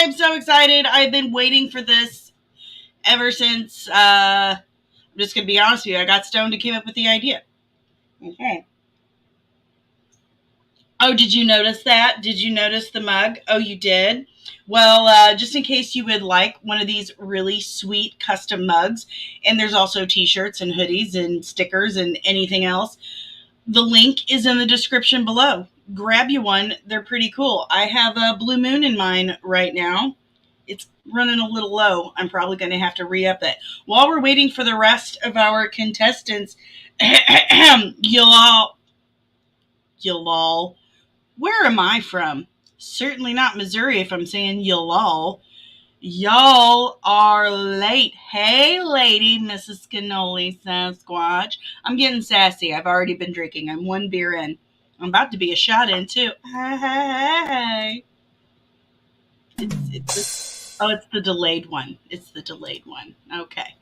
I'm so excited. I've been waiting for this ever since, I'm just going to be honest with you, I got stoned and came up with the idea. Okay. Oh, did you notice that? Did you notice the mug? Oh, you did? Well, just in case you would like one of these really sweet custom mugs, and there's also t-shirts and hoodies and stickers and anything else, the link is in the description below. Grab you one. They're pretty cool. I have a Blue Moon in mine right now. It's running a little low. I'm probably going to have to re-up it. While we're waiting for the rest of our contestants, y'all, where am I from? Certainly not Missouri if I'm saying y'all. Y'all are late. Hey, lady, Mrs. Cannoli Sasquatch. I'm getting sassy. I've already been drinking. I'm one beer in. I'm about to be a shot in, too. Hey. It's the delayed one. It's the delayed one. Okay.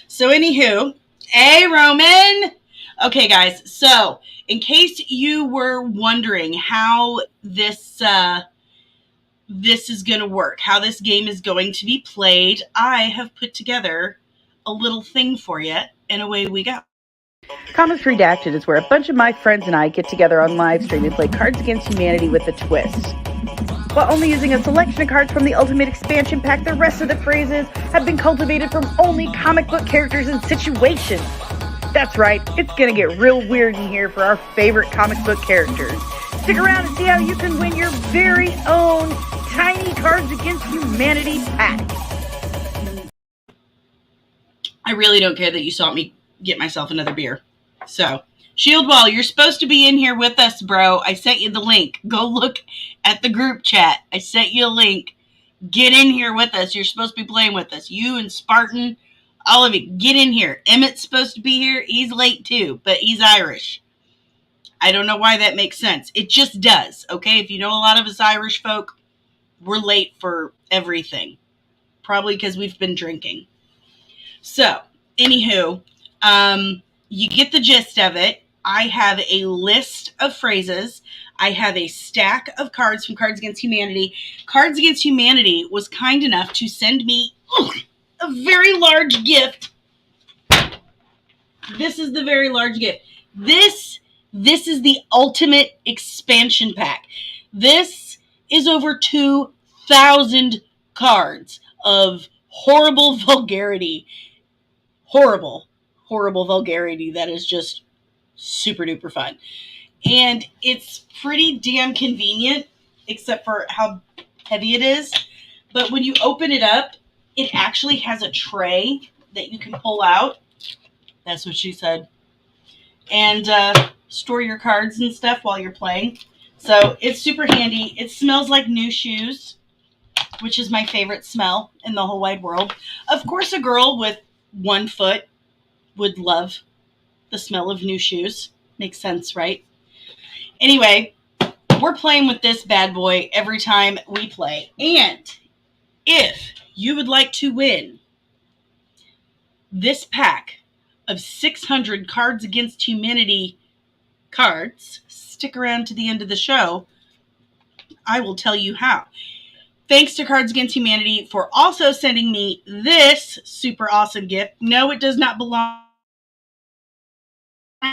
So, anywho, hey, Roman. Okay, guys. So, in case you were wondering how this is going to work, how this game is going to be played, I have put together a little thing for you, and away we go. COMICS REDACTED is where a bunch of my friends and I get together on live stream and play Cards Against Humanity with a twist. While only using a selection of cards from the Ultimate Expansion Pack, the rest of the phrases have been cultivated from only comic book characters and situations. That's right, it's gonna get real weird in here for our favorite comic book characters. Stick around and see how you can win your very own Tiny Cards Against Humanity pack. I really don't care that you saw me get myself another beer. So, Shieldwall, you're supposed to be in here with us, bro. I sent you the link. Go look at the group chat. I sent you a link. Get in here with us. You're supposed to be playing with us. You and Spartan, all of you, get in here. Emmett's supposed to be here. He's late too, but he's Irish. I don't know why that makes sense. It just does, okay? If you know a lot of us Irish folk, we're late for everything. Probably because we've been drinking. So, anywho, you get the gist of it. I have a list of phrases. I have a stack of cards from Cards Against Humanity. Cards Against Humanity was kind enough to send me a very large gift. This is the very large gift. This is the Ultimate Expansion Pack. This is over 2,000 cards of horrible vulgarity. Horrible vulgarity that is just super duper fun. And it's pretty damn convenient, except for how heavy it is. But when you open it up, it actually has a tray that you can pull out. That's what she said. And store your cards and stuff while you're playing. So it's super handy. It smells like new shoes, which is my favorite smell in the whole wide world. Of course, a girl with 1 foot would love the smell of new shoes. Makes sense, right? Anyway, we're playing with this bad boy every time we play. And if you would like to win this pack of 600 Cards Against Humanity cards, stick around to the end of the show. I will tell you how. Thanks to Cards Against Humanity for also sending me this super awesome gift. No, it does not belong.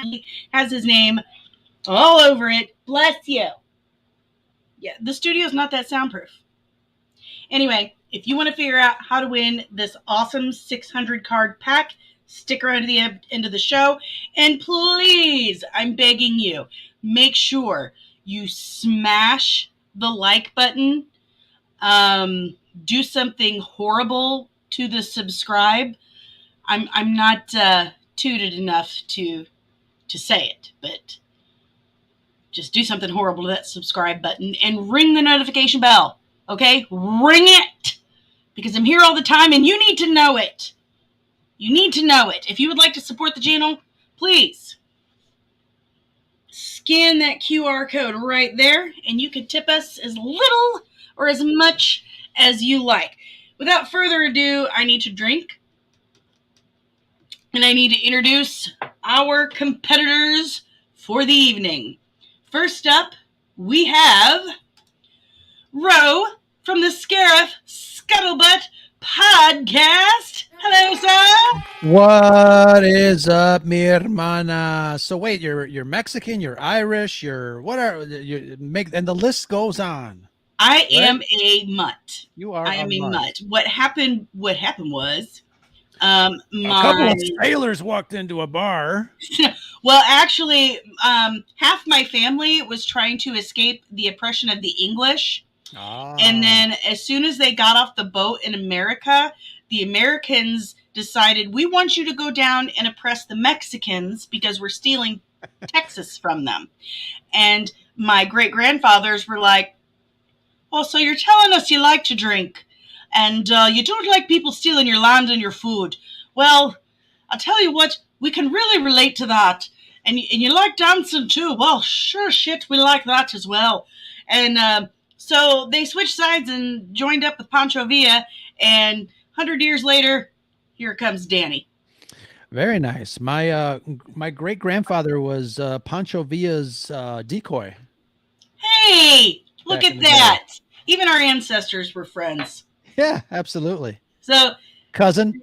He has his name all over it. Bless you. Yeah, the studio's not that soundproof. Anyway, if you want to figure out how to win this awesome 600 card pack, stick around to the end of the show. And please, I'm begging you, make sure you smash the like button. Do something horrible to the subscribe. I'm not tooted enough to say it, but just do something horrible to that subscribe button and ring the notification bell. Okay? Ring it! Because I'm here all the time and you need to know it. You need to know it. If you would like to support the channel, please scan that QR code right there and you can tip us as little or as much as you like. Without further ado, I need to drink. And I need to introduce our competitors for the evening. First up, we have Ro from the Scarif Scuttlebutt podcast. Hello, sir. What is up, mi hermana? So wait, you're Mexican, you're Irish, you're what are you make, and the list goes on. I Right? am a mutt. You are I am a mutt. mutt. What happened was A couple of sailors walked into a bar. well, actually, half my family was trying to escape the oppression of the English. And then as soon as they got off the boat in America, the Americans decided, we want you to go down and oppress the Mexicans because we're stealing Texas from them. And my great-grandfathers were like, oh, so you're telling us you like to drink and you don't like people stealing your land and your food. Well, I'll tell you what, we can really relate to that. And you like dancing too. Well, sure shit, we like that as well. And so they switched sides and joined up with Pancho Villa, and 100 years later, here comes Danny. Very nice. My great grandfather was Pancho Villa's decoy. Hey, look Back at in the that. Even our ancestors were friends. Yeah, absolutely. So Cousin.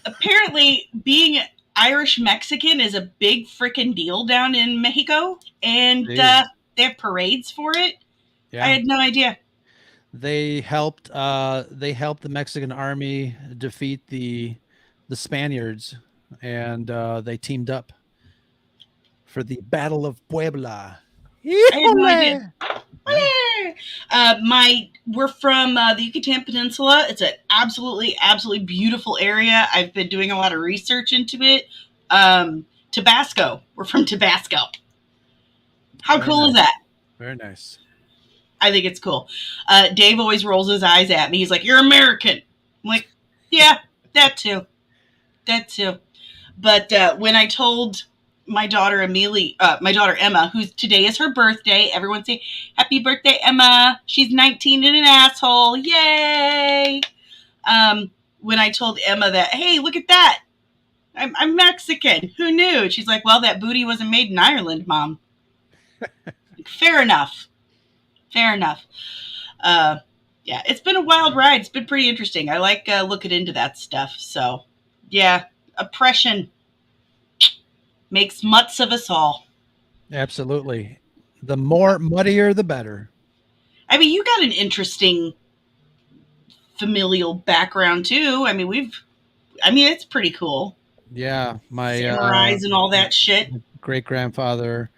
apparently being Irish Mexican is a big freaking deal down in Mexico, and they have parades for it. Yeah. I had no idea. They helped the Mexican army defeat the Spaniards, and they teamed up for the Battle of Puebla. I had no idea. We're from the Yucatan Peninsula. It's an absolutely beautiful area. I've been doing a lot of research into it. Tabasco. We're from Tabasco. How Very cool nice. is that? Very nice. I think it's cool. Dave always rolls his eyes at me. He's like, "You're American." I'm like, "Yeah, that too." But when I told my daughter Emma, who's today is her birthday. Everyone say, happy birthday, Emma. She's 19 and an asshole. Yay. When I told Emma that, hey, look at that. I'm Mexican. Who knew? She's like, well, that booty wasn't made in Ireland, Mom. Fair enough. Yeah, it's been a wild ride. It's been pretty interesting. I like looking into that stuff. So, yeah, oppression makes mutts of us all. Absolutely. The more muddier, the better. I mean, you got an interesting familial background too. I mean, it's pretty cool. Yeah, my samurais and all that shit. Great grandfather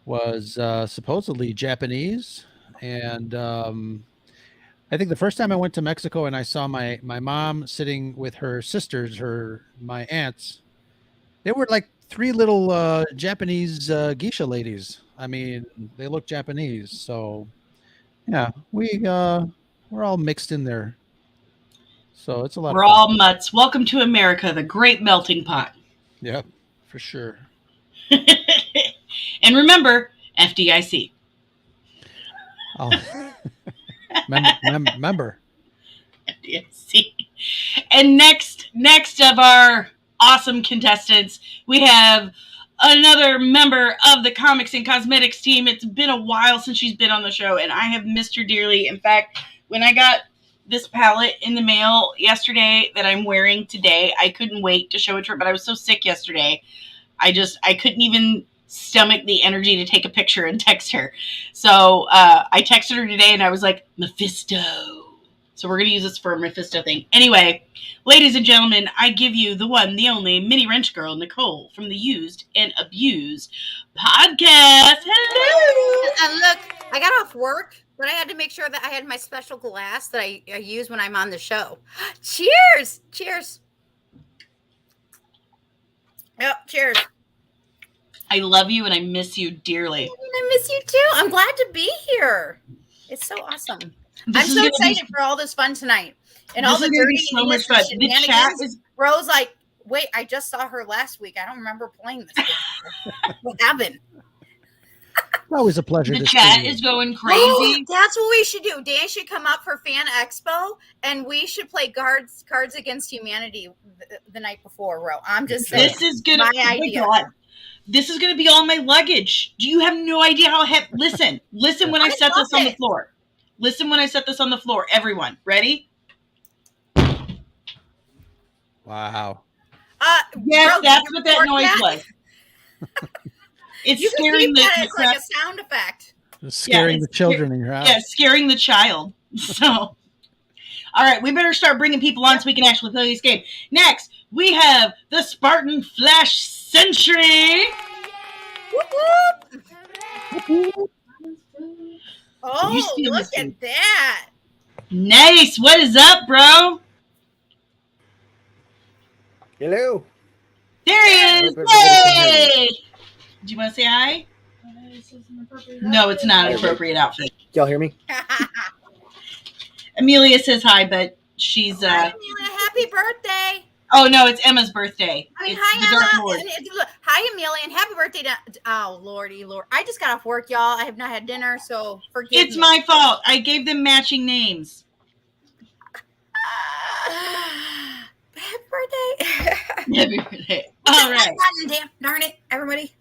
was supposedly Japanese, and I think the first time I went to Mexico and I saw my mom sitting with her sisters, my aunts, they were like three little Japanese geisha ladies. I mean, they look Japanese. So, yeah, we're all mixed in there. So it's a lot. We're all mutts. Welcome to America, the great melting pot. Yep, for sure. And remember, FDIC. Oh. Remember. FDIC. And next of our awesome contestants, we have another member of the Comics and Cosmetics team. It's been a while since she's been on the show, and I have missed her dearly. In fact, when I got this palette in the mail yesterday that I'm wearing today, I couldn't wait to show it to her, but I was so sick yesterday. I couldn't even stomach the energy to take a picture and text her. So I texted her today, and I was like, Mephisto. So we're going to use this for a Mephisto thing. Anyway, ladies and gentlemen, I give you the one, the only mini wrench girl, Nicole, from the Used and Abused podcast. Hello! And look, I got off work, but I had to make sure that I had my special glass that I use when I'm on the show. Cheers! Cheers. Yep, cheers. I love you and I miss you dearly. I miss you too. I'm glad to be here. It's so awesome. I'm so excited for all this fun tonight. And all the dirty so much fun. The chat is Rose like, wait, I just saw her last week. I don't remember playing this game. What happened? Always a pleasure. The chat is going crazy. Oh, that's what we should do. Dan should come up for Fan Expo, and we should play Cards Against Humanity the night before. Ro, I'm just saying. This is gonna my idea. This is gonna be all my luggage. Do you have no idea how heavy? Listen when I set this on the floor. Listen when I set this on the floor. Everyone, ready? Wow. Yes, bro, that's did you what that record noise was. It's You can scaring keep the that as like crap. a sound effect. Scaring it's the children in your house. Yeah, scaring the child. So, all right, we better start bringing people on so we can actually play this game. Next, we have the Spartan Flash Sentry. Whoop, whoop. You Oh, steal look this one. at that. Nice. What is up, bro? Hello. There he I is. hope everybody can hear me. Hey! Do you want to say hi? No, it's not an appropriate outfit. Y'all hear me? Amelia says hi, but she's Hi, Amelia. Happy birthday. oh no, it's Emma's birthday. I mean, It's hi, the Dark Emma. Lord. Hi, Amelia, and happy birthday to. Oh, Lordy, Lord. I just got off work, y'all. I have not had dinner, so forgive It's me. my fault. I gave them matching names. Happy birthday. Happy birthday. All right. Damn, darn it, everybody.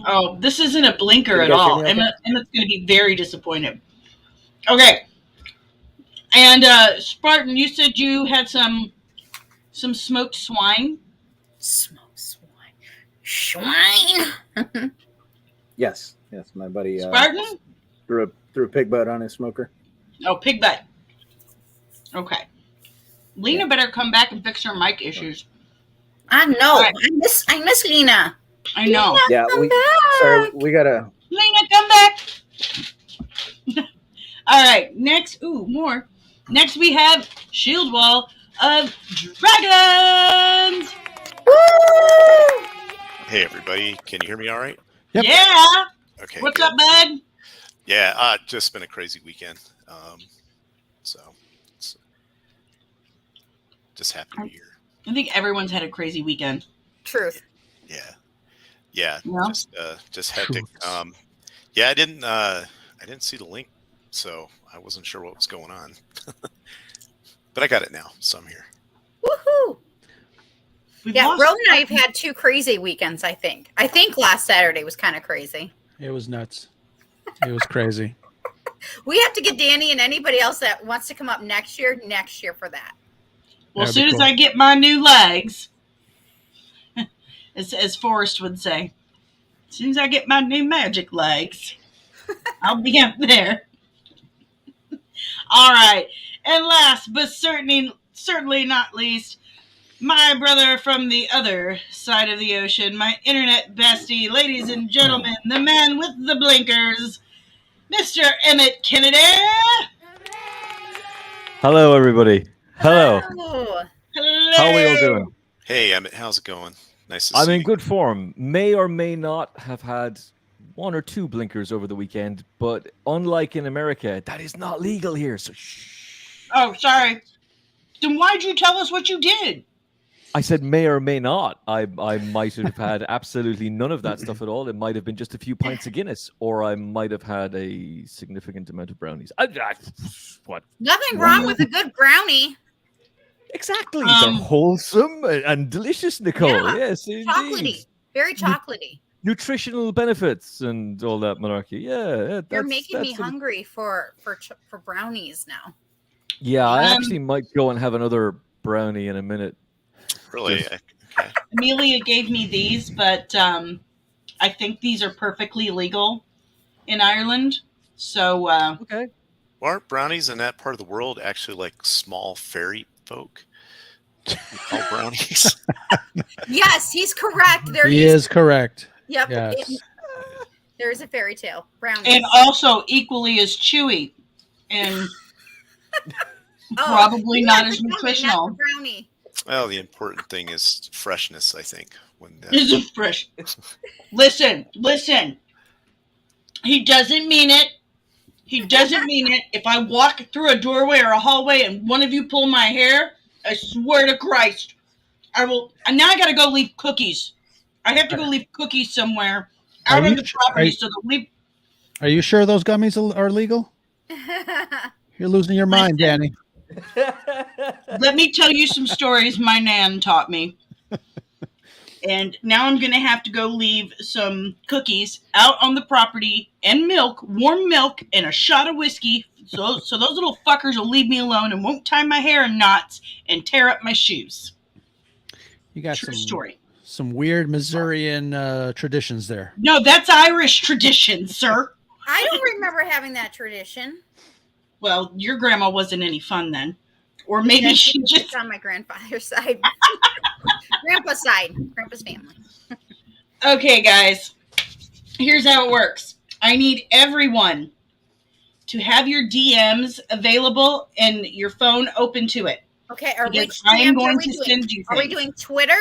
Oh, this isn't a blinker Can at you guys hear all. me okay? Emma's going to be very disappointed. Okay. And Spartan, you said you had some smoked swine. Smoke swine. Yes. Yes. My buddy Spartan? threw a pig butt on his smoker. Oh, pig butt. Okay. Lena better come back and fix her mic issues. I know. Right. I miss Lena. I know. Yeah. We gotta. Lena, come back. All right. Next. Ooh, more. Next we have Shield Wall of Dragons. Woo! Hey everybody, can you hear me all right? Yep. Yeah. Okay. What's good. up, bud? Yeah, just been a crazy weekend. So it's just happy to be here. I think everyone's had a crazy weekend. Truth. Yeah. Yeah. Just hectic. Truths. Yeah, I didn't see the link, so I wasn't sure what was going on. But I got it now, so I'm here. Woohoo! We've Yeah, lost- Ro and I have had 2 crazy weekends, I think. I think last Saturday was kind of crazy. It was nuts. It was crazy. We have to get Danny and anybody else that wants to come up next year for that. Well, as That'd be soon as cool. I get my new legs, as Forrest would say, as soon as I get my new magic legs, I'll be up there. All right. And last but certainly not least, my brother from the other side of the ocean, my internet bestie, ladies and gentlemen, the man with the blinkers, Mr. Emmett Kennedy. Hello, everybody. Hello. Oh, Hello. How are we all doing? Hey Emmett, how's it going? Nice to I'm see in you. good form. May or may not have had 1 or 2 blinkers over the weekend, but unlike in America, that is not legal here. So shh. Oh, sorry. Then why'd you tell us what you did? I said may or may not. I might have had absolutely none of that stuff at all. It might have been just a few pints of Guinness, or I might have had a significant amount of brownies. What? nothing wrong with a good brownie. Exactly. Um, They're wholesome and delicious, Nicole. Yeah, Yes, indeed. Chocolatey. Very chocolatey. Nutritional benefits and all that malarkey. Yeah, You're making me that's hungry for brownies now. Yeah, I Um, actually might go and have another brownie in a minute. Really? Yes. Okay. Amelia gave me these, but I think these are perfectly legal in Ireland. So, Okay. Well, aren't brownies in that part of the world actually like small fairy folk? We call brownies. Yes, he's correct. There He is correct. Yep. Yes. There is a fairy tale. Brownies. and also equally as chewy and Oh, probably you not have as to tell me, not nutritional. the brownie. Well, the important thing is freshness, I think. When This is fresh. Listen. He doesn't mean it. He doesn't mean it. If I walk through a doorway or a hallway and one of you pull my hair, I swear to Christ, I will. And now I got to go leave cookies. I have to go leave cookies somewhere out Are on you the sh- property. are- So the leave. Are you sure those gummies are legal? You're losing your mind, Danny. Let me tell you some stories my nan taught me. And now I'm going to have to go leave some cookies out on the property and milk, warm milk, and a shot of whiskey. So those little fuckers will leave me alone and won't tie my hair in knots and tear up my shoes. You got True story. Some weird Missourian traditions there. No, that's Irish tradition, sir. I don't remember having that tradition. Well, your grandma wasn't any fun then. Or maybe she just... It's on my grandfather's side. Grandpa's side. Grandpa's family. Okay, guys. Here's how it works. I need everyone to have your DMs available and your phone open to it. Okay, I am going to send you things. Are we doing Twitter?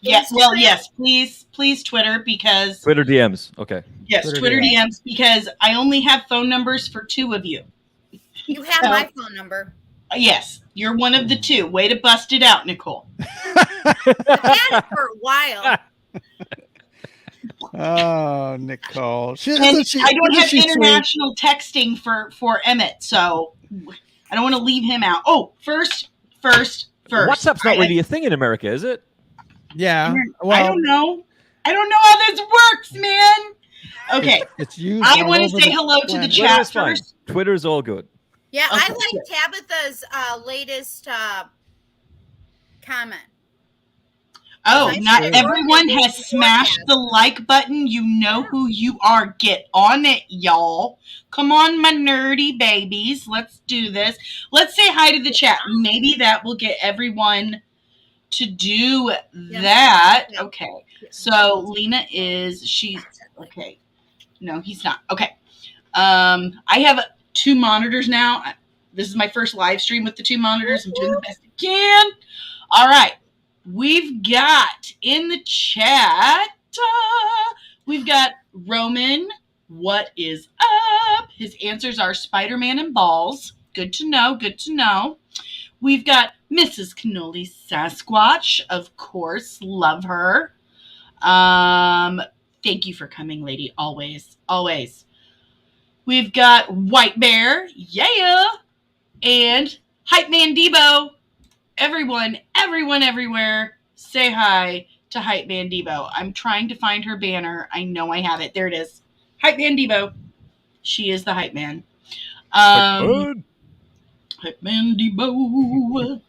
Yes, well, yes, please Twitter, because... Twitter DMs, okay. Yes, Twitter DMs, because I only have phone numbers for 2 of you. You have my phone number. Yes, you're one of the 2. Way to bust it out, Nicole. I've had it for a while. Oh, Nicole. I don't have international texting for Emmett, so I don't want to leave him out. Oh, first. WhatsApp's not really a thing in America, is it? Yeah. Well, I don't know. I don't know how this works, man. Okay. It's used. I want to say hello to the chat first. Twitter's all good. Yeah, okay. I like Tabitha's latest comment. Oh, not everyone has smashed the like button. You know who you are. Get on it, y'all. Come on, my nerdy babies. Let's do this. Let's say hi to the chat. Maybe that will get everyone to do that. Okay. So Lena she's okay. No, he's not. Okay. I have 2 monitors now. This is my first live stream with the 2 monitors. I'm doing the best I can. All right. We've got in the chat, we've got Roman. What is up? His answers are Spider-Man and balls. Good to know. Good to know. We've got Mrs. Cannoli Sasquatch. Of course. Love her. Thank you for coming, lady. Always. Always. We've got White Bear. Yeah. And Hype Man Debo. Everyone, everywhere, say hi to Hype Man Debo. I'm trying to find her banner. I know I have it. There it is. Hype Man Debo. She is the Hype Man. Hype Man Debo.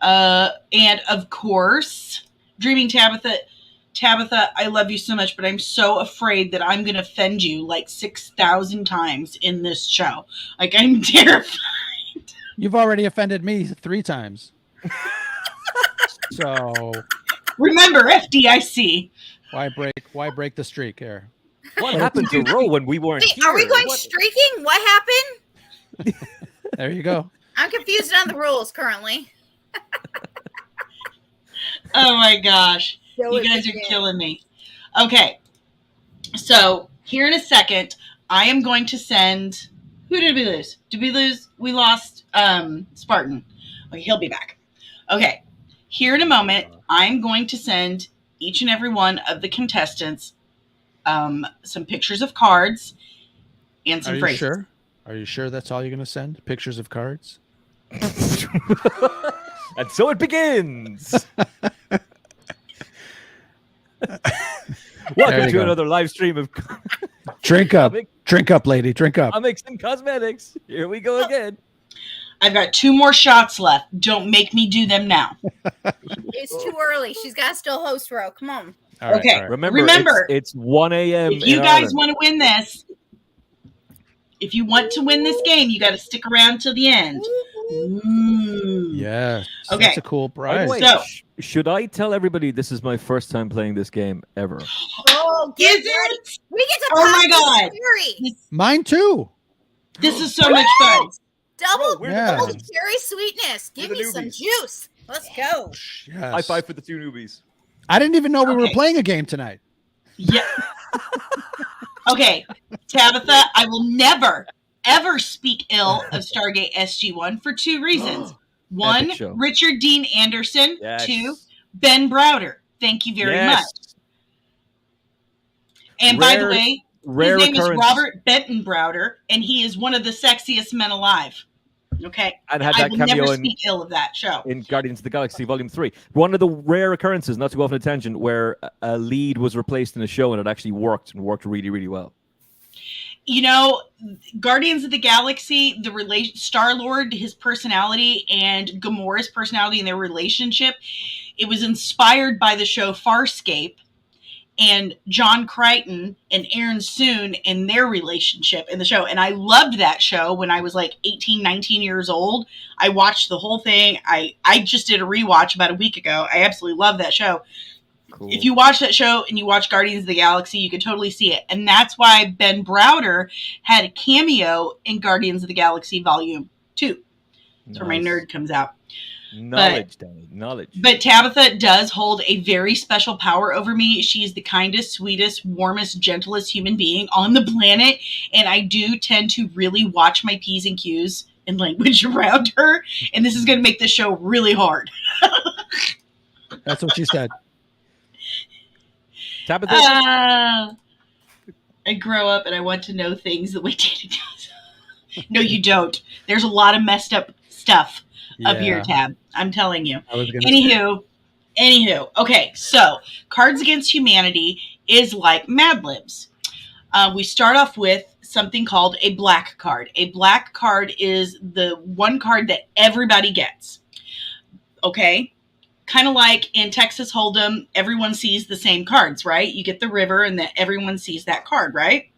And of course, Dreaming Tabitha. Tabitha, I love you so much, but I'm so afraid that I'm going to offend you like 6,000 times in this show. Like, I'm terrified. You've already offended me 3 times. So remember, FDIC. Why break the streak here? What happened to Ro when we weren't here? Are we going streaking? What happened? There you go. I'm confused on the rules currently. Oh my gosh. You guys are killing me. Okay. So here in a second, I am going to send... Who did we lose? Did we lose? We lost Spartan. Okay, he'll be back. Okay. Here in a moment, I'm going to send each and every one of the contestants some pictures of cards and some phrases. Sure? Are you sure that's all you're going to send? Pictures of cards? And so it begins. Welcome to another live stream of... Drink up. Drink up, lady. Drink up. Comics and cosmetics. Here we go again. I've got 2 more shots left. Don't make me do them now. It's too early. She's got to still host row. Come on. All right, okay. all right. Remember it's 1 a.m. If you guys want to win this, if you want to win this game, you got to stick around till the end. Yeah. Okay. That's a cool prize. Wait, So, should I tell everybody this is my first time playing this game ever? Oh, is it? We get to Oh my God. Cherry. Mine too. This is so much fun. Double Yeah. cherry sweetness. Give me some juice. Let's go. Yes. High 5 for the 2 newbies. I didn't even know we were playing a game tonight. Yeah. Okay, Tabitha, I will never, ever speak ill of Stargate SG-1 for 2 reasons. 1, Richard Dean Anderson. Yes. 2, Ben Browder. Thank you very much. And by the way, his name is Robert Benton Browder, and he is one of the sexiest men alive. Okay. And had I that will never cameo speak ill of that show. in Guardians of the Galaxy Volume 3. One of the rare occurrences, not to go off on a tangent, where a lead was replaced in a show and it actually worked and worked really, really well. You know, Guardians of the Galaxy, the relation Star-Lord, his personality, and Gamora's personality and their relationship, it was inspired by the show Farscape and John Crichton and Aaron Soon and their relationship in the show. And I loved that show when I was like 18, 19 years old. I watched the whole thing. I just did a rewatch about a week ago. I absolutely love that show. Cool. If you watch that show and you watch Guardians of the Galaxy, you can totally see it. And that's why Ben Browder had a cameo in Guardians of the Galaxy Volume 2. That's where my nerd comes out. Knowledge, Danny. Knowledge. But Tabitha does hold a very special power over me. She is the kindest, sweetest, warmest, gentlest human being on the planet. And I do tend to really watch my P's and Q's and language around her. And this is going to make this show really hard. That's what she said. Tabitha? I grow up and I want to know things the way Danny does. No, you don't. There's a lot of messed up stuff up here, Tab. I'm telling you. Anywho. Okay, so Cards Against Humanity is like Mad Libs. We start off with something called a black card. A black card is the one card that everybody gets. Okay? Kind of like in Texas Hold'em, everyone sees the same cards, right? You get the river and that everyone sees that card, right?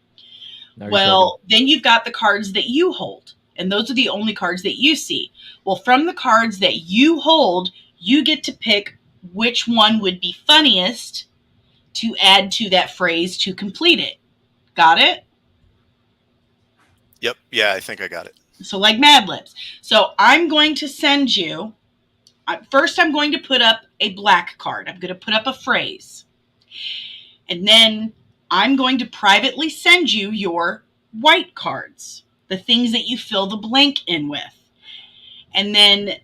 Well, then you've got the cards that you hold. And those are the only cards that you see. Well, from the cards that you hold, you get to pick which one would be funniest to add to that phrase to complete it. Got it? Yep. Yeah, I think I got it. So like Mad Libs. So I'm going to send you... First, I'm going to put up a black card. I'm going to put up a phrase. And then I'm going to privately send you your white cards, the things that you fill the blank in with. And then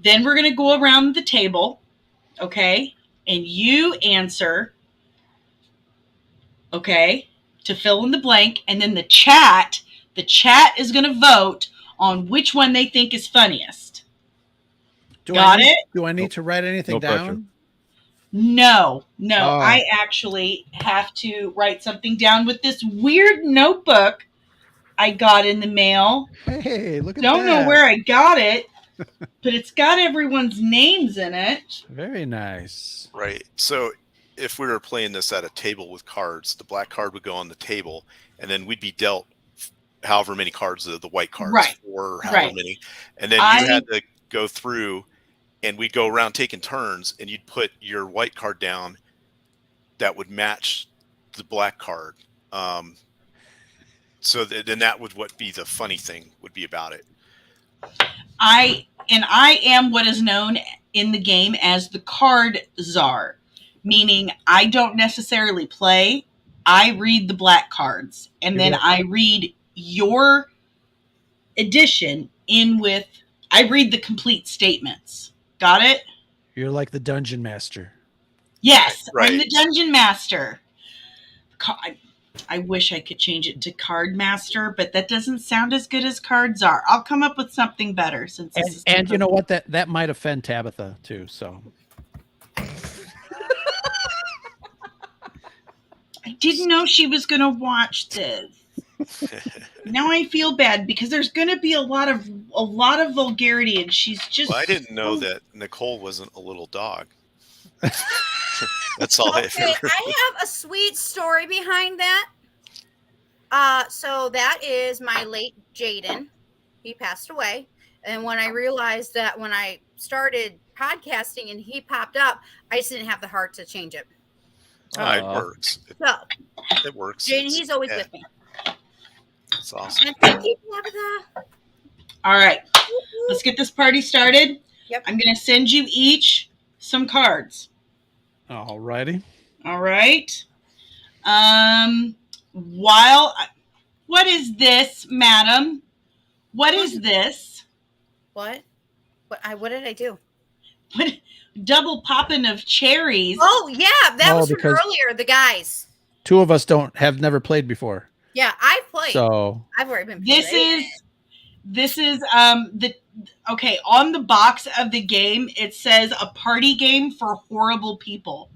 we're going to go around the table, okay? And you answer, okay, to fill in the blank. And then the chat is going to vote on which one they think is funniest. Do I need to write anything down? Pressure. No. I actually have to write something down with this weird notebook I got in the mail. Hey, look at that. Don't know where I got it, but it's got everyone's names in it. Very nice. Right. So if we were playing this at a table with cards, the black card would go on the table, and then we'd be dealt however many cards of the white cards, or however many. And then you had to go through, and we'd go around taking turns, and you'd put your white card down that would match the black card. So then that would what be the funny thing would be about it. I am what is known in the game as the card czar, meaning I don't necessarily play. I read the black cards, and then I read your edition in with, I read the complete statements. Got it? You're like the dungeon master. Yes, Right. I'm the dungeon master. I wish I could change it to card master, but that doesn't sound as good as cards are. I'll come up with something better since this is and you know what? That might offend Tabitha too. So I didn't know she was going to watch this. Now I feel bad because there's going to be a lot of vulgarity, and she's just. Well, I didn't know that Nicole wasn't a little dog. That's all I Okay, ever. I have a sweet story behind that. So that is my late Jaden. He passed away. And when I realized that when I started podcasting and he popped up, I just didn't have the heart to change it. It works. So It works. Jaden, he's always with me. That's awesome. And thank you, Tabitha. All right, let's get this party started. Yep. I'm going to send you each some cards. all righty. All right. What is this, madam? What is this? What did I do? What double popping of cherries? Oh yeah, that was from because- earlier. The guys. Two of us have never played before. Yeah, I've played. So I've already been. This is okay, on the box of the game it says a party game for horrible people,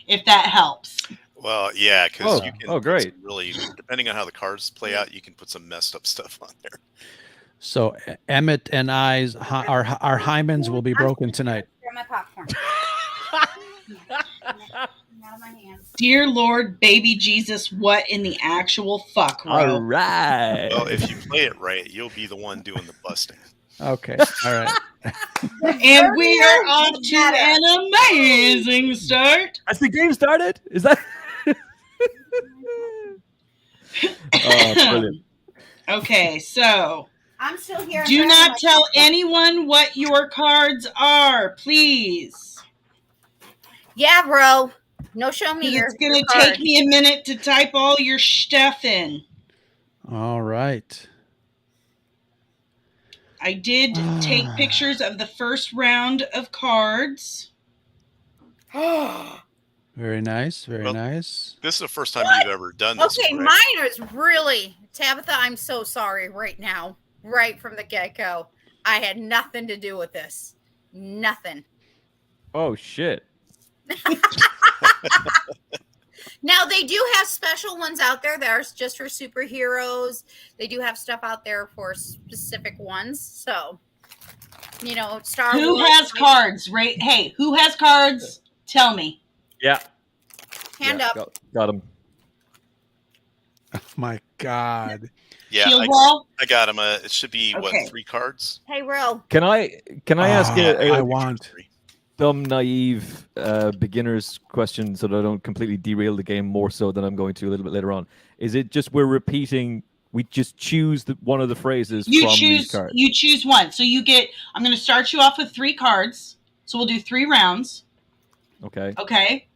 if that helps. Well, yeah, because you can great. really, depending on how the cards play out, you can put some messed up stuff on there. So Emmett and I's our hymens will be broken tonight. My popcorn. Out of my hands. Dear Lord, baby Jesus, what in the actual fuck, bro? All right. Well, if you play it right, you'll be the one doing the busting. Okay. All right. And we are off to an amazing start. Has the game started? Is that? Oh, brilliant. Okay, so I'm still here. do not tell anyone what your cards are, please. Yeah, bro. No, show me your. It's going to take me a minute to type all your stuff in. All right. I did take pictures of the first round of cards. Very nice. Very nice. This is the first time you've ever done this. Okay, right? mine is really Tabitha. I'm so sorry right now. Right from the get-go, I had nothing to do with this. Nothing. Oh shit. Now they do have special ones out there that are just for superheroes. They do have stuff out there for specific ones. So, Star Wars. Who has cards? Right? Hey, who has cards? Tell me. Yeah. Hand up. Got him. Oh my God. Yeah, Shield wall? I got him. It should be Okay. 3 cards? Hey, Ro. Can I ask you I want. dumb, naive beginner's question so that I don't completely derail the game more so than I'm going to a little bit later on? Is it just we're repeating? We just choose one of the phrases from these cards. You choose one. So you get. I'm going to start you off with 3 cards. So we'll do 3 rounds. Okay. Okay.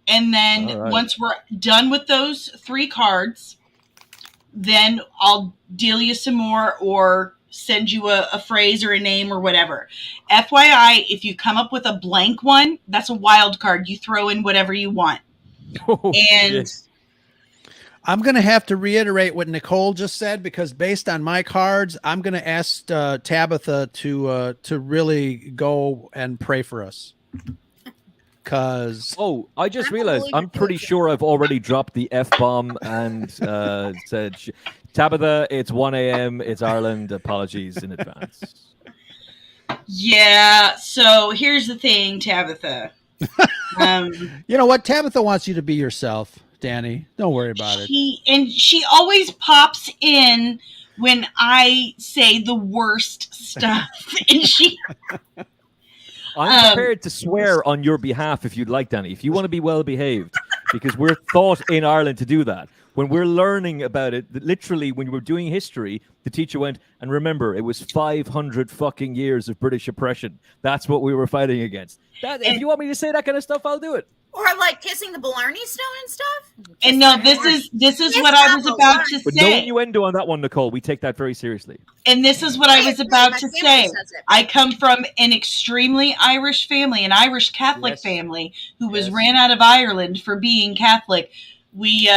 And then All right. once we're done with those 3 cards, then I'll deal you some more or send you a phrase or a name or whatever. FYI, if you come up with a blank one, that's a wild card. You throw in whatever you want. Oh, And yes. I'm going to have to reiterate what Nicole just said because based on my cards, I'm going to ask Tabitha to really go and pray for us. Because I just realized I'm pretty sure I've already dropped the F-bomb and said, Tabitha, it's 1 a.m. It's Ireland. Apologies in advance. yeah, so here's the thing, Tabitha. you know what? Tabitha wants you to be yourself, Danny. Don't worry about it. She always pops in when I say the worst stuff. And she... I'm prepared to swear on your behalf if you'd like, Danny, if you want to be well behaved, because we're taught in Ireland to do that. When we're learning about it, literally when we're doing history, the teacher went, and remember, it was 500 fucking years of British oppression. That's what we were fighting against. If you want me to say that kind of stuff, I'll do it. Or like kissing the Blarney Stone and stuff. And no, this is what I was about to But say. no innuendo on that one, Nicole. We take that very seriously. And this is what I was about to say. I come from an extremely Irish family, an Irish Catholic family who was ran out of Ireland for being Catholic. We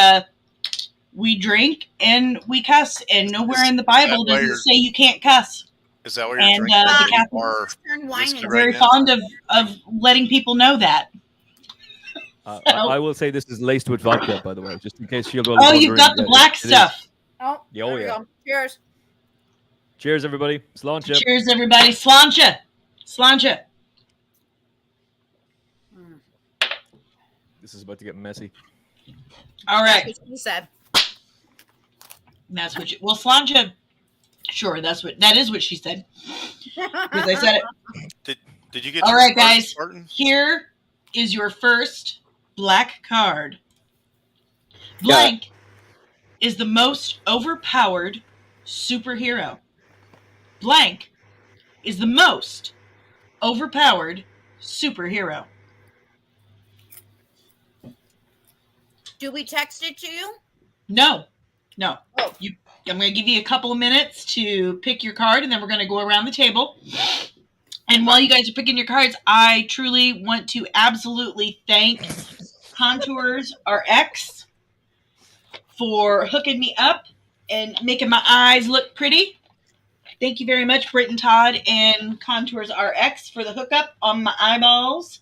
drink and we cuss, and nowhere in the Bible does it say you can't cuss. Is that what you're drinking? The Catholics are very fond of letting people know that. I will say this is laced with vodka, by the way, just in case you're going. Oh, you've got the black stuff. Oh, there we go. Cheers. Cheers, everybody. Sláinte. Cheers, everybody. Sláinte. Sláinte. This is about to get messy. All right. That's what you said. That's what you... Well, Sláinte... Sure, that is what she said. Because I said it. Did you get... All right, guys. Martin? Here is your first black card. Blank is the most overpowered superhero. Blank is the most overpowered superhero. Do we text it to you? No. Oh. I'm going to give you a couple of minutes to pick your card, and then we're going to go around the table. And while you guys are picking your cards, I truly want to absolutely thank Contours RX for hooking me up and making my eyes look pretty. Thank you very much, Britt and Todd and Contours RX for the hookup on my eyeballs.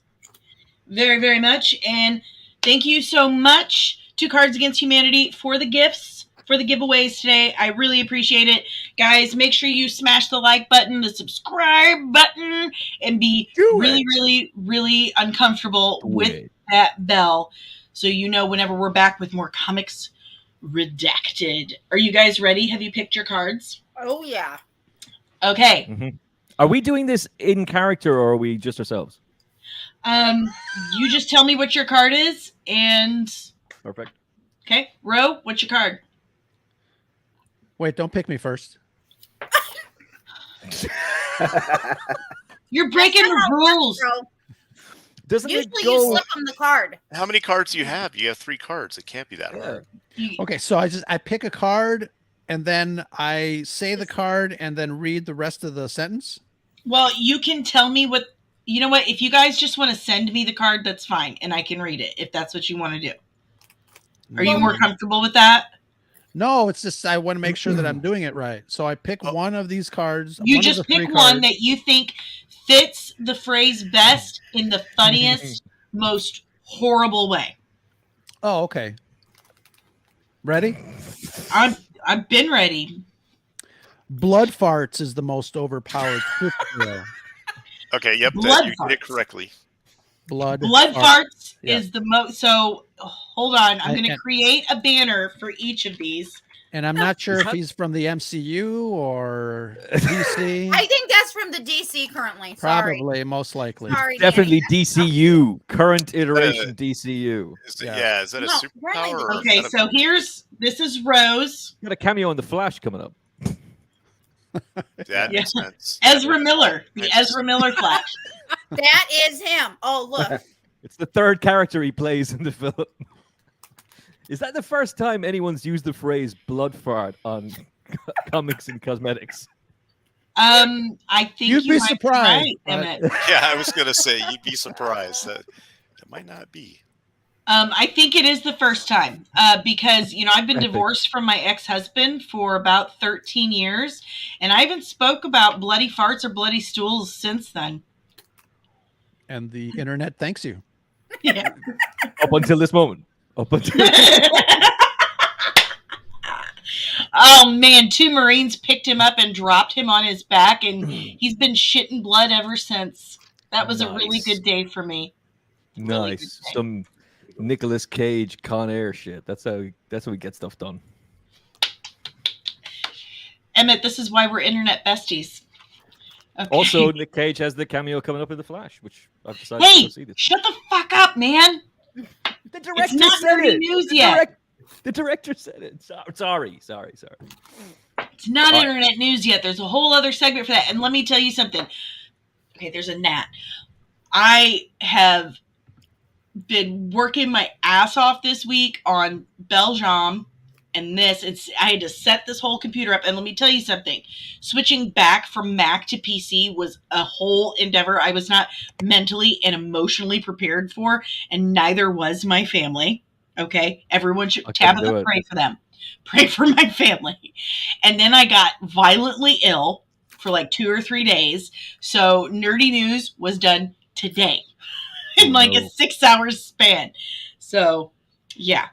Very, very much. And thank you so much to Cards Against Humanity for the gifts, for the giveaways today. I really appreciate it. Guys, make sure you smash the like button, the subscribe button, and be really uncomfortable with that bell so you know whenever we're back with more Comics Redacted. Are you guys ready? Have you picked your cards? Oh, yeah. Okay. Mm-hmm. Are we doing this in character or are we just ourselves? You just tell me what your card is, and Perfect. Okay, Ro, what's your card? Wait, don't pick me first. You're breaking the rules. Doesn't Usually it go... you slip them the card. How many cards do you have? You have 3 cards. It can't be that hard. Okay, so I pick a card and then I say the card and then read the rest of the sentence. Well, you can tell me what. You know what? If you guys just want to send me the card, that's fine, and I can read it if that's what you want to do. Are you more comfortable with that? No, it's just I want to make sure that I'm doing it right. So I pick one of these cards. You just pick one that you think fits the phrase best in the funniest, most horrible way. Oh, okay. Ready? I've been ready. Blood farts is the most overpowered superhero. Okay, yep, you did it correctly. Blood farts is the most. So hold on, I'm going to create a banner for each of these. And I'm not sure if he's from the MCU or DC. I think that's from the DC currently. Probably, most likely. Sorry, definitely DCU, current iteration DCU. Is that a superpower? Okay, so this is Rose. Got a cameo in The Flash coming up. That makes sense. Ezra Miller, the Ezra Miller Flash. That is him. Oh, look. It's the third character he plays in the film. Is that the first time anyone's used the phrase blood fart on comics and cosmetics? I think you'd be surprised. Right, yeah, I was going to say you'd be surprised. That might not be. I think it is the first time because, I've been divorced from my ex-husband for about 13 years, and I haven't spoke about bloody farts or bloody stools since then. And the internet thanks you. Yeah. Up until this moment. Oh, man, 2 Marines picked him up and dropped him on his back, and he's been shitting blood ever since. That was a really good day for me. Nice. Some Nicolas Cage Con Air shit. That's how we get stuff done. Emmett, this is why we're internet besties. Okay. Also, Nick Cage has the cameo coming up in The Flash, which I've decided to go see this. Shut the fuck up, man. The director it's not said it. News yet. The director said it. Sorry. It's not internet news yet. There's a whole other segment for that. And let me tell you something. Okay, there's a gnat. I have been working my ass off this week on Belgium and this. I had to set this whole computer up, and let me tell you something. Switching back from Mac to PC was a whole endeavor I was not mentally and emotionally prepared for, and neither was my family. Okay, everyone should Tabitha pray for them. Pray for my family. And then I got violently ill for like 2 or 3 days. So Nerdy News was done today. In like a 6-hour span. So, yeah.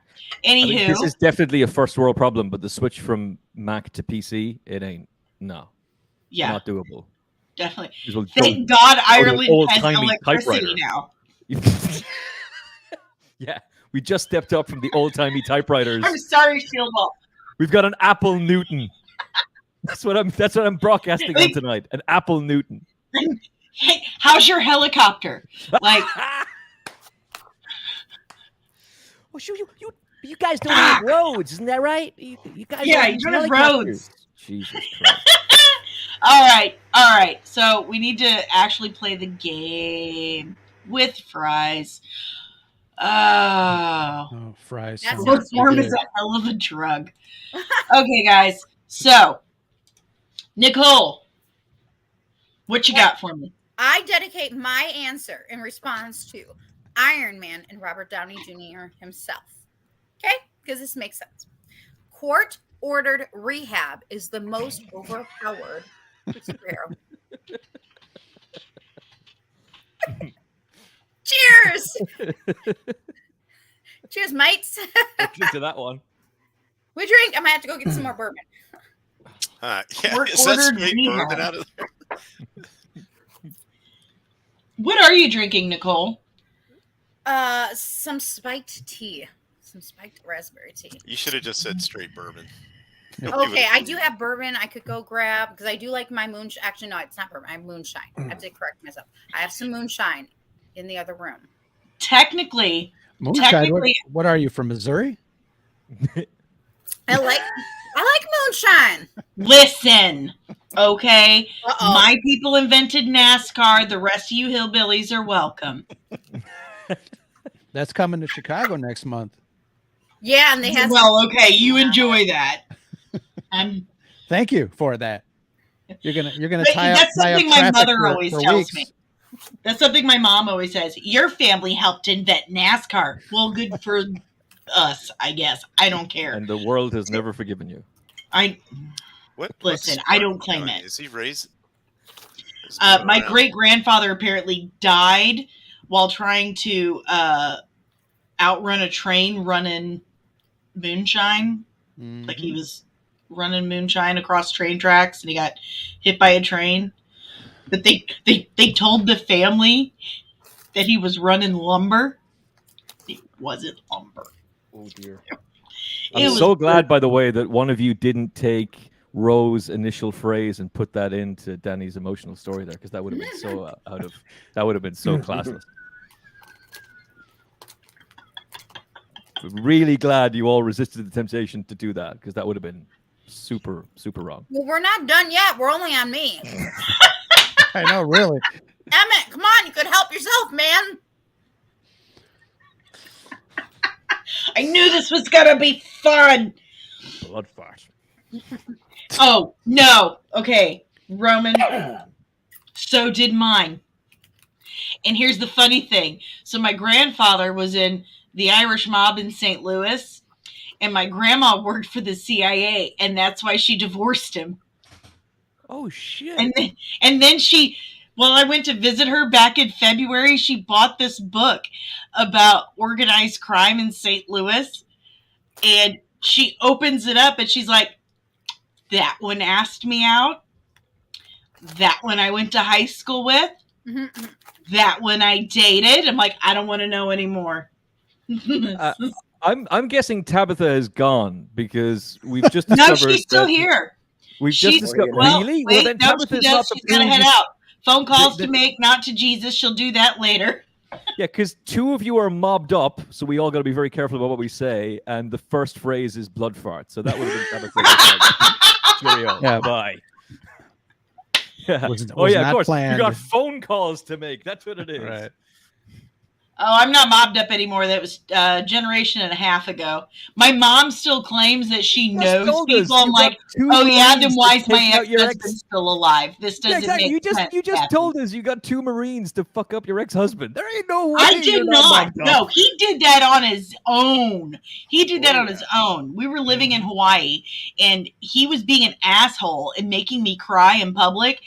Anywho. This is definitely a first world problem, but the switch from Mac to PC, it ain't. No. Yeah. Not doable. Definitely. Thank God Ireland has electricity now. Yeah. We just stepped up from the old-timey typewriters. I'm sorry, Shieldball. We've got an Apple Newton. That's what I'm broadcasting on tonight. An Apple Newton. Hey, how's your helicopter? Like, well, you guys don't have roads, isn't that right? You guys, you don't have roads. Jesus Christ! All right. So we need to actually play the game with fries. Oh, fries. Reform is a hell of a drug. Okay, guys. So, Nicole, what you got for me? I dedicate my answer in response to Iron Man and Robert Downey Jr. himself. Okay? Because this makes sense. Court-ordered rehab is the most overpowered Which superhero? Cheers! Cheers, mates. Drink to that one. We drink. I might have to go get some more bourbon. Yeah, Court is that ordered straight rehab. bourbon out of there? What are you drinking, Nicole? Some spiked tea. Some spiked raspberry tea. You should have just said straight bourbon. Okay, I do have bourbon I could go grab because I do like my moonshine. Actually, no, it's not bourbon. I have moonshine. I have to correct myself. I have some moonshine in the other room. Moonshine. What are you from Missouri? I like moonshine. Listen, okay? Uh-oh. My people invented NASCAR. The rest of you hillbillies are welcome. That's coming to Chicago next month. Yeah, and they have. Well, okay, you enjoy that. Thank you for that. You're gonna But tie up. that's something my traffic mother for always tells weeks. me. That's something my mom always says. Your family helped invent NASCAR. Well, good for us, I guess. I don't care. And the world has never forgiven you. Listen, I don't claim it. Is he raised? My great grandfather apparently died while trying to outrun a train running moonshine. Mm-hmm. Like he was running moonshine across train tracks and he got hit by a train. But they told the family that he was running lumber. It wasn't lumber. Oh dear. It I'm was so glad, by the way, that one of you didn't take Rose's initial phrase and put that into Danny's emotional story there, because that would have been so that would have been so classless. Really glad you all resisted the temptation to do that, because that would have been super, super wrong. Well, we're not done yet. We're only on me. I know, really. Emmett, come on. You could help yourself, man. I knew this was gonna be fun. Blood fart. Oh no. Okay, Roman. So did mine. And here's the funny thing. So my grandfather was in the Irish mob in St. Louis, and my grandma worked for the CIA, and that's why she divorced him. Oh shit. And then she, well, I went to visit her back in February. She bought this book about organized crime in St. Louis, and she opens it up and she's like, that one asked me out. That one I went to high school with. Mm-hmm. That one I dated. I'm like, I don't want to know anymore. I'm guessing Tabitha is gone, because we've just discovered. No, she's still here. We've just discovered. Well, Really? wait, then no, Tabitha's she not does. the She's gonna head previous- out. Phone calls to make, not to Jesus. She'll do that later. Yeah, because two of you are mobbed up, so we all got to be very careful about what we say. And the first phrase is blood fart, so that would have been Tabitha. Cheerio. Yeah. Bye. Yeah. Was Oh yeah, not of course. planned. You got phone calls to make. That's what it is. Right. Oh, I'm not mobbed up anymore. That was a generation and a half ago. My mom still claims that she knows people. I'm like, oh yeah, then why is my ex-husband still alive? This doesn't exactly. make sense. You just told us you got two Marines to fuck up your ex-husband. There ain't no way. I did you're not. mobbed up. No, he did that on his own. He did that on his own. We were living in Hawaii, and he was being an asshole and making me cry in public.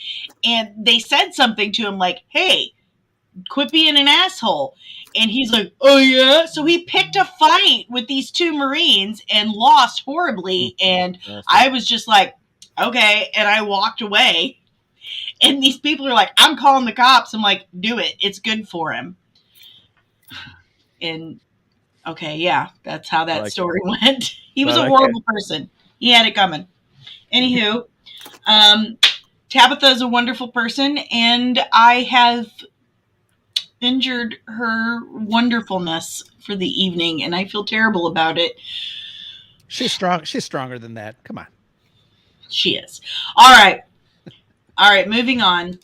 And they said something to him like, hey, quit being an asshole. And he's like, oh yeah? So he picked a fight with these two Marines and lost horribly. And I was just like, okay. And I walked away. And these people are like, I'm calling the cops. I'm like, do it. It's good for him. And okay, yeah, that's how that story went. He was a horrible person. He had it coming. Anywho, Tabitha is a wonderful person, and I have injured her wonderfulness for the evening, and I feel terrible about it. She's strong. She's stronger than that. Come on. She is. All right. Moving on.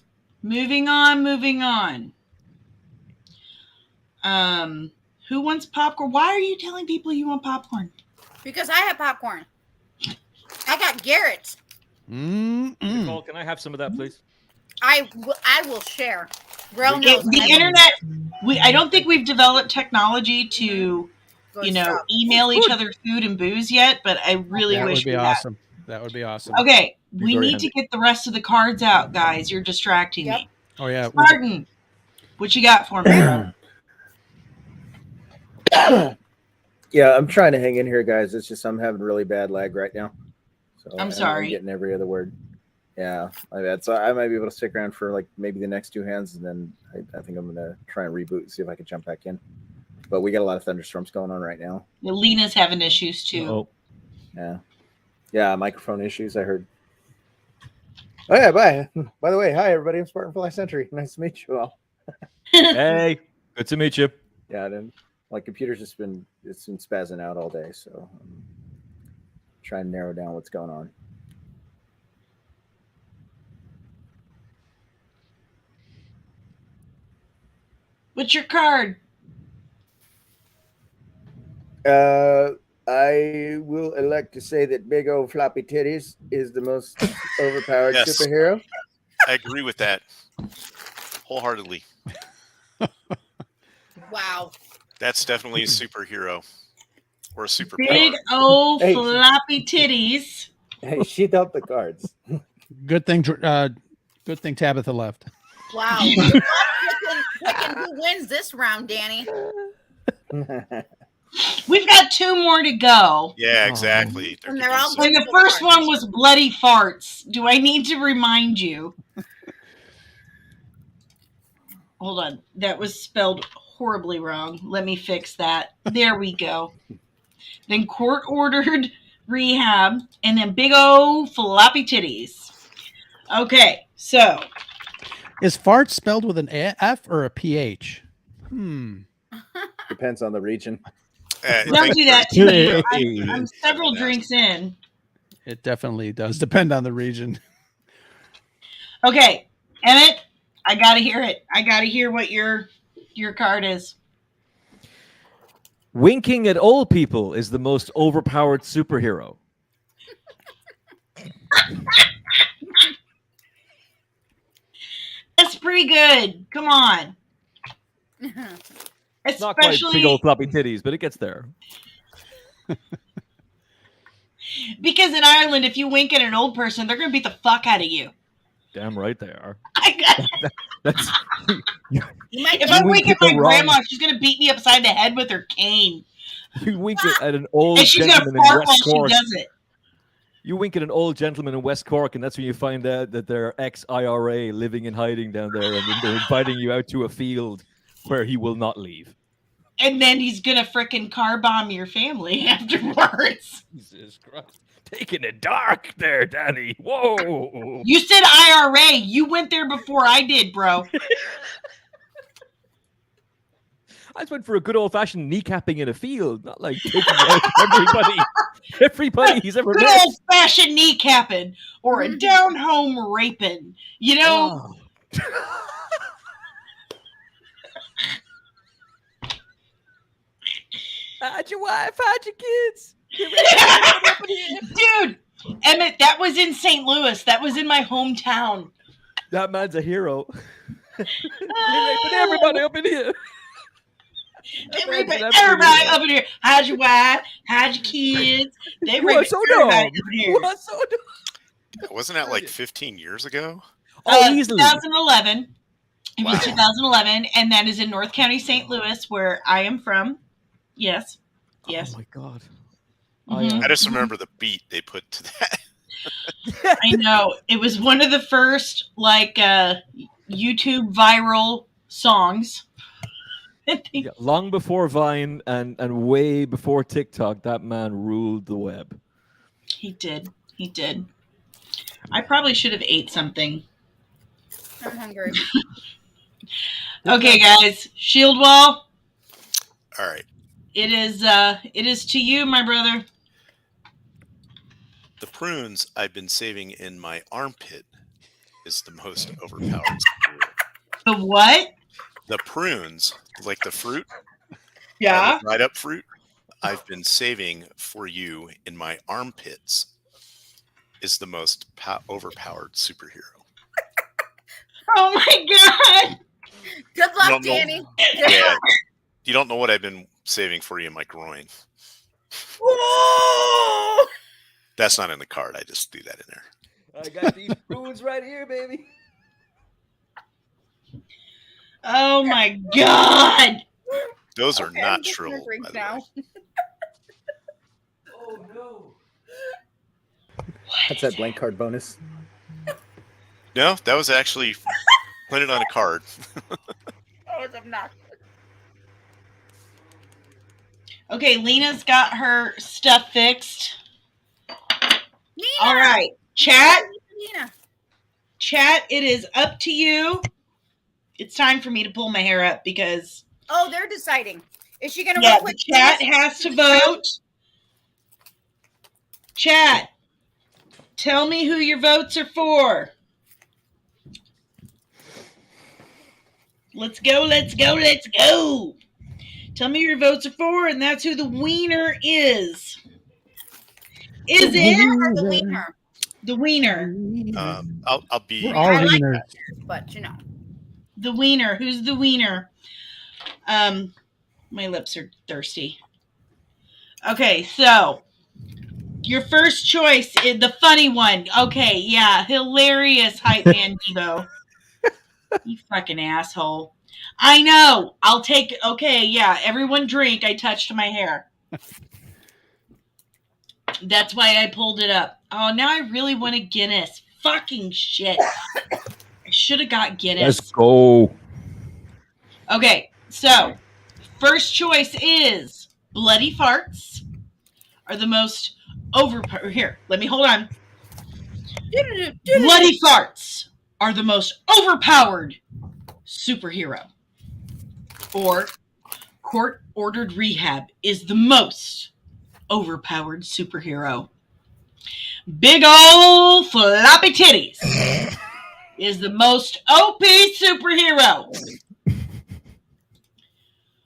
Who wants popcorn? Why are you telling people you want popcorn? Because I have popcorn. I got Garrett's. Nicole, can I have some of that, please? I will share. The internet. I don't think we've developed technology to, email each other food and booze yet. But I really wish that would be awesome. That would be awesome. Okay, we need to get the rest of the cards out, guys. You're distracting me. Oh yeah, Spartan, what you got for me, bro? Yeah, I'm trying to hang in here, guys. It's just I'm having really bad lag right now. So I'm sorry. I'm getting every other word. Yeah, my bad. So I might be able to stick around for like maybe the next 2 hands, and then I think I'm gonna try and reboot and see if I can jump back in. But we got a lot of thunderstorms going on right now. Lena's having issues too. Oh, yeah, microphone issues. I heard. Oh yeah, bye. By the way, hi everybody. I'm Spartan Fly Sentry. Nice to meet you all. hey, good to meet you. Yeah, then my computer's just been spazzing out all day, so I'm trying to narrow down what's going on. What's your card? I will elect to say that big old floppy titties is the most overpowered superhero. I agree with that wholeheartedly. Wow. That's definitely a superhero or a superpower. Big old floppy titties. Hey, she dealt the cards. Good thing Tabitha left. Wow. Picking who wins this round, Danny. We've got 2 more to go. Yeah, exactly. And they're all and the first one was bloody farts. Do I need to remind you? Hold on. That was spelled horribly wrong. Let me fix that. There we go. Then court-ordered rehab, and then big old floppy titties. Okay, so. Is fart spelled with an F or a PH? Depends on the region. Don't do that to me. I'm several drinks in. It definitely does depend on the region. Okay, Emmett, I gotta hear it. I gotta hear what your card is. Winking at old people is the most overpowered superhero. That's pretty good. Come on. It's not quite big old floppy titties, but it gets there. Because in Ireland, if you wink at an old person, they're going to beat the fuck out of you. Damn right they are. If I wink at my grandma, she's going to beat me upside the head with her cane. You wink at an old and she's gentleman gonna fart in West while Cork. she does it. You wink at an old gentleman in West Cork, and that's when you find out that they're ex-IRA living and hiding down there, and they're inviting you out to a field where he will not leave. And then he's gonna frickin' car bomb your family afterwards. Jesus Christ. Taking it dark there, Danny. Whoa. You said IRA. You went there before I did, bro. I just went for a good old-fashioned kneecapping in a field, not like taking out everybody he's ever met. Good old-fashioned kneecapping or a down-home raping. You know? Oh. How'd your wife? How'd your kids? Dude, Emmett, that was in St. Louis. That was in my hometown. That man's a hero. Everybody up in here. Everybody up in here. How'd your wife? How'd your kids? They raped everybody up in here. Wasn't that like 15 years ago? Easily. 2011. It was 2011, and that is in North County, St. Louis, where I am from. Yes. Yes. Oh my God. Mm-hmm. I just remember the beat they put to that. I know. It was one of the first YouTube viral songs. Yeah, long before Vine and way before TikTok, that man ruled the web. He did. He did. I probably should have ate something. I'm hungry. Okay, guys. Shield wall. All right. It is to you, my brother. The prunes I've been saving in my armpit is the most overpowered. The what? The prunes, like the fruit. Yeah. Dried up fruit. I've been saving for you in my armpits is the most overpowered superhero. Oh my God. Good luck, Danny. Yeah. You don't know what I've been saving for you in my groin. Whoa! That's not in the card. I just threw that in there. I got these prunes right here, baby. Oh my God. Those are Okay, not I'm just gonna shrill, drink by the now. way. Oh no. That's that blank card bonus. No, that was actually printed on a card. That was obnoxious. Okay, Lena's got her stuff fixed. Nina! All right, chat. Nina. Chat, it is up to you. It's time for me to pull my hair up because Oh, they're deciding. Is she gonna yeah, roll with the chat Nina's- has to vote. Chat, tell me who your votes are for. Let's go, let's go, let's go. Tell me who your votes are for, and that's who the wiener is. Is it the wiener? the wiener? I'll be. We're all I like wieners. that, but you know. The wiener. Who's the wiener? My lips are thirsty. Okay, so your first choice is the funny one. Okay, yeah, hilarious hype man Devo. You fucking asshole. I know. I'll take. Okay, yeah. Everyone drink. I touched my hair. That's why I pulled it up. Oh, now I really want a Guinness. Fucking shit. I should have got Guinness. Let's go. Okay, so first choice is bloody farts are the most overpowered. Here, let me hold on. Bloody farts are the most overpowered superhero. Or court-ordered rehab is the most overpowered superhero. Big old floppy titties is the most OP superhero.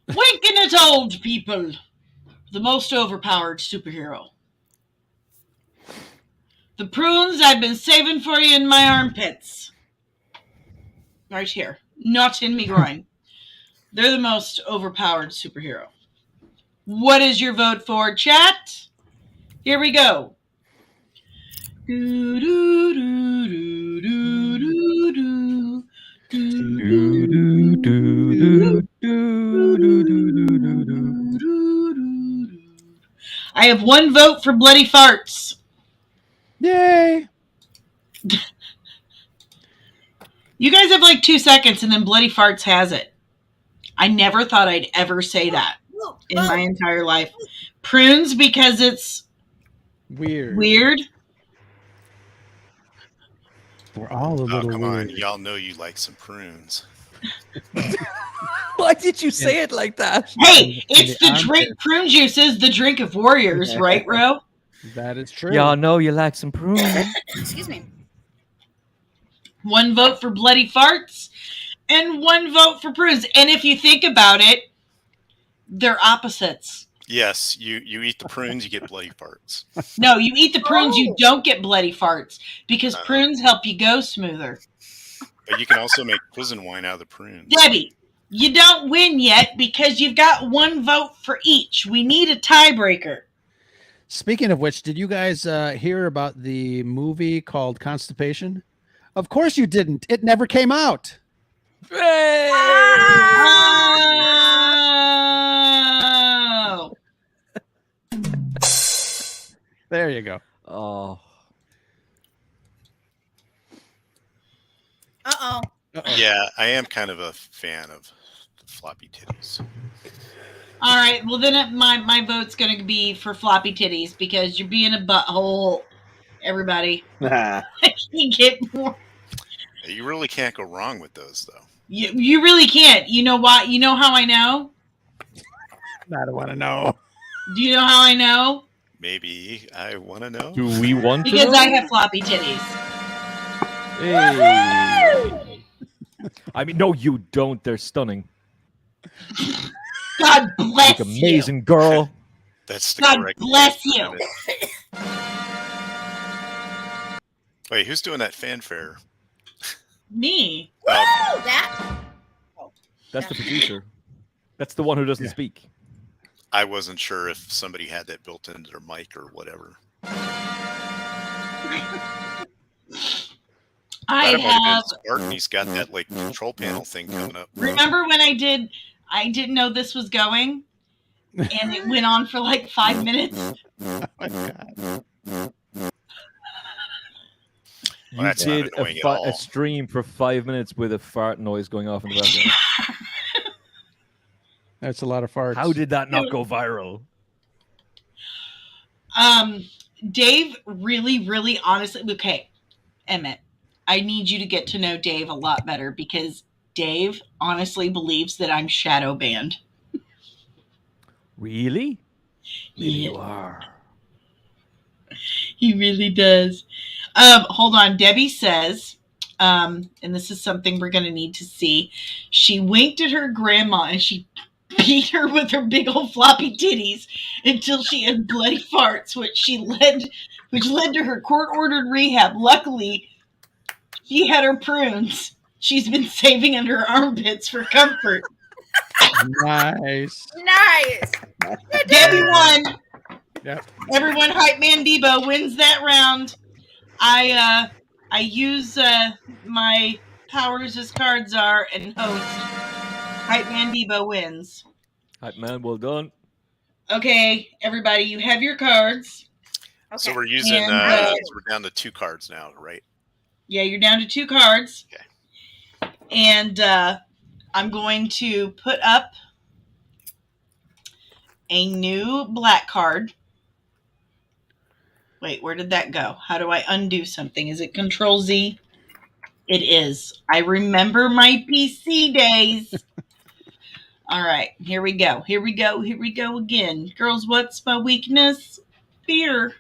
Winking at old people, the most overpowered superhero. The prunes I've been saving for you in my armpits. Right here. Not in me groin. They're the most overpowered superhero. What is your vote for, chat? Here we go. Do, do, do, do, do, do, do. Do, do, do, do. I have one vote for bloody farts. Yay! You guys have like 2 seconds and then bloody farts has it. I never thought I'd ever say that in my entire life. Prunes because it's Weird. weird. We're all a Oh, little come weird. on. Y'all know you like some prunes. Why did you say it like that? Hey, In it's the the drink. Prune juice is the drink of warriors, right, Ro? That is true. Y'all know you like some prunes. Excuse me. One vote for bloody farts and one vote for prunes. And if you think about it, they're opposites. Yes, you eat the prunes, you get bloody farts. No, you eat the prunes, you don't get bloody farts because Uh-huh. prunes help you go smoother. But you can also make prison wine out of the prunes. Debbie, you don't win yet because you've got one vote for each. We need a tiebreaker. Speaking of which, did you guys hear about the movie called Constipation? Of course you didn't. It never came out. Oh! There you go. Oh. Uh-oh. Yeah, I am kind of a fan of floppy titties. All right, well then my vote's going to be for floppy titties because you're being a butthole, everybody. I can't get more. You really can't go wrong with those, though. You really can't. You know why? You know how I know? I don't want to know. Do you know how I know? Maybe I want to know. Do we want to Because know? I have floppy titties. Hey. I mean, no, you don't. They're stunning. God bless Like amazing girl. That's the God correct. bless way to you. put it. Wait, who's doing that fanfare? Me. Woo! That. That's the producer. That's the one who doesn't Yeah. speak. I wasn't sure if somebody had that built into their mic or whatever. I have. Spartan. He's got that like control panel thing coming up. Remember when I didn't know this was going, and it went on for like 5 minutes. Oh my God. You did a stream for 5 minutes with a fart noise going off in the background. That's a lot of farts. How did that not go viral? Dave really honestly, okay, Emmett, I need you to get to know Dave a lot better because Dave honestly believes that I'm shadow banned. Really? Maybe Yeah. you are. He really does. Hold on. Debbie says, and this is something we're going to need to see. She winked at her grandma and she beat her with her big old floppy titties until she had bloody farts, which led to her court-ordered rehab. Luckily, she had her prunes. She's been saving under her armpits for comfort. Nice. Nice. Debbie won. Yep. Everyone, Hype Man Debo wins that round. I use my powers as cards are and host. Hype Man Debo wins. Hype Man, well done. Okay, everybody, you have your cards. Okay. So we're using. And, we're down to 2 cards now, right? Yeah, you're down to 2 cards. Okay. And I'm going to put up a new black card. Wait, where did that go? How do I undo something? Is it Control Z? It is. I remember my PC days. All right, here we go. Here we go again. Girls, what's my weakness? Fear.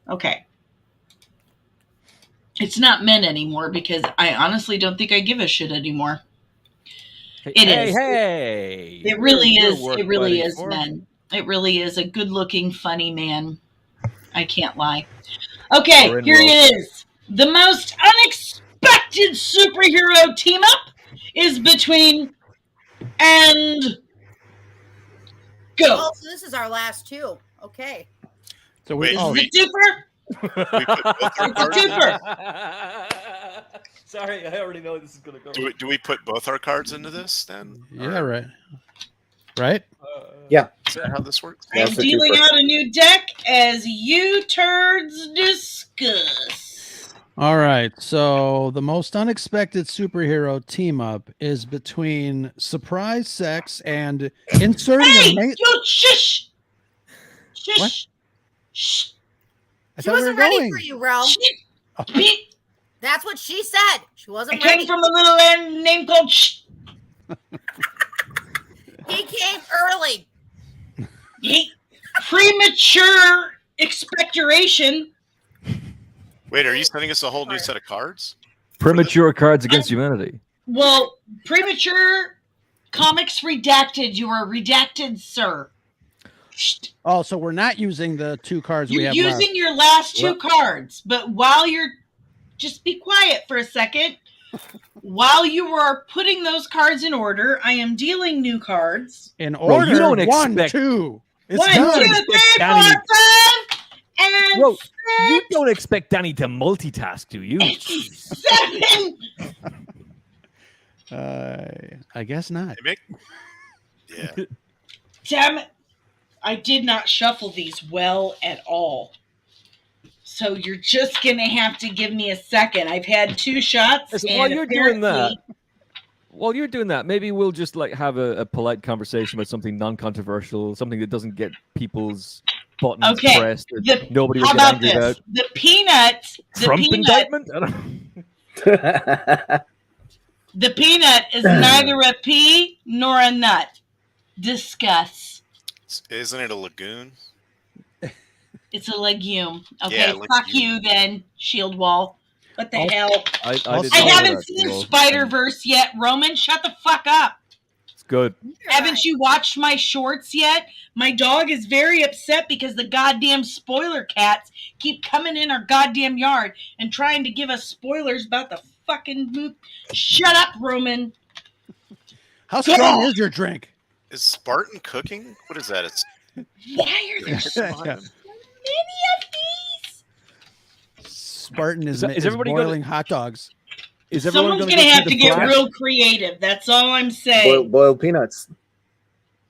Okay. It's not men anymore because I honestly don't think I give a shit anymore. It is. Hey. It really is. It really is, men. It really is a good-looking, funny man. I can't lie. Okay, here it is. The most unexpected superhero team-up is between and go. Oh, so this is our last 2. Okay. So Wait, Is it super? We put both our cards in? Sorry, I already know this is going to go. Do we put both our cards into this then? Yeah, right. Right? Yeah. Is that how this works? I'm dealing out a new deck as you turds discuss. All right. So the most unexpected superhero team up is between surprise sex and inserting Hey, a mate. you shush! Shush! What? Shh! I She thought we wasn't were ready going. for you, Rel. Beep. That's what she said. She I wasn't came ready. from a little land named called Shh. He came early. Premature expectoration. Wait, are you sending us a whole new set of cards? Premature cards against humanity. Well, premature comics redacted. You are redacted, sir. Oh, so we're not using the 2 cards we You're have using left. your last 2 cards, but while you're just be quiet for a second. While you are putting those cards in order, I am dealing new cards. In Bro, order. you don't 1, expect- 2. It's 1, done. 2, 3, 4, 5, and Bro, you don't expect Danny to multitask, do you? 7. I guess not. Hey, Mick? Yeah. Damn it. I did not shuffle these well at all. So you're just going to have to give me a second. I've had 2 shots. Listen, And while you're doing apparently- that, maybe we'll just like have a polite conversation about something non-controversial, something that doesn't get people's buttons Okay. pressed. That nobody will How get about angry this? about. The peanut. Trump indictment? I don't... The peanut is neither a pea nor a nut. Discuss. Isn't it a lagoon? It's a legume. Okay, Yeah, fuck legume. you then, Shield Wall. What the hell? I I didn't I know haven't that, seen Will. Spider-Verse yet. Roman, shut the fuck up. It's good. Haven't you watched my shorts yet? My dog is very upset because the goddamn spoiler cats keep coming in our goddamn yard and trying to give us spoilers about the fucking movie. Shut up, Roman. How strong is your drink? Is Spartan cooking? What is that? It's Why are there so Yeah. many of these? Spartan is everybody boiling hot dogs. Is everyone Someone's gonna have to get Flash? real creative. That's all I'm saying. Boiled peanuts.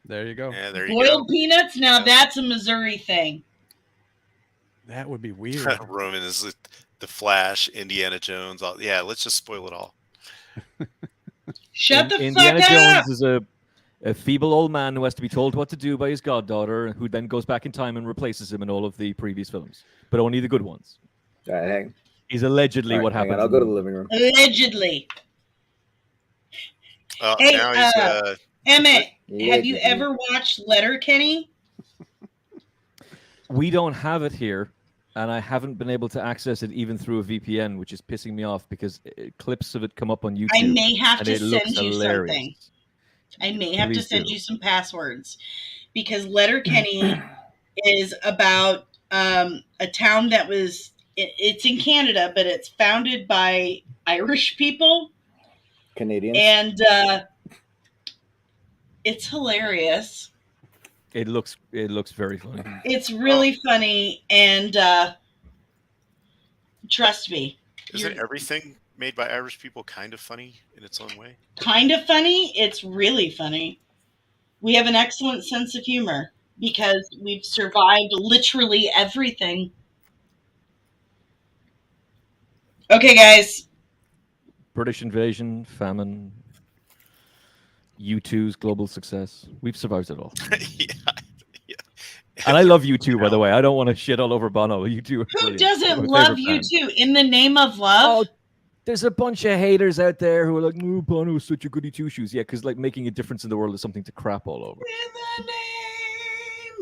There you go. Yeah, there you Boiled go. peanuts. Now that's a Missouri thing. That would be weird. Roman is the Flash, Indiana Jones. Yeah, let's just spoil it all. Shut the Indiana fuck up. Jones is a feeble old man who has to be told what to do by his goddaughter, who then goes back in time and replaces him in all of the previous films, but only the good ones. All right, hang. Is allegedly All right, what hang happened. on, I'll go to the living room. Allegedly. Hey, now he's Emmett, Yeah, have you ever watched Letterkenny? We don't have it here, and I haven't been able to access it even through a VPN, which is pissing me off because clips of it come up on YouTube. I may have and to it looks send you hilarious. something. I may have to Please send do. you some passwords because Letterkenny is about a town that was, it's in Canada, but it's founded by Irish people. Canadians. And it's hilarious. It looks very funny. It's really funny, and trust me. Isn't everything made by Irish people kind of funny in its own way? Kind of funny. It's really funny. We have an excellent sense of humor because we've survived literally everything. Okay, guys. British invasion, famine, U2's global success. We've survived it all. yeah. And I love U2, by the way. I don't want to shit all over Bono. U2. Who doesn't love U2? In the name of love? Oh, there's a bunch of haters out there who are like, "Oh, Bono is such a goody two shoes." Yeah, because like making a difference in the world is something to crap all over. In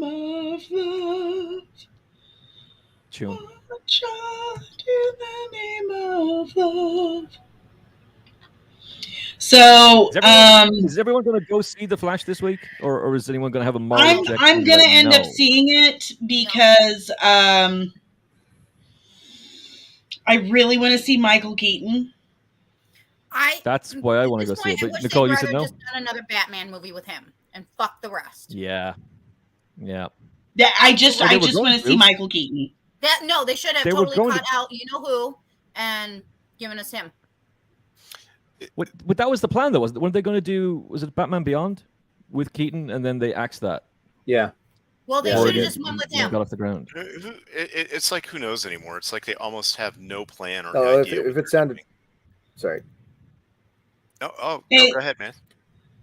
the name of love. Tune. In the name of love. So, is everyone going to go see The Flash this week, or is anyone going to have a moral objection? I'm going to end up seeing it because I really want to see Michael Keaton. That's why I want to go see it. But Nicole, you said no. Just done another Batman movie with him and fuck the rest. Yeah. I just want to see Michael Keaton. They should have totally cut out you know who and given us him. But that was the plan, though, wasn't it? Weren't they going to do? Was it Batman Beyond with Keaton, and then they axed that? Yeah. Well, they should have just went with him. Got off the ground. It's like who knows anymore. It's like they almost have no plan or idea. If it sounded, sorry. Hey, go ahead, man.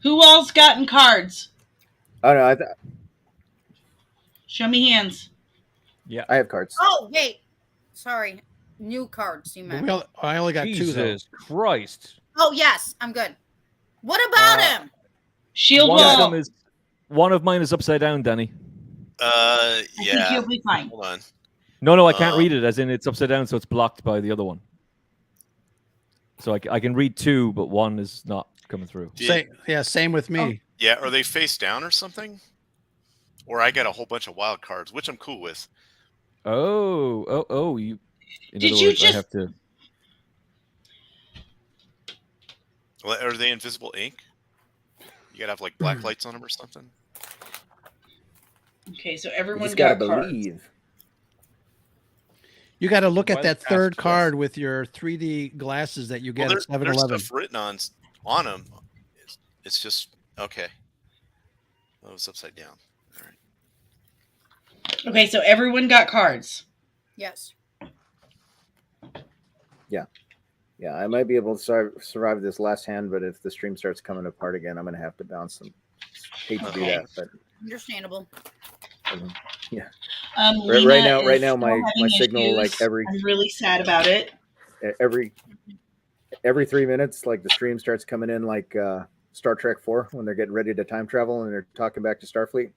Who else gotten cards? Oh no, show me hands. Yeah, I have cards. Oh wait, sorry, new cards. You meant? I only got two. Jesus Christ. Oh yes, I'm good. What about him? Shield wall. One of mine is upside down, Danny. I think you'll be fine. Hold on. No, I can't read it. As in, it's upside down, so it's blocked by the other one. So I can read two, but one is not coming through. Same with me. Oh, yeah, are they face down or something? Or I got a whole bunch of wild cards, which I'm cool with. Oh! You. Did you just? I have to. Well, are they invisible ink? You gotta have like black lights on them or something. Okay, so everyone's got to believe. You got to look at that third card with your 3D glasses that you get at 7-Eleven. There's stuff written on them. It's just okay. Oh, it's upside down. All right. Okay, so everyone got cards. Yes. Yeah, I might be able to survive this last hand, but if the stream starts coming apart again, I'm going to have to bounce them. Hate to do that, but understandable. Yeah. Right now, my signal issues. I'm really sad about it. Every 3 minutes, like the stream starts coming in like Star Trek 4 when they're getting ready to time travel and they're talking back to Starfleet.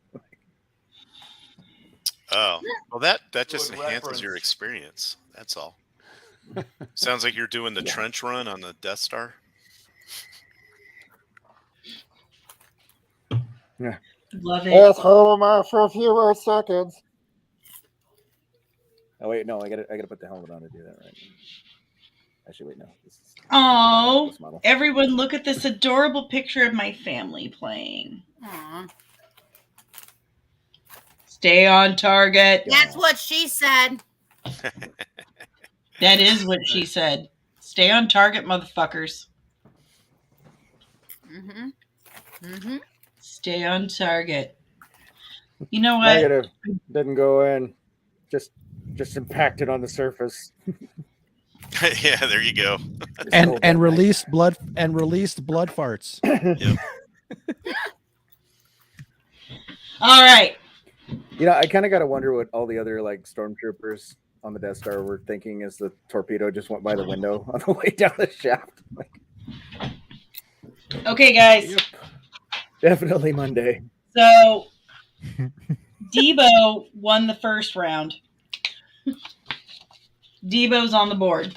Oh, well, that just enhances your experience. That's all. Sounds like you're doing the trench run on the Death Star. Yeah. Love it. Yes, hold on for a few more seconds. Oh wait, no, I gotta put the helmet on to do that, right? Actually, wait, no. Oh, everyone, look at this adorable picture of my family playing. Aww. Stay on target. That's what she said. That is what she said. Stay on target, motherfuckers. Stay on target. You know what? Negative. Didn't go in. Just impacted on the surface. Yeah, there you go. And released blood farts. Yep. All right. You know, I kind of got to wonder what all the other like stormtroopers on the Death Star were thinking as the torpedo just went by the window on the way down the shaft. Okay, guys. Yep. Definitely Monday. So Debo won the first round. Debo's on the board.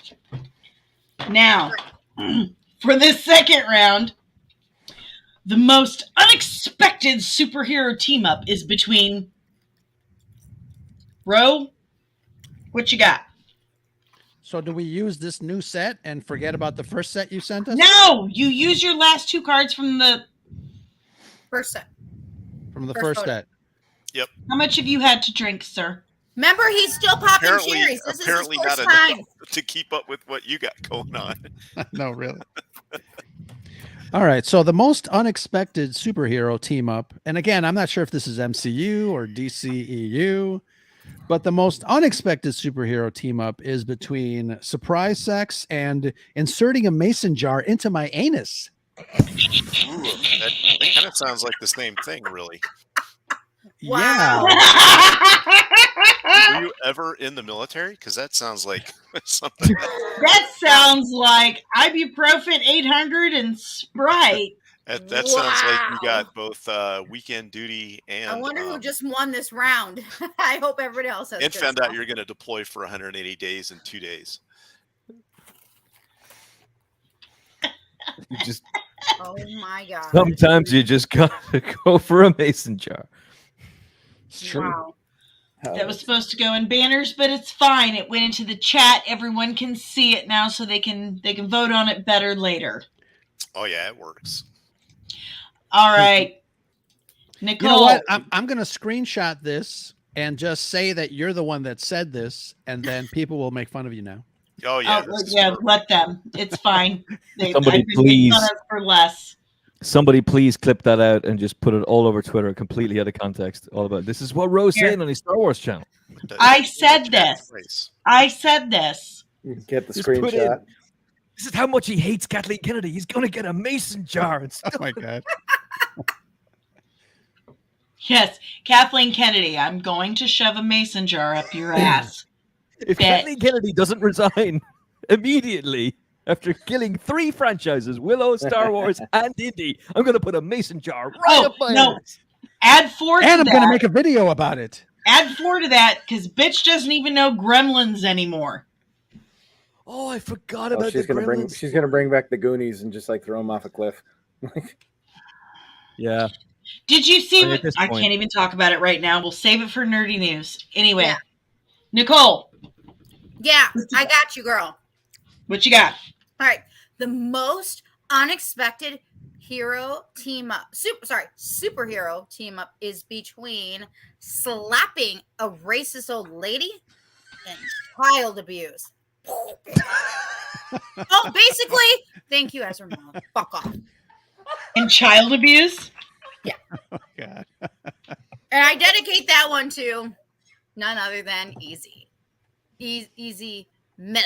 Now, for this second round, the most unexpected superhero team up is between Ro. What you got? So do we use this new set and forget about the first set you sent us? No, you use your last two cards from the First set. From the first photo. set. Yep. How much have you had to drink, sir? Remember, he's still popping cherries. This Apparently is his not first time. enough to keep up with what you got going on. No, really. All right. So the most unexpected superhero team up, and again, I'm not sure if this is MCU or DCEU, but the most unexpected superhero team up is between surprise sex and inserting a mason jar into my anus. Ooh, that kind of sounds like the same thing, really. Yeah. Were you ever in the military? Because that sounds like something. That sounds like ibuprofen 800 and Sprite. That sounds like you got both weekend duty and. I wonder who just won this round. I hope everybody else has. And good found stuff. out you're going to deploy for 180 days in 2 days. You just Oh my god! sometimes you just gotta go for a mason jar. It's true. Wow. That was supposed to go in banners, but it's fine. It went into the chat. Everyone can see it now, so they can vote on it better later. Oh yeah, it works. All right, Nicole. You know what? I'm going to screenshot this and just say that you're the one that said this, and then people will make fun of you now. Oh yeah, let them. It's fine. Somebody I've been please. making fun of for less. Somebody please clip that out and just put it all over Twitter, completely out of context. All about this is what Rose Here. saying on his Star Wars channel. I said this. I said this. You can get the Just put in, screenshot. this is how much he hates Kathleen Kennedy. He's gonna get a mason jar. And Oh my God. Yes, Kathleen Kennedy. I'm going to shove a mason jar up your ass. if Kathleen Kennedy doesn't resign immediately after killing 3 franchises, Willow, Star Wars, and Indy, I'm gonna put a mason jar right up my ass. Add 4 to And I'm that. going to make a video about it. Add 4 to that, because bitch doesn't even know Gremlins anymore. Oh, I forgot about She's the gonna bring. Gremlins. She's gonna bring back the Goonies and just like throw them off a cliff. Yeah. Did you see At what? this I point- can't even talk about it right now. We'll save it for nerdy news. Anyway, Yeah. Nicole, Yeah, I got you, girl. what you got? All right. The most unexpected hero team up. Superhero team up is between slapping a racist old lady and child abuse. Oh, basically, thank you, Ezra Miller. Fuck off. And child abuse? Oh God. And I dedicate that one to none other than Easy. Easy Miller.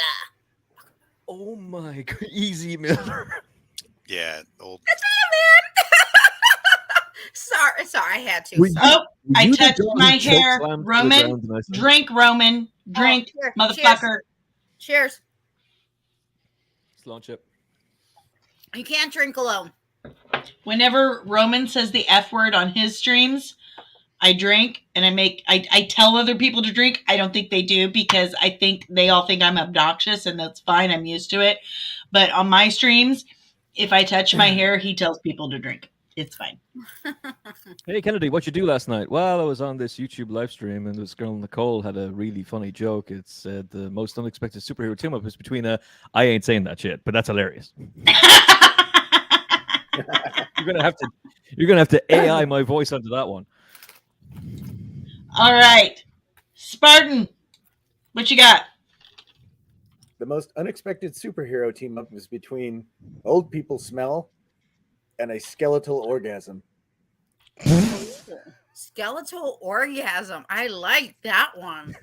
Oh my God. Easy Miller. Yeah, old. That's all, man. Sorry, I had to. Were you- Sorry. Oh, I You the touched girl my who choke hair. slammed to the Roman, ground and I said, drink, Roman. Drink, Oh, here, motherfucker. Cheers. Let's launch it. You can't drink alone. Whenever Roman says the F word on his streams, I drink and I tell other people to drink. I don't think they do because I think they all think I'm obnoxious and that's fine. I'm used to it. But on my streams, if I touch my hair, he tells people to drink. It's fine. Hey Kennedy, what you do last night? Well, I was on this YouTube live stream and this girl Nicole had a really funny joke. It said the most unexpected superhero team up is between I ain't saying that shit, but that's hilarious. You're gonna have to AI my voice onto that one. All right. Spartan, what you got? The most unexpected superhero team up is between old people smell and a skeletal orgasm. Skeletal orgasm. I like that one.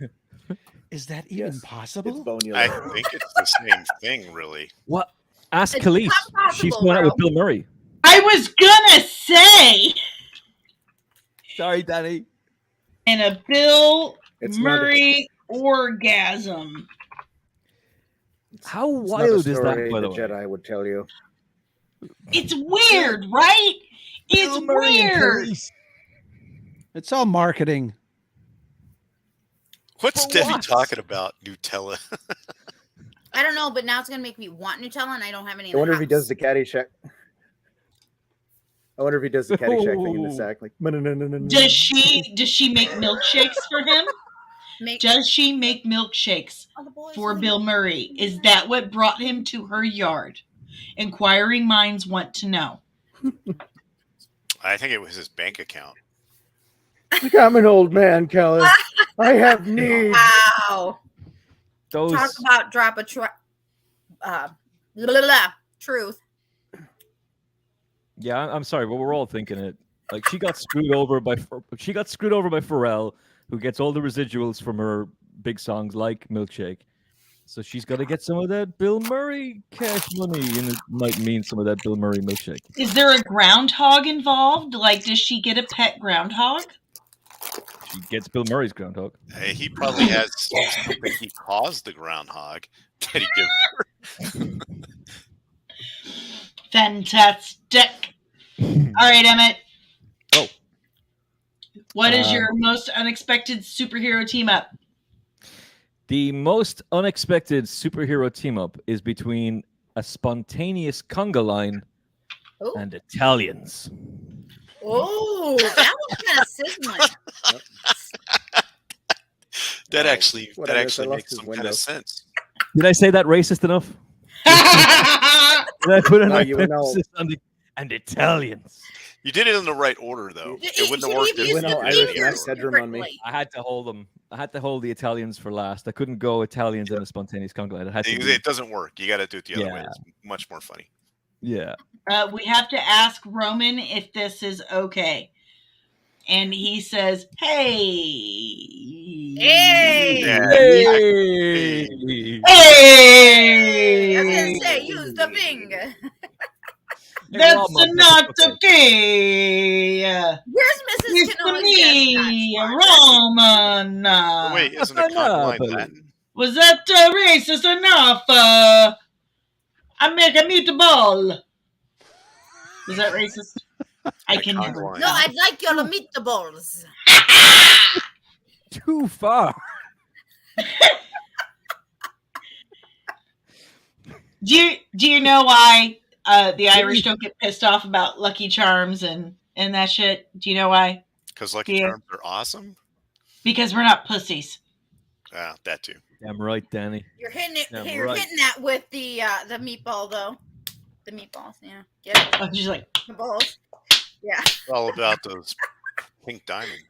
Is that even It's possible? bonular. I think it's the same thing, really. What? Ask It's Khalees. not She's possible, going out with bro. Bill Murray. I was gonna say, Sorry, Danny. and a Bill It's not a- Murray orgasm. How It's not a wild is that, story by the the way? Jedi would tell you. It's weird, right? It's Bill Murray and weird. Khalees. It's all marketing. What's For Debbie what? talking about? Nutella. I don't know, but now it's gonna make me want Nutella, and I don't have any. I wonder if he does the Caddyshack. I wonder if he does the Caddyshack thing in the sack. Like, Does she make milkshakes for him? Does she make milkshakes for Bill Murray? Is that what brought him to her yard? Inquiring minds want to know. I think it was his bank account. Like, I'm an old man, Kelly. I have needs. Wow. Those Talk about drop a truth. Yeah, I'm sorry, but we're all thinking it. Like she got screwed over by Pharrell, who gets all the residuals from her big songs like Milkshake. So she's got to get some of that Bill Murray cash money, and it might mean some of that Bill Murray milkshake. Is there a groundhog involved? Like, does she get a pet groundhog? She gets Bill Murray's groundhog. He probably has something he caused the groundhog that he gives her. Fantastic. All right, Emmett. Oh. What is your most unexpected superhero team up? The most unexpected superhero team up is between a spontaneous conga line Ooh. and Italians. Oh, that was kind of sizzling. That actually What I makes guess I lost some his kind window. of sense. Did I say that racist enough? Did I put an No, you went all- emphasis on the and Italians? You did it in the right order, though. It wouldn't have worked. You if went you all did Irish it in Max the order. Headroom on me. differently. I had to hold them. I had to hold the Italians for last. I couldn't go Italians in a spontaneous conga line. It had to be, It doesn't work. You got to do it the other way. Yeah. It's much more funny. yeah. We have to ask Roman if this is okay. And he says, hey. Hey! Yeah. Hey! Hey! I was gonna say, use the finger. That's Roman, not okay. okay. Where's Mrs. It's Cannoli's me, Roman. Oh, wait, isn't a conga line Billy. Latin? Was that racist enough? I make a meatball. Was that racist? I can conga never. line. No, I'd like your meatballs. Too far. Do you know why the Irish don't get pissed off about Lucky Charms and that shit? Do you know why? Because Lucky Charms are awesome? Because we're not pussies. That too. Damn right, Danny. You're hitting it. Yeah, You're right. hitting that with the meatball though. The meatballs, yeah. Get it? Oh, she's like, The balls. Yeah. It's all about those pink diamonds.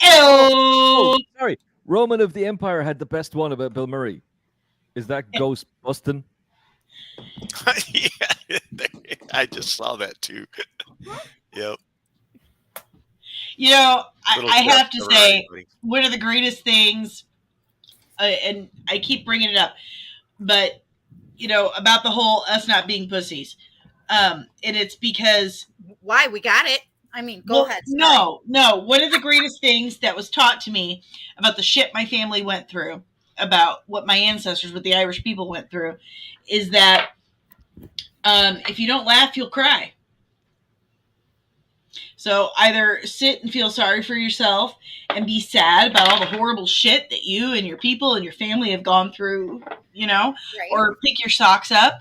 oh. Sorry. Roman of the Empire had the best one about Bill Murray. Is that Ghost Bustin'? Yeah, I just saw that too. Yep. You know, Little I have tip to for say, everybody. one of the greatest things, and I keep bringing it up, but, you know, about the whole us not being pussies. And it's because... Why? We got it. I mean, go ahead. No. One of the greatest things that was taught to me about the shit my family went through, about what my ancestors, what the Irish people went through, is that if you don't laugh, you'll cry. So either sit and feel sorry for yourself and be sad about all the horrible shit that you and your people and your family have gone through, you know, Right. or pick your socks up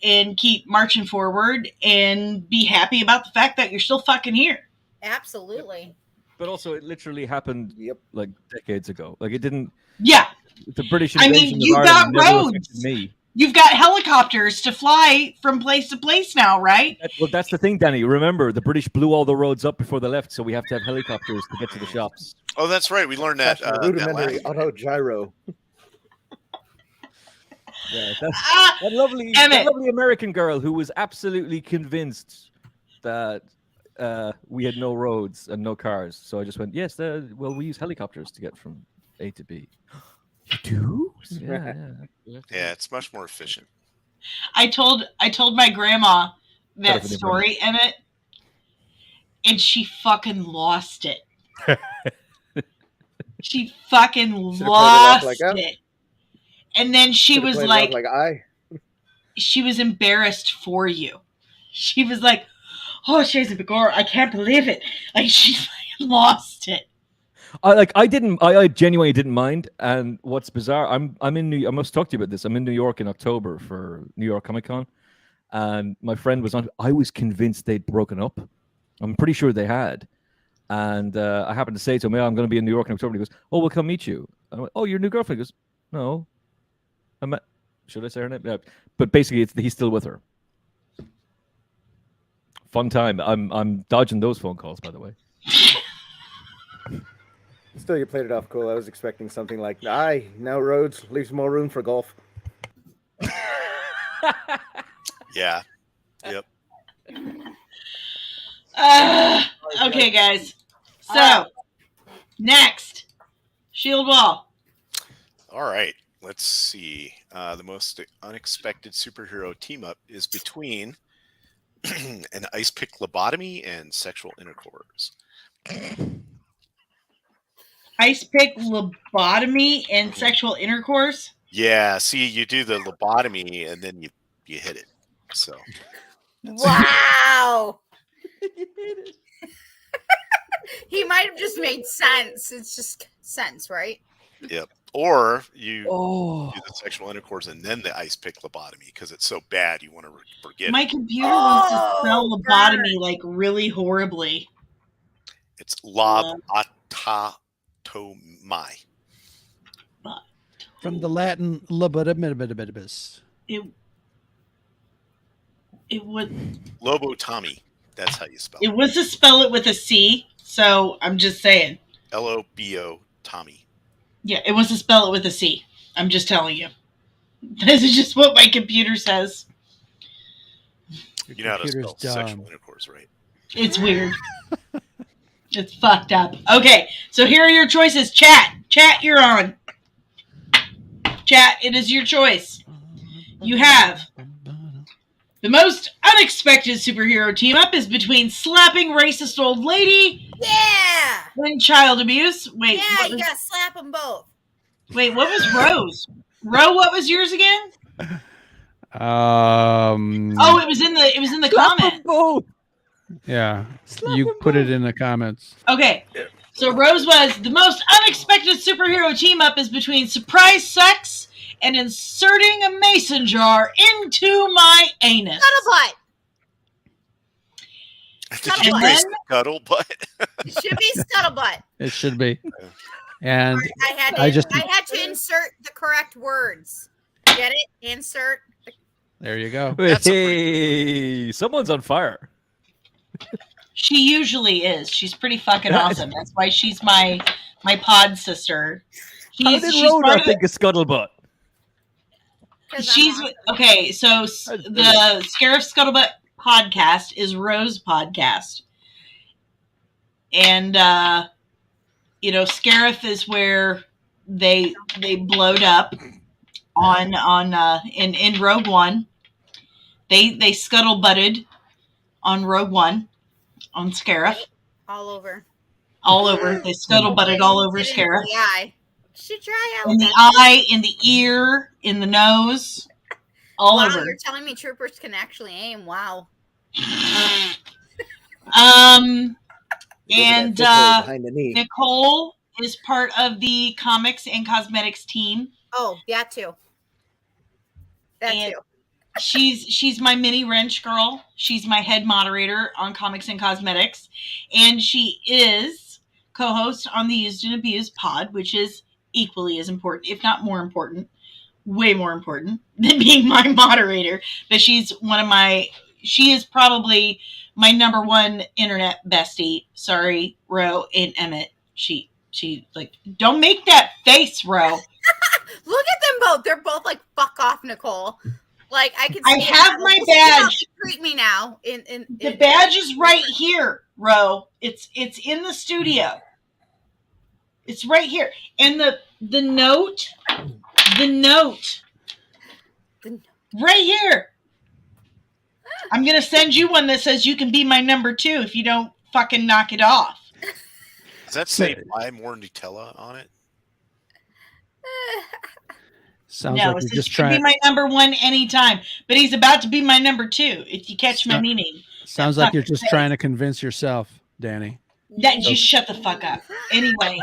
and keep marching forward and be happy about the fact that you're still fucking here. Absolutely. But also, it literally happened Yep. like decades ago. Like it didn't. Yeah. The British I mean, invasion you of got Ireland never roads. affected me. You've got helicopters to fly from place to place now, right? Well, that's the thing, Danny. Remember, the British blew all the roads up before they left, so we have to have helicopters to get to the shops. Oh, that's right. We learned that. Fashion that rudimentary last- auto gyro. Yeah, that lovely American girl who was absolutely convinced that we had no roads and no cars. So I just went, yes, well, we use helicopters to get from A to B. You do? Yeah. Yeah, it's much more efficient. I told my grandma that story, Emmett, and she fucking lost it. She fucking lost it. And then she was like she was embarrassed for you. She was like, "Oh, she's a Begor. I can't believe it." Like she lost it. I genuinely didn't mind. And what's bizarre, I'm in I must talk to you about this. I'm in New York in October for New York Comic Con, and my friend was on. I was convinced they'd broken up. I'm pretty sure they had. And I happened to say to him, I'm going to be in New York in October. And he goes, "Oh, we'll come meet you." I went, "Oh, your new girlfriend?" He goes, "No." Should I say her name? Yeah. But basically, he's still with her. Fun time. I'm dodging those phone calls, by the way. Still, you played it off cool. I was expecting something like, now roads leaves more room for golf. Yeah. Yep. Okay, guys. So, next, Shield Wall. All right. Let's see. The most unexpected superhero team up is between an ice pick lobotomy and sexual intercourse. Ice pick lobotomy and sexual intercourse? Yeah. See, you do the lobotomy and then you hit it. So. Wow. He might have just made sense. It's just sense, right? Yep. Or you do the sexual intercourse and then the ice pick lobotomy because it's so bad you want to forget. My computer wants to spell lobotomy like really horribly. It's lobotomai. From the Latin lobotomibus. It would lobotomy. That's how you spell it. It was to spell it with a C, so I'm just saying. Lobo Tommy. Yeah, it was to spell it with a C. I'm just telling you. This is just what my computer says. You know how to spell sexual intercourse, right? It's weird. It's fucked up. Okay, so here are your choices. Chat, you're on. Chat, it is your choice. You have the most unexpected superhero team up is between slapping racist old lady, and child abuse. Wait, you gotta slap them both. Wait, what was Rose? What was yours again? Oh, it was in the comment. Both. Yeah, you put it in the comments. Okay, so Rose was the most unexpected superhero team up is between surprise sex and inserting a mason jar into my anus. Scuttlebutt. Did you say scuttlebutt? It should be scuttlebutt. It should be. And I had to insert the correct words. Get it? Insert. There you go. Hey, someone's on fire. She usually is. She's pretty fucking awesome. That's why she's my pod sister. How did Rhoda think of scuttlebutt? She's okay. So the Scarif Scuttlebutt podcast is Rose podcast, and Scarif is where they blowed up on in Rogue One. They scuttlebutted on Rogue One on Scarif. All over. They scuttlebutted all over Scarif. In the eye. Should try out in the eye, in the ear, in the nose, all over. You're telling me troopers can actually aim. Wow. And Nicole is part of the comics and cosmetics team. Oh, that too. She's my mini wrench girl. She's my head moderator on comics and cosmetics, and she is co-host on the Used and Abused pod, which is equally as important, if not more important, way more important than being my moderator. But she is probably my number one internet bestie. Sorry, Ro and Emmett. She like, don't make that face, Ro. Look at them both. They're both like, fuck off Nicole. Like I can. I have my badge. Treat me now. The badge is right here, Ro. It's in the studio. It's right here, and the note, right here. I'm gonna send you one that says you can be my number 2 if you don't fucking knock it off. Does that say buy more Nutella on it? Sounds no, like it you're just says you can trying. be my number 1 anytime, but he's about to be my number 2. If you catch my meaning. Sounds like you're just trying to convince yourself, Danny. That just shut the fuck up. Anyway.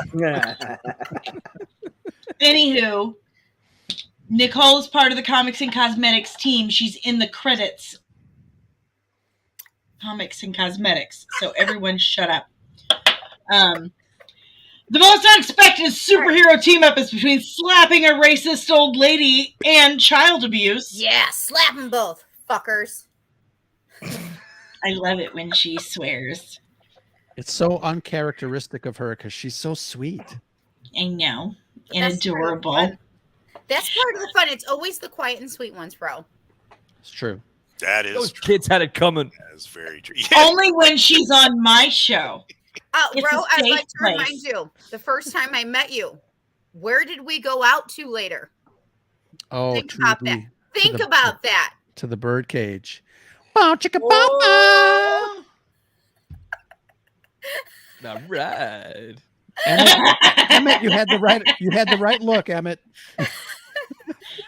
Anywho, Nicole is part of the Comics and Cosmetics team. She's in the credits. Comics and Cosmetics. So everyone shut up. The most unexpected superhero team up is between slapping a racist old lady and child abuse. Yeah, slap them both, fuckers. I love it when she swears. It's so uncharacteristic of her because she's so sweet. I know. And adorable. That's part of the fun. It's always the quiet and sweet ones, bro. It's true. That is Those true. kids had it coming. That is very true. Yeah. Only when she's on my show. Bro, I'd like to remind you, the first time I met you, where did we go out to later? Oh, Think about that. Think about that. To the bird cage. Bow chicka bow. All right. Emmett, you had the right look, Emmett.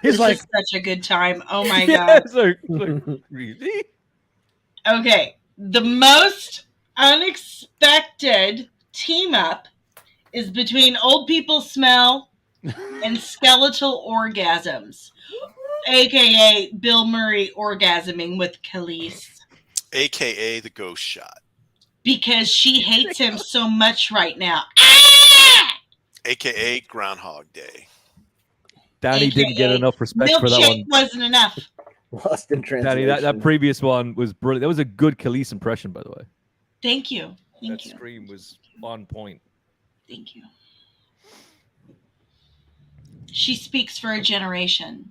He's like such a good time. Oh my yeah, god. like, really? Okay. The most unexpected team up is between Old People Smell and Skeletal Orgasms, aka Bill Murray orgasming with Khalees, AKA the ghost shot, because she hates him so much right now. AKA Groundhog Day. Danny didn't get enough respect for that one. Wasn't enough. Lost in translation. Danny, that previous one was brilliant. That was a good Khalees impression, by the way. Thank you. That scream was on point. Thank you. She speaks for a generation.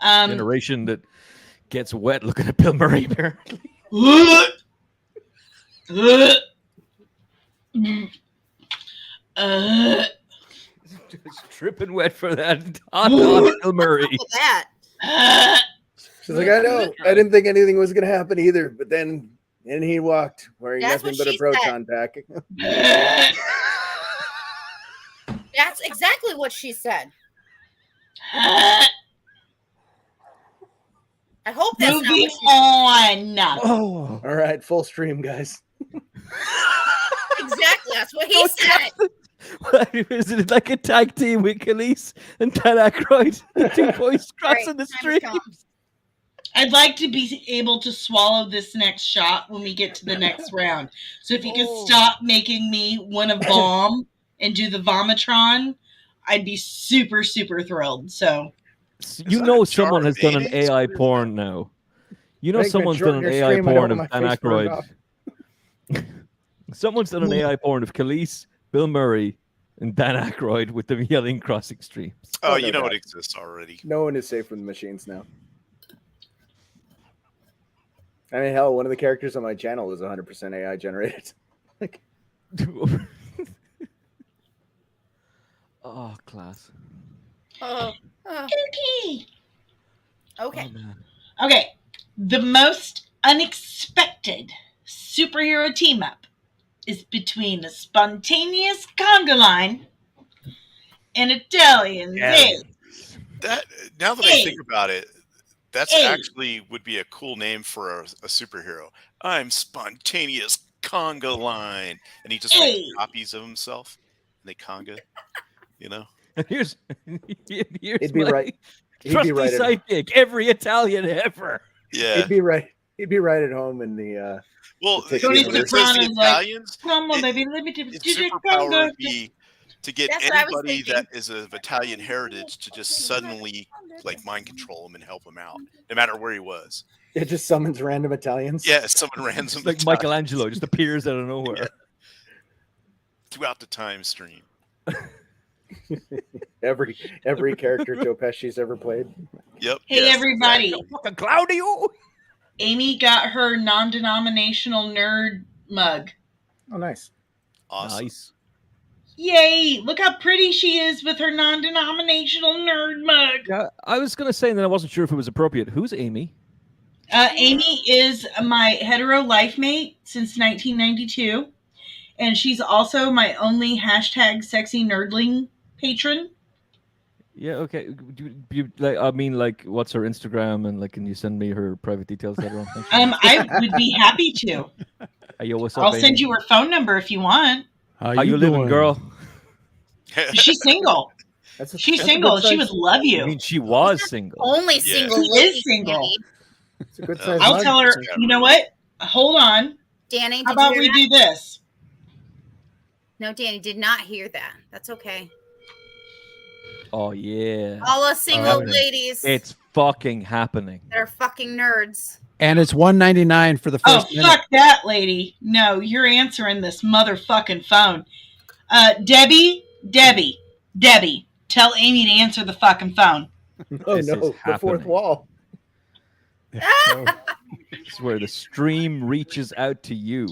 Generation that gets wet looking at Bill Murray, apparently. Just dripping wet for that hot Bill Murray. She's like, I know. I didn't think anything was going to happen either. But then in he walked wearing nothing but a proton pack. That's exactly what she said. I hope that's moving on. Oh, all right, full stream, guys. Exactly, that's what he said. Is it like a tag team with Khalees and Dan Aykroyd? The two boys crossing the street. I'd like to be able to swallow this next shot when we get to the next round. So if you could stop making me want to vom and do the vomitron, I'd be super, super thrilled. So you know someone has done an AI porn now. You know someone's done an AI porn of Dan Aykroyd. Someone's done an AI porn of Khalees, Bill Murray, and Dan Aykroyd with them yelling crossing streams. Oh, you know it exists already. No one is safe from the machines now. I mean, hell, one of the characters on my channel is 100% AI generated. Like, oh, class. Okay. Okay. Oh, okay. The most unexpected superhero team up is between a spontaneous conga line and Italian. That now that I think about it, that's actually would be a cool name for a superhero. I'm spontaneous conga line, and he just makes copies of himself. And they conga, you know. Here's he'd be right. He'd trusty be right sidekick, every Italian ever. Yeah, he'd be right. He'd be right at home in the. Well, Tony Soprano's like, come on, baby, let me do its superpower would be to get anybody that is of Italian heritage to just suddenly like mind control him and help him out, no matter where he was. It just summons random Italians. Yeah, someone random. It's like Michelangelo just appears out of nowhere. Yeah. Throughout the time stream. Every character Joe Pesci's ever played. Yep. Hey, yes, everybody. exactly. Fucking Claudio. Amy got her non-denominational nerd mug. Oh, nice. Awesome. Nice. Yay! Look how pretty she is with her non-denominational nerd mug. Yeah, I was going to say that I wasn't sure if it was appropriate. Who's Amy? Amy is my hetero life mate since 1992, and she's also my only hashtag sexy nerdling patron. Yeah, okay. I mean, like, what's her Instagram, and like, can you send me her private details later on? I would be happy to. Yo, what's up, I'll Amy? send you her phone number if you want. How you living, girl? She's single. She's single. She would love you. I mean, she was single. Only single. She is single. It's a good size I'll mug. tell her. You know what? Hold on. Danny, How about we do this? No, Danny did not hear that. That's okay. Oh yeah. All us single Okay. ladies. It's fucking happening. They're fucking nerds. And it's $1.99 for the Oh, first minute. fuck that, lady. No, you're answering this motherfucking phone. Debbie, tell Amy to answer the fucking phone. Oh This no, is the fourth happening. wall. This is where the stream reaches out to you.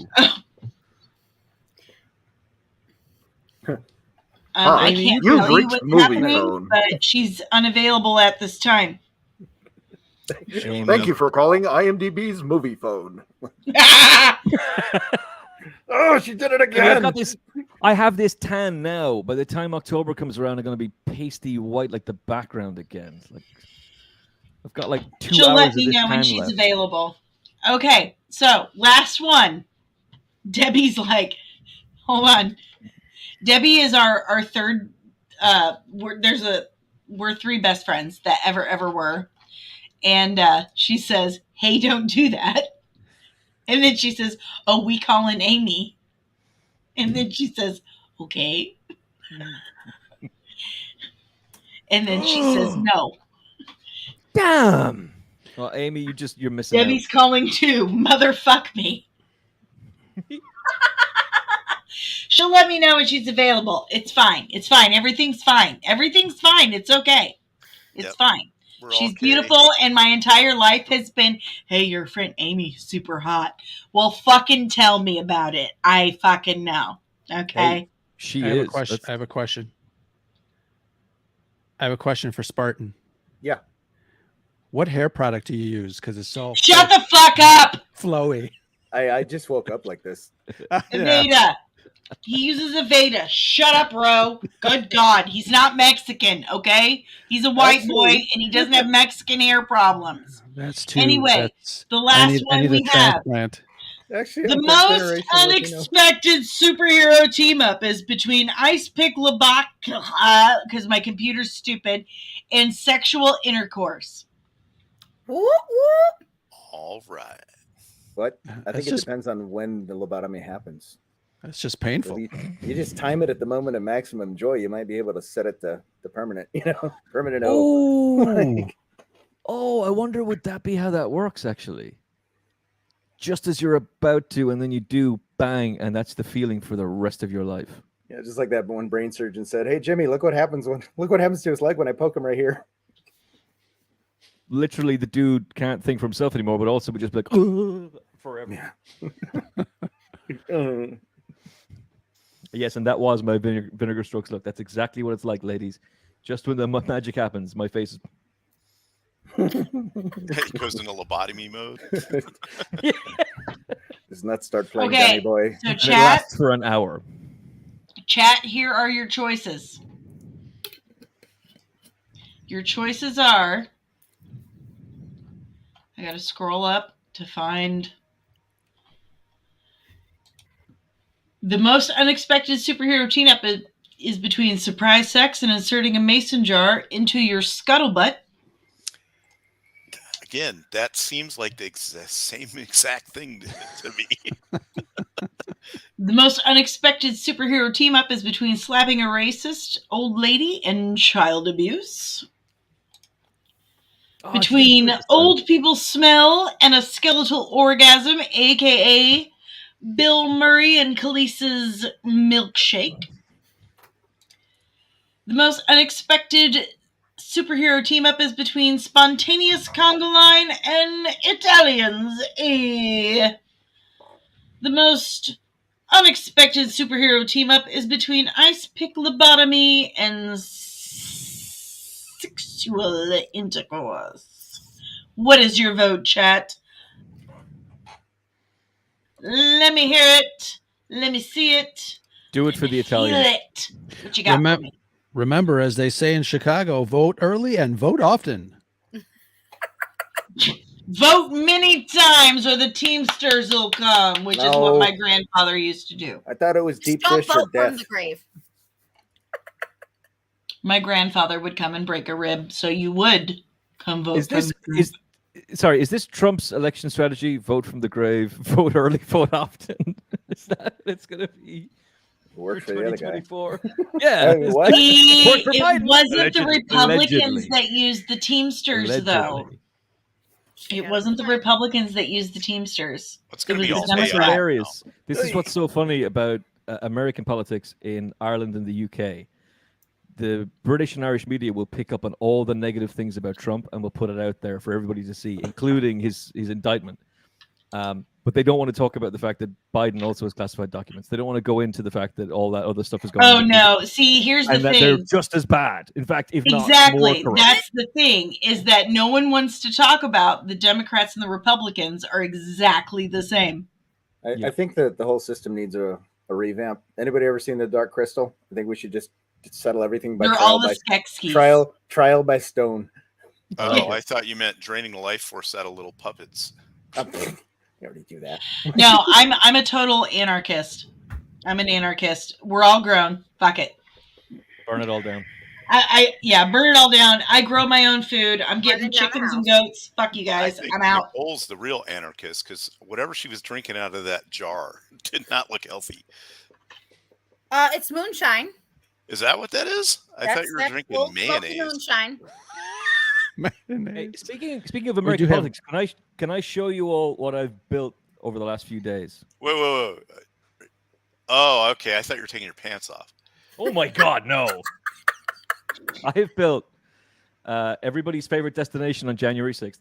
I can't You've tell you reached what's movie happening, phone. but she's unavailable at this time. Amy. Thank you for calling IMDb's movie phone. Oh, she did it Amy, I've again. got this. I have this tan now. By the time October comes around, I'm going to be pasty white like the background again. Like I've got like 2 She'll hours let of me this know when tan she's left. available. Okay, so last one. Debbie's like, hold on. Debbie is our third. We're three best friends that ever were, and she says, "Hey, don't do that." And then she says, "Oh, we calling Amy." And then she says, "Okay." And then she says, "No." Damn. Well, Amy, you're missing Debbie's calling too. Motherfuck me. She'll let me know when she's available. It's fine. It's fine. Everything's fine. Everything's fine. It's okay. It's Yep. fine. We're She's okay. beautiful, and my entire life has been, hey, your friend Amy's super hot. Well, fucking tell me about it. I fucking know. Okay? Hey, She I have is. a question. That's- I have a question for Spartan. Yeah. What hair product do you use? Because it's so Shut the fuck up, flowy. I just woke up like this. Aveda. He uses Aveda. Shut up, bro. Good God. He's not Mexican, okay? He's a white Actually- boy, and he doesn't have Mexican hair problems. That's too. Anyway, that's, The last I need one a we have. transplant. Actually, The I'm most first-generation Latino. unexpected superhero team up is between Ice Pick Labak, because my computer's stupid, and sexual intercourse. Whoop, whoop. All right. But I That's think it just- depends on when the lobotomy happens. That's just If painful. you just time it at the moment of maximum joy, you might be able to set it to the permanent, permanent O. Oh. Oh, I wonder would that be how that works actually? Just as you're about to, and then you do bang, and that's the feeling for the rest of your life. Yeah, just like that one brain surgeon said, "Hey Jimmy, look what happens to his leg when I poke him right here." Literally, the dude can't think for himself anymore, but also would just be like forever. Yeah. Yes, and that was my vinegar strokes look. That's exactly what it's like, ladies. Just when the magic happens, my face is. He goes into lobotomy mode. His nuts start playing Okay. Danny Boy. So And it chat, lasts for an hour. here are your choices. Your choices are, I gotta scroll up to find the most unexpected superhero team up is between surprise sex and inserting a mason jar into your scuttlebutt. Again, that seems like the same exact thing to me. The most unexpected superhero team up is between slapping a racist old lady and child abuse. Oh, Between Jesus. old people smell and a skeletal orgasm, aka Bill Murray and Khalees's milkshake. The most unexpected superhero team up is between spontaneous Congo line and Italians. The most unexpected superhero team up is between ice pick lobotomy and sexual intercourse. What is your vote, chat? Let me hear it. Let me see it. Do it for the Italians. Feel it. What you got for me? Remember, as they say in Chicago, vote early and vote often. Vote many times or the Teamsters will come, which is what my grandfather used to do. I thought it was deep Don't dish or vote from death. the grave. My grandfather would come and break a rib, so you would come vote. Is this Trump's election strategy? Vote from the grave, vote early, vote often. Is that it's going to be? Work for the other guy. Yeah, what? It wasn't the Republicans that used the Teamsters, though. It wasn't the Republicans that used the Teamsters. It's going to be all hilarious. This is what's so funny about American politics in Ireland and the UK. The British and Irish media will pick up on all the negative things about Trump and will put it out there for everybody to see, including his indictment. But they don't want to talk about the fact that Biden also has classified documents. They don't want to go into the fact that all that other stuff is going on. Oh, no. See, here's the thing. They're just as bad. In fact, if not more corrupt. That's the thing, is that no one wants to talk about the Democrats and the Republicans are exactly the same. I think that the whole system needs a revamp. Anybody ever seen The Dark Crystal? I think we should just settle everything by trial by stone. Oh, I thought you meant draining the life force out of little puppets. You already do that. No, I'm a total anarchist. I'm an anarchist. We're all grown. Fuck it. Burn it all down. Burn it all down. I grow my own food. I'm getting chickens and goats. Fuck you guys. I'm out. Nicole's the real anarchist because whatever she was drinking out of that jar did not look healthy. It's moonshine. Is that what that is? I thought you were drinking mayonnaise. Moonshine. Hey, speaking of American politics, can I show you all what I've built over the last few days? Wait. Oh, okay. I thought you were taking your pants off. Oh my God, no! I have built everybody's favorite destination on January 6th.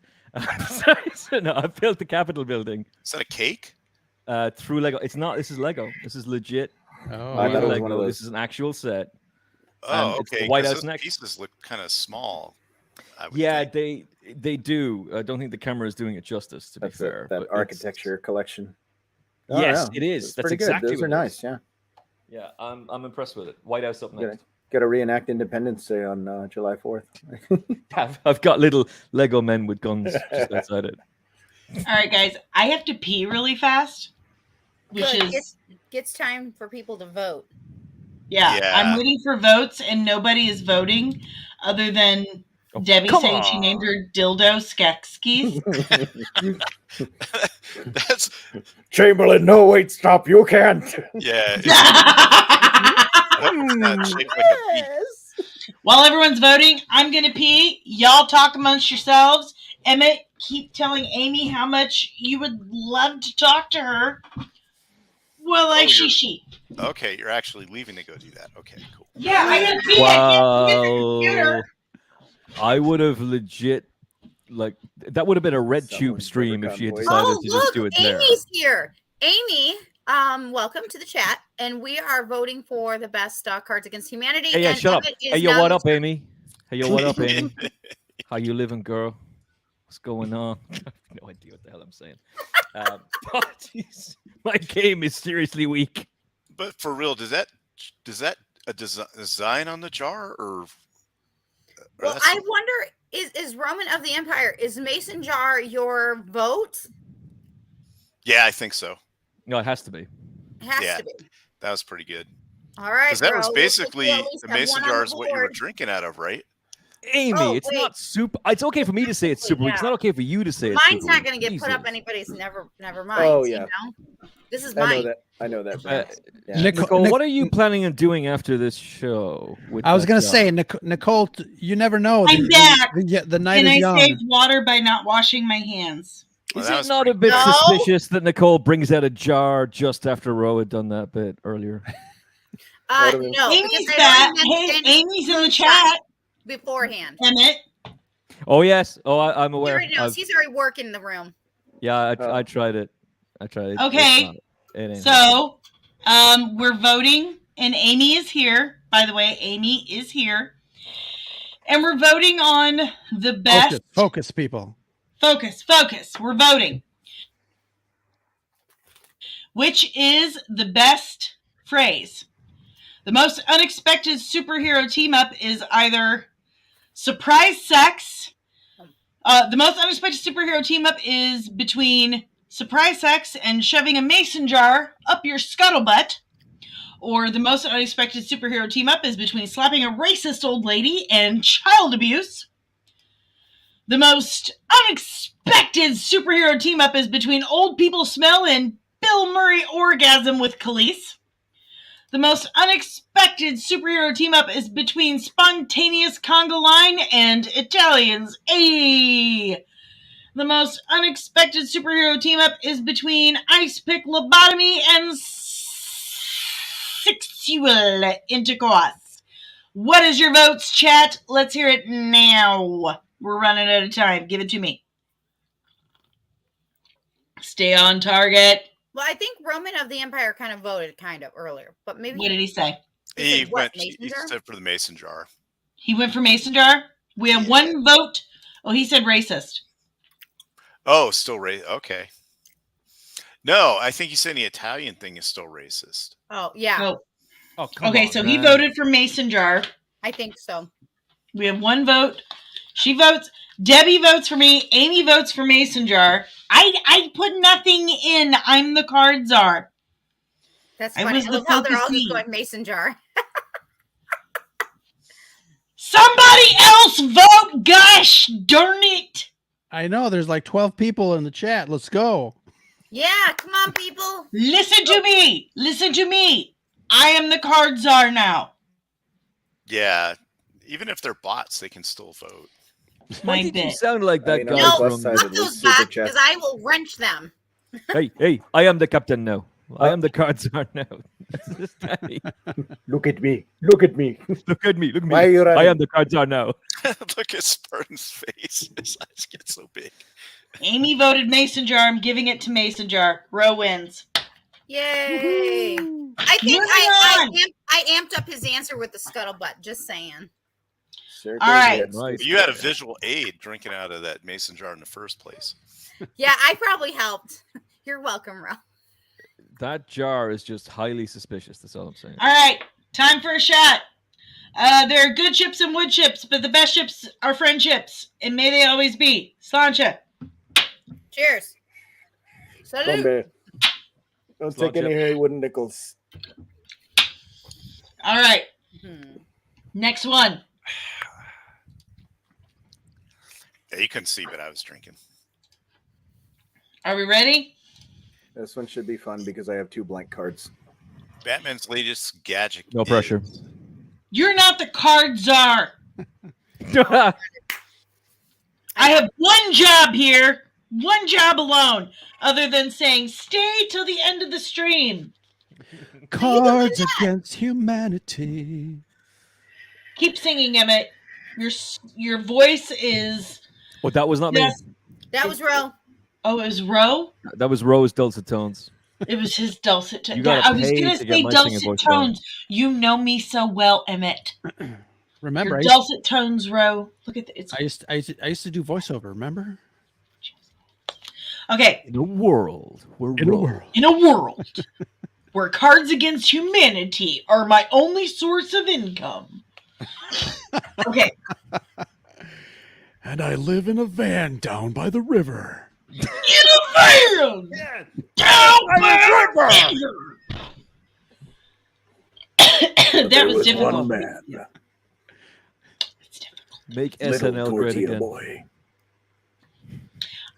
No, I've built the Capitol building. Is that a cake? Through Lego. It's not. This is Lego. This is legit. Oh, I thought it was one of those. This is an actual set. Oh, okay. The White House those next. Pieces look kind of small. Yeah, they do. I don't think the camera is doing it justice. To be fair, that architecture collection. Oh, yes, it is. That's exactly. Those are nice. Yeah. Yeah, I'm impressed with it. White House up next. Got to reenact Independence Day on July 4th. I've got little Lego men with guns just outside it. All right, guys. I have to pee really fast, It's time for people to vote. Yeah, I'm waiting for votes, and nobody is voting other than Debbie saying she named her dildo Skekskis. That's Chamberlain. No, wait, stop! You can't. Yeah. While everyone's voting, I'm gonna pee. Y'all talk amongst yourselves. Emmett, keep telling Amy how much you would love to talk to her. Well, she. Okay, you're actually leaving to go do that. Okay, cool. Yeah, I gotta pee. Wow. I would have legit, that would have been a red tube stream if she had decided to just do it there. Amy's here. Amy, welcome to the chat, and we are voting for the best Cards Against Humanity. Hey, shut up. Hey, yo, what up, Amy? Hey, yo, what up, Amy? How you living, girl? What's going on? I have no idea what the hell I'm saying. My game is seriously weak. But for real, does that a design on the jar or? Well, I wonder, is Roman of the Empire, is Mason Jar your vote? Yeah, I think so. No, it has to be. It has to be. That was pretty good. All right, because that was basically the Mason jar is what you were drinking out of, right? Amy, it's not super. It's okay for me to say it's super weak. It's not okay for you to say it's Mine's not going to get put up anybody's never mind. Oh, yeah. You know? This is mine. I know that. Nicole, what are you planning on doing after this show? I was going to say, Nicole, you never know. I'm back. The night is young. And I saved water by not washing my hands. Is it not a bit suspicious that Nicole brings out a jar just after Ro had done that bit earlier? No, Amy's because back. Hey, Amy's in the chat beforehand. Emmett. Oh yes. Oh, I'm aware. He already knows. He's already working the room. Yeah, I tried it. Okay. So, we're voting, and Amy is here. By the way, Amy is here, and we're voting on the best. Focus, people. Focus. We're voting. Which is the best phrase? The most unexpected superhero team up is either surprise sex. The most unexpected superhero team up is between surprise sex and shoving a mason jar up your scuttlebutt. Or the most unexpected superhero team up is between slapping a racist old lady and child abuse. The most unexpected superhero team up is between old people smell and Bill Murray orgasm with Khalees. The most unexpected superhero team up is between spontaneous conga line and Italians. The most unexpected superhero team up is between ice pick lobotomy and sexual intercourse. What is your votes, chat? Let's hear it now. We're running out of time. Give it to me. Stay on target. Well, I think Roman of the Empire kind of voted earlier, but maybe. What did he say? He said for the mason jar. He went for mason jar? We have one vote. Oh, he said racist. Oh, still racist. Okay. No, I think he said the Italian thing is still racist. Oh, yeah. Oh, okay, so he voted for mason jar. I think so. We have one vote. She votes. Debbie votes for me. Amy votes for mason jar. I put nothing in. I'm the card czar. That's funny. I love how they're all just going mason jar. Somebody else vote. Gosh darn it. I know. There's like 12 people in the chat. Let's go. Yeah, come on, people. Listen to me. Listen to me. I am the card czar now. Yeah. Even if they're bots, they can still vote. Why did you sound like that guy? No, not those bots, because I will wrench them. Hey, I am the captain now. I am the card czar now. Look at me. Look at me. Look at me. Why are you running? I am the card czar now. Look at Spartan's face. His eyes get so big. Amy voted mason jar. I'm giving it to mason jar. Roe wins. Yay! I think I amped up his answer with the scuttlebutt. Just saying. All right. You had a visual aid drinking out of that mason jar in the first place. Yeah, I probably helped. You're welcome, Ro. That jar is just highly suspicious. That's all I'm saying. All right. Time for a shot. There are good chips and wood chips, but the best chips are friendships, and may they always be. Slancha. Cheers. Salud. Don't take any Harry wooden nickels. All right. Next one. Yeah, you couldn't see, but I was drinking. Are we ready? This one should be fun because I have 2 blank cards. Batman's latest gadget. No pressure. You're not the card czar. I have one job here. One job alone. Other than saying, stay till the end of the stream. Cards Against Humanity. Keep singing, Emmett. Your voice is... Oh, that was not me. That was Ro. Oh, it was Ro? That was Ro's dulcet tones. It was his dulcet tones. I was going to say dulcet tones. You know me so well, Emmett. Remember, your dulcet tones, Ro. Look at it. I used to do voiceover. Remember? Okay. In a world where where Cards Against Humanity are my only source of income. Okay. And I live in a van down by the river. In a van! Down by the river! That was difficult. One man. It's difficult. Make SNL great again. Boy.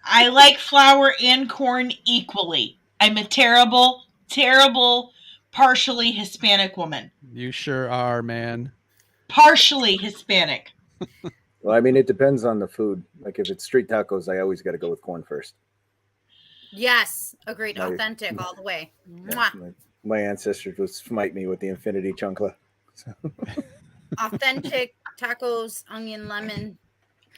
I like flour and corn equally. I'm a terrible, partially Hispanic woman. You sure are, man. Partially Hispanic. Well, I mean, it depends on the food. Like if it's street tacos, I always got to go with corn first. Yes, agreed. Authentic all the way. Yeah, my ancestors would smite me with the infinity chunkla. So. Authentic tacos, onion, lemon.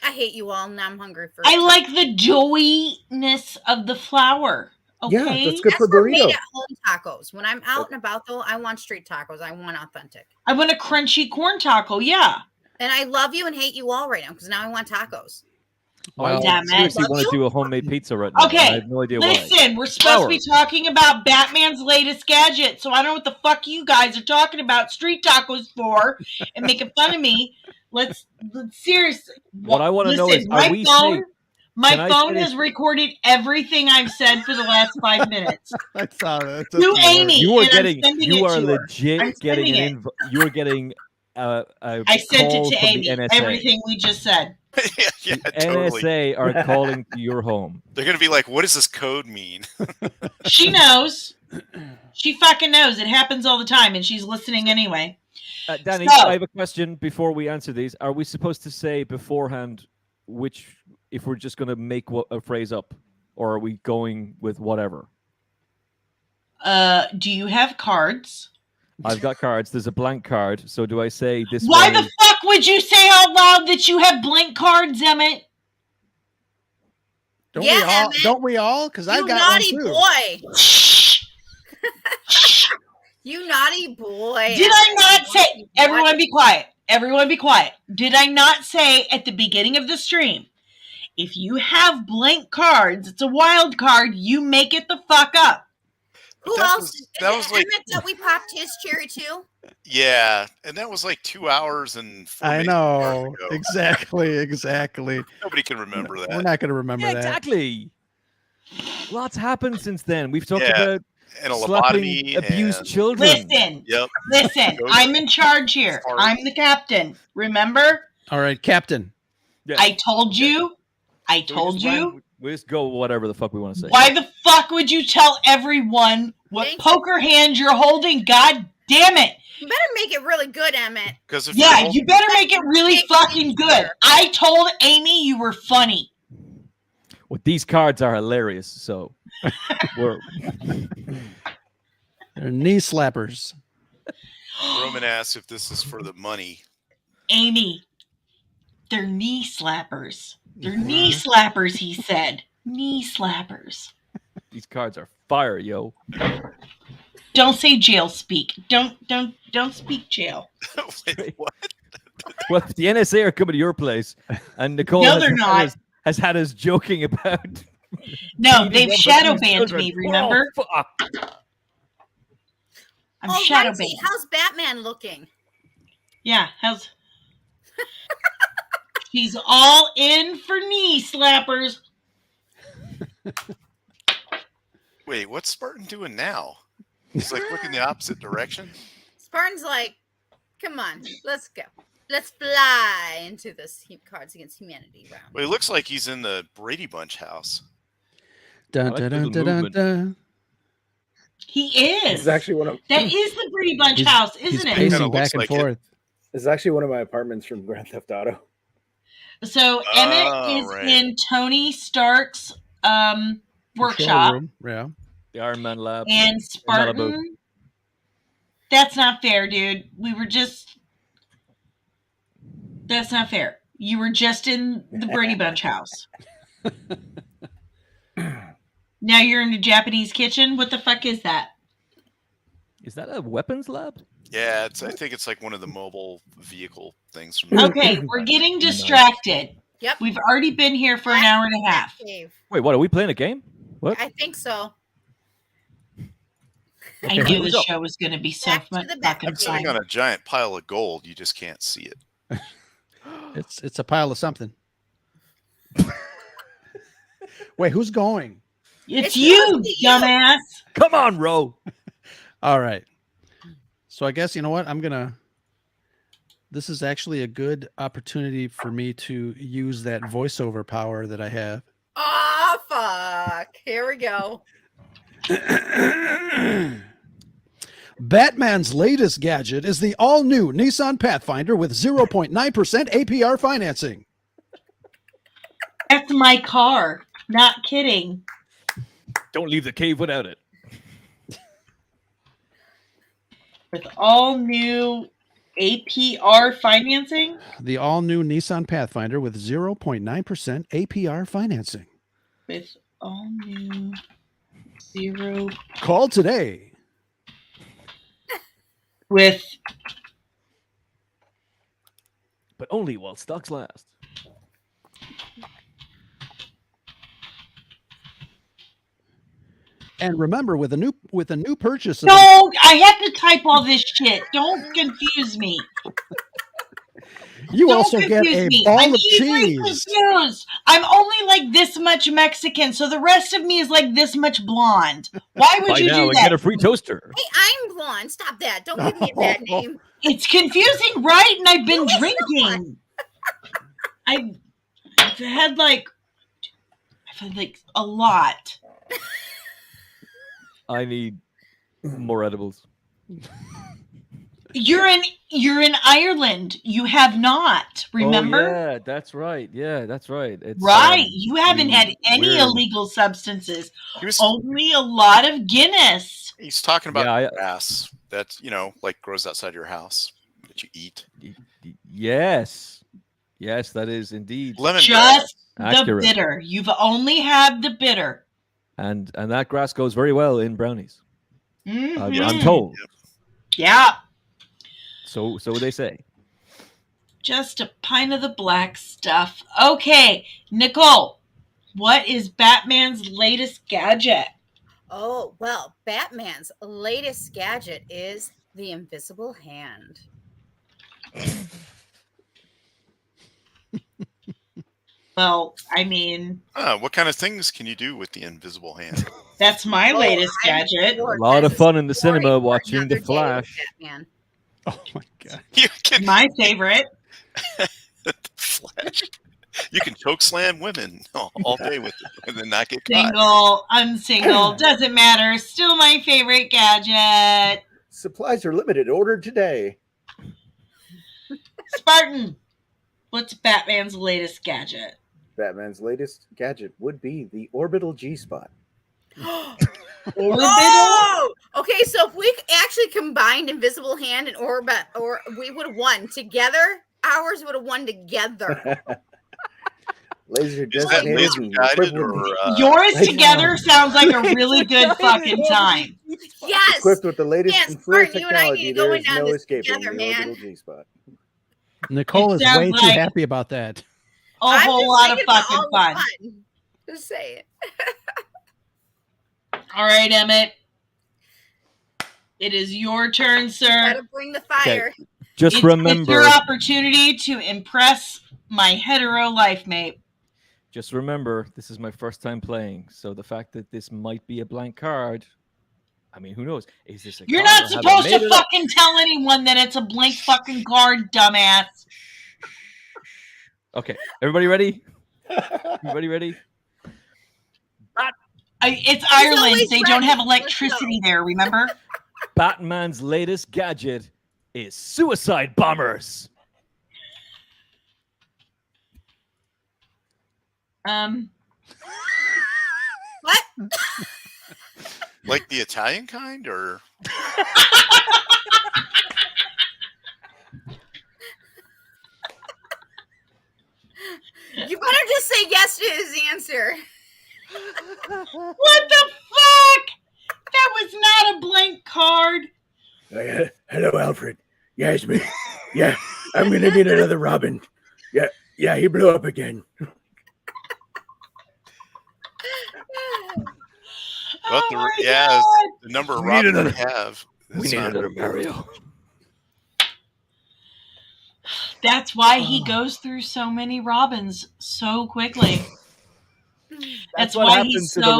I hate you all. Now I'm hungry for. I like the doughiness of the flour. Okay, Yeah, that's good for burrito. Made at home tacos. When I'm out and about, though, I want street tacos. I want authentic. I want a crunchy corn taco. Yeah. And I love you and hate you all right now because now I want tacos. Well, Damn I seriously it. want to do a homemade pizza right now. Okay, I have no idea listen, why. we're supposed to be talking about Batman's latest gadget, so I don't know what the fuck you guys are talking about street tacos for and making fun of me. Let's seriously. What I want to know is, my are we phone, safe? my phone has recorded everything I've said for the last 5 minutes. I saw that. To Amy, You are and getting. I'm sending You it are to her. legit I'm getting sending an. You are getting. I sent it to Amy. Everything we just said. Yeah, The totally. NSA are calling to your home. They're going to be like, what does this code mean? She knows. She fucking knows. It happens all the time, and she's listening anyway. Danny, So- I have a question before we answer these. Are we supposed to say beforehand which, if we're just going to make a phrase up, or are we going with whatever? Do you have cards? I've got cards. There's a blank card. So do I say this? Why way? the fuck would you say out loud that you have blank cards, Emmett? Don't Yeah, we all? Emmett. Don't we all? Because You I've got naughty one too. boy. You naughty boy. Did I not say? Naughty boy. Everyone be quiet. Everyone be quiet. Did I not say at the beginning of the stream, if you have blank cards, it's a wild card, you make it the fuck up. Who That else? was- that was like- Emmett that we popped his cherry too. Yeah, and that was like 2 hours and 4 I minutes know ago. exactly. Nobody can remember that. We're not going to remember Yeah, that. exactly. Lots happened since then. We've talked Yeah, about And a slapping lobotomy. abused and- children. Listen, Yep. listen. I'm in charge here. Sorry. I'm the captain. Remember? All right, Captain. Yeah. I told you. I So told you. We just go whatever the fuck we want to say. Why the fuck would you tell everyone what Thank you. poker hand you're holding? God damn it. You better make it really good, Emmett. Because if Yeah, you're you better make it really Make it fucking good. easier. I told Amy you were funny. Well, these cards are hilarious. So we're They're knee slappers. Roman asks if this is for the money. Amy, they're knee slappers. They're knee slappers, he said. Knee slappers. these cards are fire, yo. Don't say jail speak. Don't speak jail. Wait, what? Well, if the NSA are coming to your place, and Nicole No, has, they're had not. has had us joking about. No, beating they've up shadow abused banned children. me, remember? Oh, fuck. I'm Oh, shadow Lindsay, banned. how's Batman looking? Yeah, how's she's all in for knee slappers. Wait, what's Spartan doing now? He's like looking the opposite direction. Spartan's like, come on, let's go. Let's fly into this Cards Against Humanity round. Well, he looks like he's in the Brady Bunch house. Dun, like dun, the dun, dun, dun, movement. dun. He This is. is actually one of That is the Brady Bunch He's- house, He's isn't it? Kinda pacing looks back and like it. forth. this is actually one of my apartments from Grand Theft Auto. So Emmett Oh, is right. in Tony Stark's Control workshop, room. Yeah. The Iron Man lab. and Malibu. Spartan. That's not fair, dude. We were just. That's not fair. You were just in the Brady Bunch house. Now you're in a Japanese kitchen. What the fuck is that? Is that a weapons lab? Yeah, I think it's like one of the mobile vehicle things from. Okay, we're getting distracted. Yep. We've already been here for an hour and a half. Cave. Wait, what? Are we playing a game? What? I think so. I here knew we the go. show was going to be so Back to much the back. fucking I'm sitting fun. on a giant pile of gold. You just can't see it. It's a pile of something. Wait, who's going? It's It's you, mostly you. dumbass. Come on, Ro. All right. So I guess you know what? This is actually a good opportunity for me to use that voiceover power that I have. Oh, fuck. Here we go. Batman's latest gadget is the all-new Nissan Pathfinder with 0.9% APR financing. That's my car. Not kidding. Don't leave the cave without it. With all new APR financing? The all-new Nissan Pathfinder with 0.9% APR financing. With all new 0. Call today. With But only while stocks last. And remember, with a new purchase. Don't! I have to type all this shit. Don't confuse me. You Don't also get confuse a me. ball I'm of easily cheese. confused. I'm only like this much Mexican, so the rest of me is like this much blonde. Why would Buy you now do and that? get a free toaster. Hey, I'm blonde. Stop that. Don't give me a bad name. It's confusing, right? And I've been No, it's drinking. I've had like a lot. I need more edibles. You're in Ireland. You have not. Remember? Oh, yeah, that's right. Yeah, that's right. It's Right. You haven't had any we're- illegal substances. He was, Only a lot of Guinness. he's talking about Yeah, grass that, like grows outside your house that you eat. Yes. Yes, that is indeed. Lemongrass. Just the Accurate. bitter. You've only had the bitter. And that grass goes very well in brownies. Mhm. I'm told. Yeah. So they say. Just a pint of the black stuff. Okay, Nicole, what is Batman's latest gadget? Oh, well, Batman's latest gadget is the invisible hand. Well, I mean, What kind of things can you do with the invisible hand? that's my latest gadget. A lot of fun in the cinema watching The Flash. Batman. Oh my god! You can My favorite. The Flash. You can choke slam women all day with it and then not get caught. Single, unsingle, doesn't matter. Still my favorite gadget. Supplies are limited. Order today. Spartan, what's Batman's latest gadget? Batman's latest gadget would be the orbital G-spot. Orbital? Oh! Okay, so if we actually combined Invisible Hand and Orbit, or we would have won together, ours would have won together. Laser Is that designated laser and guided equipped or with, Yours right together now. sounds like a really good fucking time. Yes! equipped with the latest Yes, infrared Spartan, you and I need technology, to go there in is on no this escaping together, the man. orbital G-spot. Nicole It is sounds way too like- happy about that. A I'm whole just lot of thinking about fucking all the fun. fun. Just say it. All right, Emmett. It is your turn, sir. Gotta bring the fire. Just It's remember. your opportunity to impress my hetero life mate. Just remember, this is my first time playing, so the fact that this might be a blank card, I mean, who knows? Is this a You're card, not or have I supposed made to it up? fucking tell anyone that it's a blank fucking card, dumbass. Okay, everybody ready? Everybody ready? It's Ireland. always They don't ready. have Let's electricity there, remember? Batman's latest gadget is suicide bombers. What? Like the Italian kind or You better just say yes to his answer. What the fuck? That was not a blank card. Hello, Alfred. Yeah, it's me. Yeah, I'm gonna need another Robin. Yeah, he blew up again. but Oh my yeah, God. the number of We need Robins we another- have. We it's need not- another Mario. That's why he goes through so many Robins so quickly. That's what why happened he's to so, the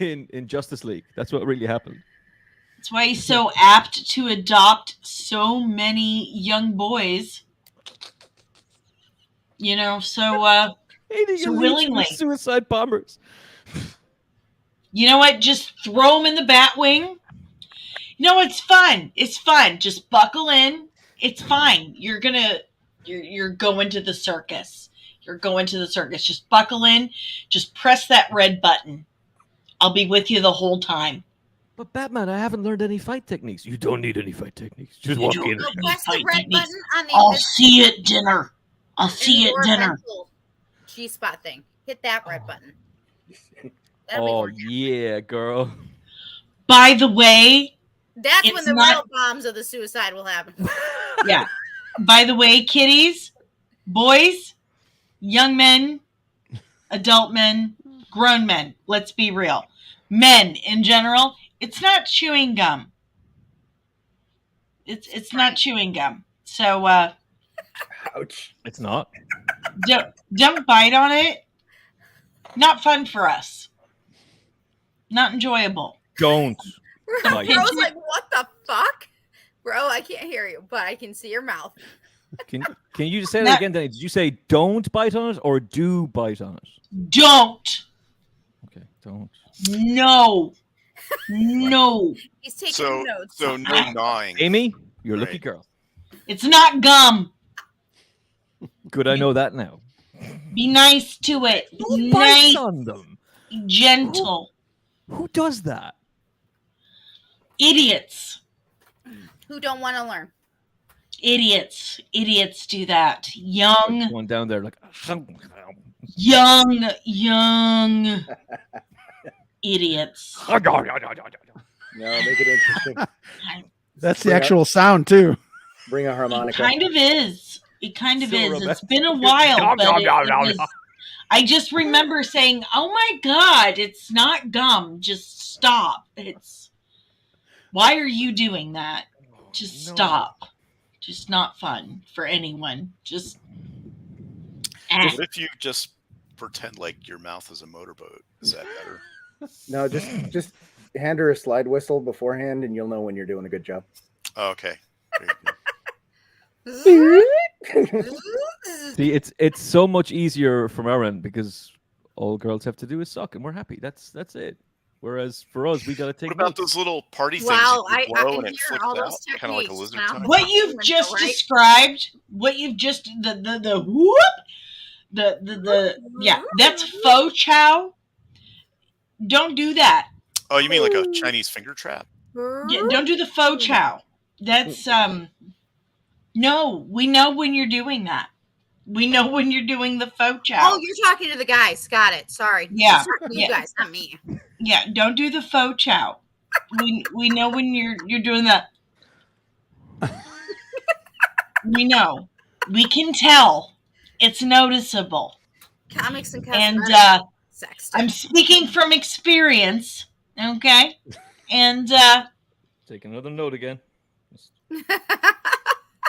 Robin in Justice League. That's what really happened. That's why he's so apt to adopt so many young boys. You know, so willingly. Suicide bombers. You know what? Just throw them in the Batwing. You know, it's fun. It's fun. Just buckle in. It's fine. You're going to the circus. You're going to the circus. Just buckle in. Just press that red button. I'll be with you the whole time. But Batman, I haven't learned any fight techniques. You don't need any fight techniques. Just walk in. So press the red techniques. button on the I'll see you at dinner. I'll see you at dinner. G-spot thing. Hit that red button. Oh yeah, girl. By the way, that's when the real bombs of the suicide will happen. Yeah. By the way, kiddies, boys, young men, adult men, grown men, let's be real. Men in general, it's not chewing gum. It's not chewing gum. So ouch. It's not. Don't bite on it. Not fun for us. Not enjoyable. Don't. Bro's like, what the fuck? Bro, I can't hear you, but I can see your mouth. Can you just say that again, Danny? Did you say don't bite on it or do bite on it? Don't. Okay, don't. No. No. He's taking notes. So no gnawing. Amy, you're a lucky girl. It's not gum. Good, I know that now. Be nice to it. Who nice bites on them? Gentle. Who does that? Idiots. Who don't want to learn. Idiots do that. Young. One down there like young idiots. No, make it interesting. That's the actual sound too. Bring a It harmonica. kind of is. It kind of Still is. Rebecca. It's been a while, but it was, I just remember saying, "Oh my God, it's not gum. Just stop. It's why are you doing that? Just stop. Just not fun for anyone. Just What if you just pretend like your mouth is a motorboat? Is that better? No, just hand her a slide whistle beforehand, and you'll know when you're doing a good job. Oh, okay. See, it's so much easier from our end because all girls have to do is suck, and we're happy. That's it. Whereas for us, we got to take. What about notes. those little party things? Wow, you blow I and it hear flips all out, those kind of like a techniques lizard now. tongue? what you've just described, what you've just the whoop, the yeah, that's faux chow. Don't do that. Oh, you mean like a Chinese finger trap? Yeah, don't do the faux chow. That's no, we know when you're doing that. We know when you're doing the faux chow. Oh, you're talking to the guys. Got it. Sorry. Yeah. You guys, not me. Yeah, don't do the faux chow. We know when you're doing that. We know. We can tell. It's noticeable. Comics and And sex. I'm speaking from experience, okay? And Take another note again.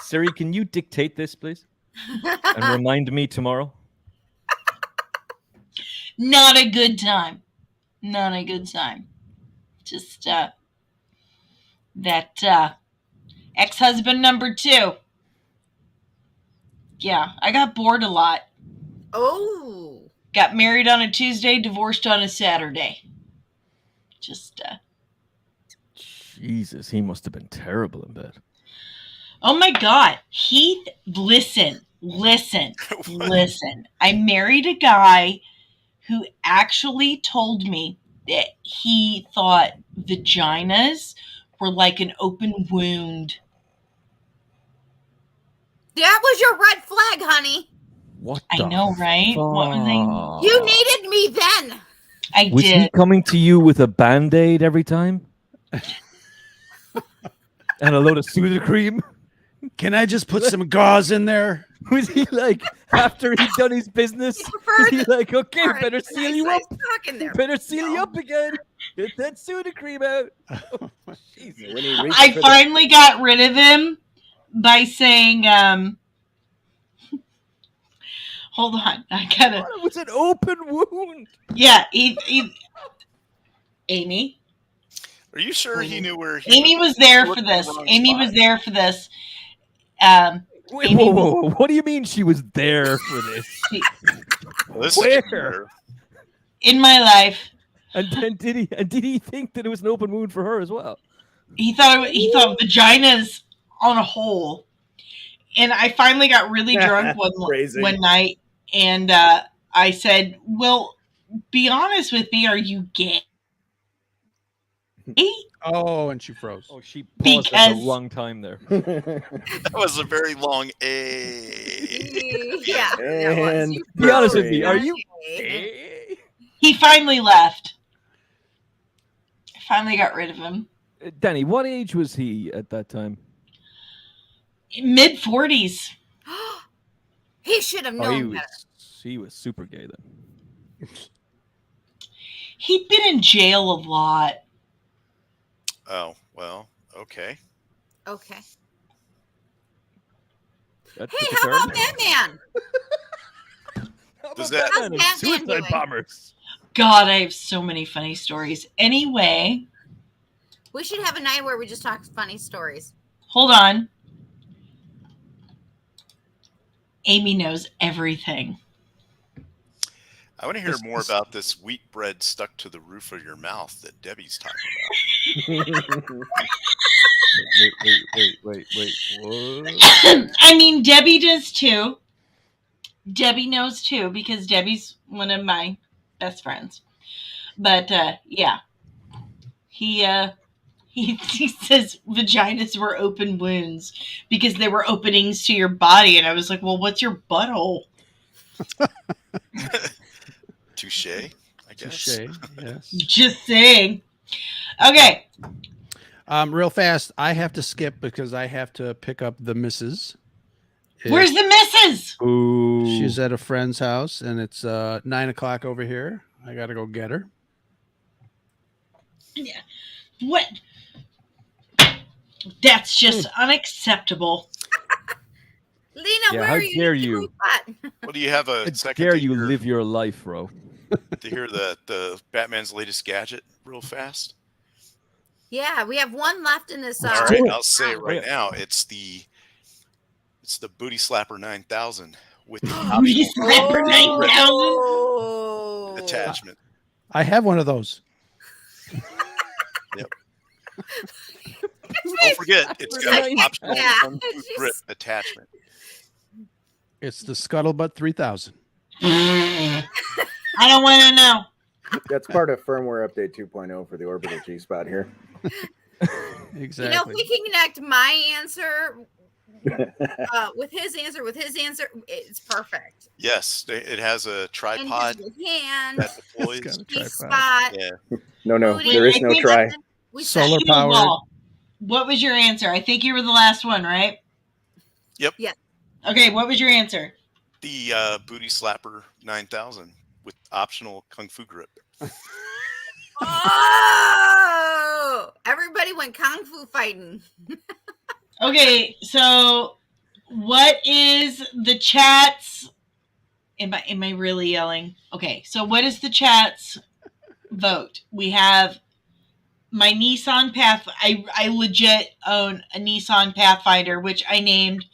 Siri, can you dictate this, please? And remind me tomorrow. not a good time. Not a good time. Just that ex-husband number 2. Yeah, I got bored a lot. Oh. Got married on a Tuesday, divorced on a Saturday. Just Jesus, he must have been terrible in bed. oh my God, Heath, listen. I married a guy who actually told me that he thought vaginas were like an open wound. That was your red flag, honey. What? I know, right? What was I? You needed me then. I Was did. he coming to you with a Band-Aid every time? And a load of Sudocreme? Can I just put some gauze in there? Was he like, after he'd done his business, was he like, okay, All right, better seal you up. In there. Better seal you up again. Get that Sudocreme out. Jesus. When he reached I for finally got rid of him by saying, hold on, I gotta. It was an open wound. Yeah, Amy. Are you sure he knew where he Amy was there for looked in the this. wrong Amy spot? was there for this. Wait, Amy whoa. What do you mean she was there for this? Well, this Where? is weird. In my life, And did he think that it was an open wound for her as well? he thought vaginas on a hole. And I finally got really drunk Crazy. one night, and I said, "Well, be honest with me. Are you gay?" Oh, and she froze. Oh, she paused at the Because- wrong time there. That was a very long A. Yeah. that And was. You Be honest with froze. me. Are you? He finally left. I finally got rid of him. Danny, what age was he at that time? Mid-40s. He should have Oh, known better. he was super gay then. He'd been in jail a lot. Oh, well, okay. Okay. That Hey, took a how turn. about Batman? Does that How's And Batman suicide doing? bombers. God, I have so many funny stories. Anyway, We should have a night where we just talk funny stories. hold on. Amy knows everything. I want to hear more about this wheat bread stuck to the roof of your mouth that Debbie's talking about. Wait. What? I mean, Debbie does too. Debbie knows too because Debbie's one of my best friends. But yeah, he says vaginas were open wounds because they were openings to your body, and I was like, well, what's your butthole? Touche, I guess. Touche, yes. Just saying. Okay. Real fast, I have to skip because I have to pick up the missus. Where's the missus? Ooh. She's at a friend's house, and it's 9:00 over here. I got to go get her. Yeah. What? That's just unacceptable. Lena, Yeah, where how are you? dare you? Well, do you have a How second dare to you hear, live your life, bro? to hear the Batman's latest gadget real fast? Yeah, we have one left in this. All right, do it. I'll say it right Yeah. now. It's the Booty Slapper 9000 with the Booty optional Slapper 9000? Oh. attachment. I have one of those. Don't forget, it's got an optional Yeah. Kung Fu grip attachment. It's the Scuttlebutt 3000. I don't want to know. That's part of firmware update 2.0 for the orbital G spot here. Exactly. You know, if we can connect my answer with his answer, it's perfect. Yes, it has a tripod Invisible hand, that deploys. It's got a G tripod. spot. Yeah. No, Booty. there is I no think try. We Solar said, powered. Wall. What was your answer? I think you were the last one, right? Yep. Yeah. Okay, what was your answer? The Booty Slapper 9000 with optional Kung Fu grip. Oh, everybody went kung fu fighting. Okay, so what is the chat's? Am I really yelling? Okay, so what is the chat's vote? We have my Nissan Path. I legit own a Nissan Pathfinder, which I named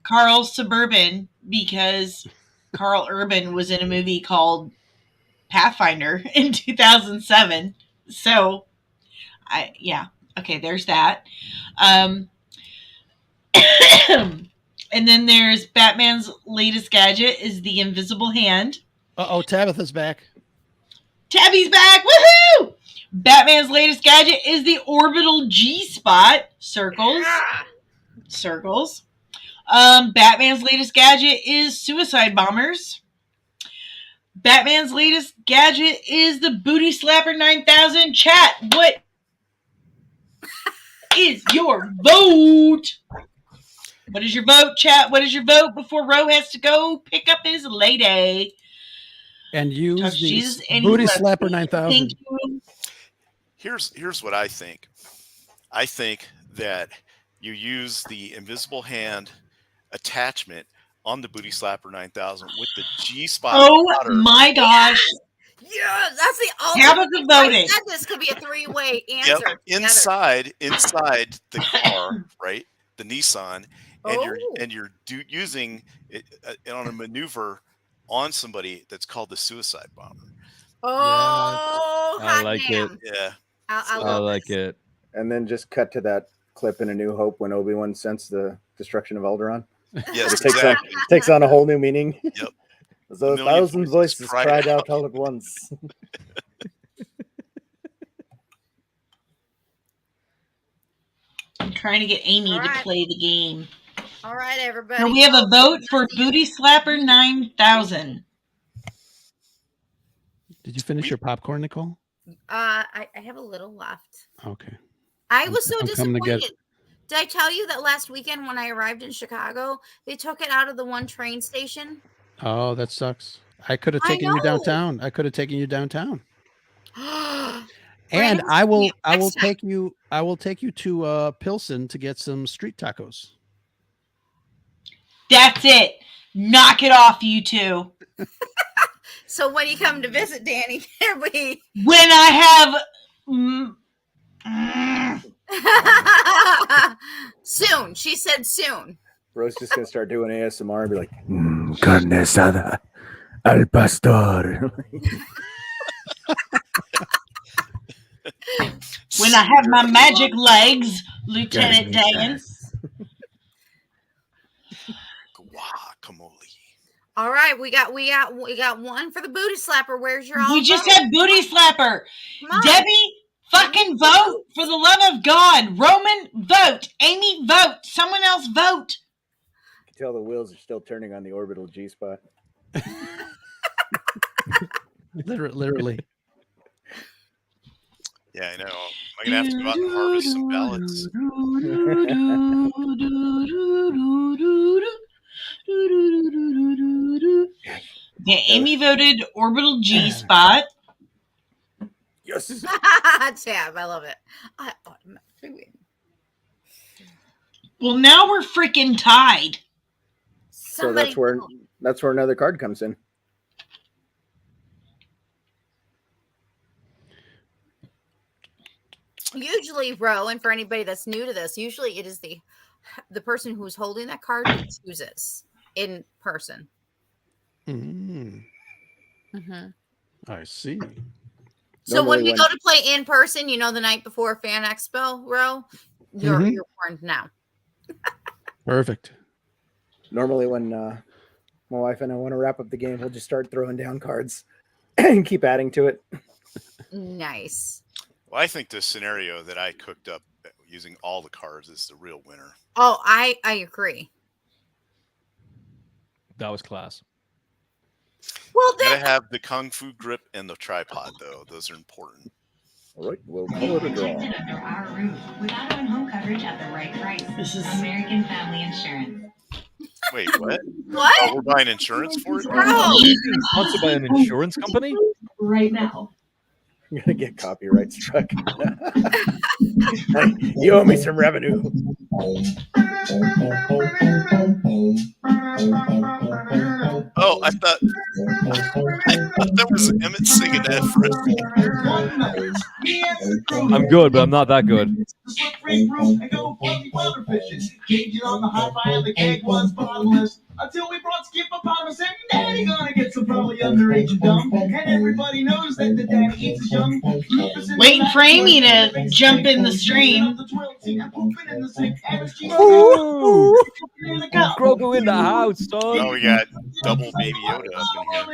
Carl Suburban because Carl Urban was in a movie called Pathfinder in 2007. So, okay, there's that. And then there's Batman's latest gadget is the invisible hand. Uh-oh, Tabitha's back. Tabby's back! Woohoo! Batman's latest gadget is the orbital G-spot. Circles. Circles. Batman's latest gadget is suicide bombers. Batman's latest gadget is the Booty Slapper 9000. Chat, what is your vote? What is your vote, chat? What is your vote before Ro has to go pick up his lady? And use Touch the Jesus and Booty he loves Slapper me. 9000. Thank you. Here's what I think. I think that you use the invisible hand attachment on the Booty Slapper 9000 with the G-spot. Oh router. my gosh. Yeah, that's the ultimate. Tabitha I voted. said this could be a three-way answer. Yep. together. Inside the car, right? The Nissan, and Oh. you're using it on a maneuver on somebody that's called the suicide bomber. Oh, I hot like damn. Yeah. I I love like this. it. And then just cut to that clip in A New Hope when Obi-Wan sensed the destruction of Alderaan. Yes, It takes exactly. takes on a whole new meaning. Yep. As though A a million thousand voices voices cried cried out out. all at once. I'm trying to get Amy to play the game. All right, everybody. So we have a vote for Booty Slapper 9000. Did you finish your popcorn, Nicole? I have a little left. Okay. I was so disappointed. Did I tell you that last weekend when I arrived in Chicago, they took it out of the one train station? Oh, that sucks. I could have taken you downtown. And I will take you to Pilsen to get some street tacos. That's it. Knock it off, you two. So when you come to visit, Danny, there we. When I have soon. She said soon. Bro's just gonna start doing ASMR and be like, carne asada al pastor. When I have my magic legs, Lieutenant Dan. Guacamole. All right, we got one for the booty slapper. Where's your? We just had booty slapper. Debbie, fucking vote for the love of God. Roman, vote. Amy, vote. Someone else vote. You can tell the wheels are still turning on the orbital G spot. Literally. Yeah, I know. I'm gonna have to go out and harvest some ballots. Yeah, Amy voted orbital G spot. Yes. Tab, I love it. I automatically win. Well, now we're freaking tied. So that's where another card comes in. Usually, Ro, and for anybody that's new to this, usually it is the person who's holding that card who chooses in person. Mm. Mm-hmm. I see. So when we go to play in person, the night before Fan Expo, Ro, you're warned now. Perfect. Normally when my wife and I want to wrap up the game, we'll just start throwing down cards and keep adding to it. Nice. Well, I think the scenario that I cooked up using all the cards is the real winner. Oh, I agree. That was class. Well, you gotta have the kung fu grip and the tripod, though. Those are important. All right, we'll call it a draw. Under our roof with auto and home coverage at the right price. This is American Family Insurance. Wait, what? What? Oh, we're buying insurance for it? Are you being sponsored by an insurance company? Right now. I'm gonna get copyright struck. You owe me some revenue. Oh, I thought that was Emmett singing that for us. I'm good, but I'm not that good. Until we brought Skip Hippopotamus and Daddy gonna get some probably underage and dumb. And everybody knows that the daddy eats his young. Waiting for Amy to jump in the stream. Ooh, Grogu in the house, son. Oh, we got double Baby Yoda up in here.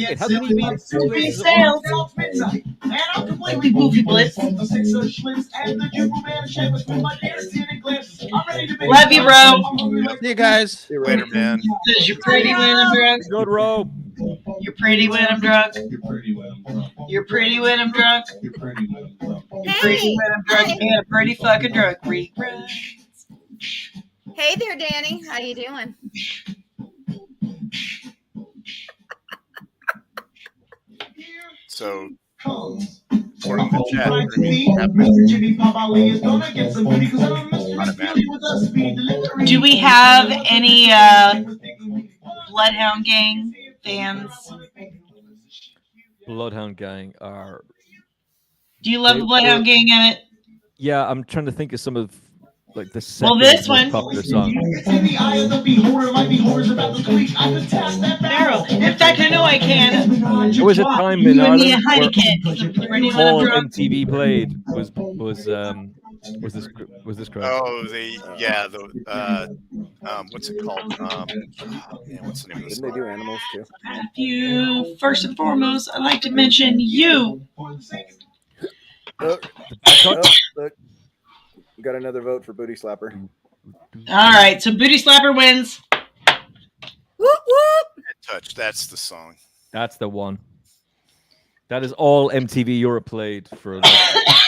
Wait, how can he be in two places? And I'm completely goofy blitz. Love you, bro. See you guys. See you later, man. Says you're pretty when I'm drunk. Good, Ro. You're pretty when I'm drunk. You're pretty when I'm drunk. You're pretty when I'm drunk. And a pretty fucking drunk. Hey there, Danny. How you doing? So, according to chat, do we have any Bloodhound Gang fans? Bloodhound Gang are. Do you love the Bloodhound Gang, Emmett? Yeah, I'm trying to think of some of like the second this one. popular song. Barrel. In fact, I know I can. There was a time in You and me a Ireland Heineken. where all MTV played was this crowd. Oh, what's it called? What's the name of this? Didn't they do Animals too? You first and foremost, I'd like to mention you. Look. got another vote for Booty Slapper. All right, so Booty Slapper wins. Whoop whoop. Touch. That's the song. That's the one. That is all MTV Europe played for like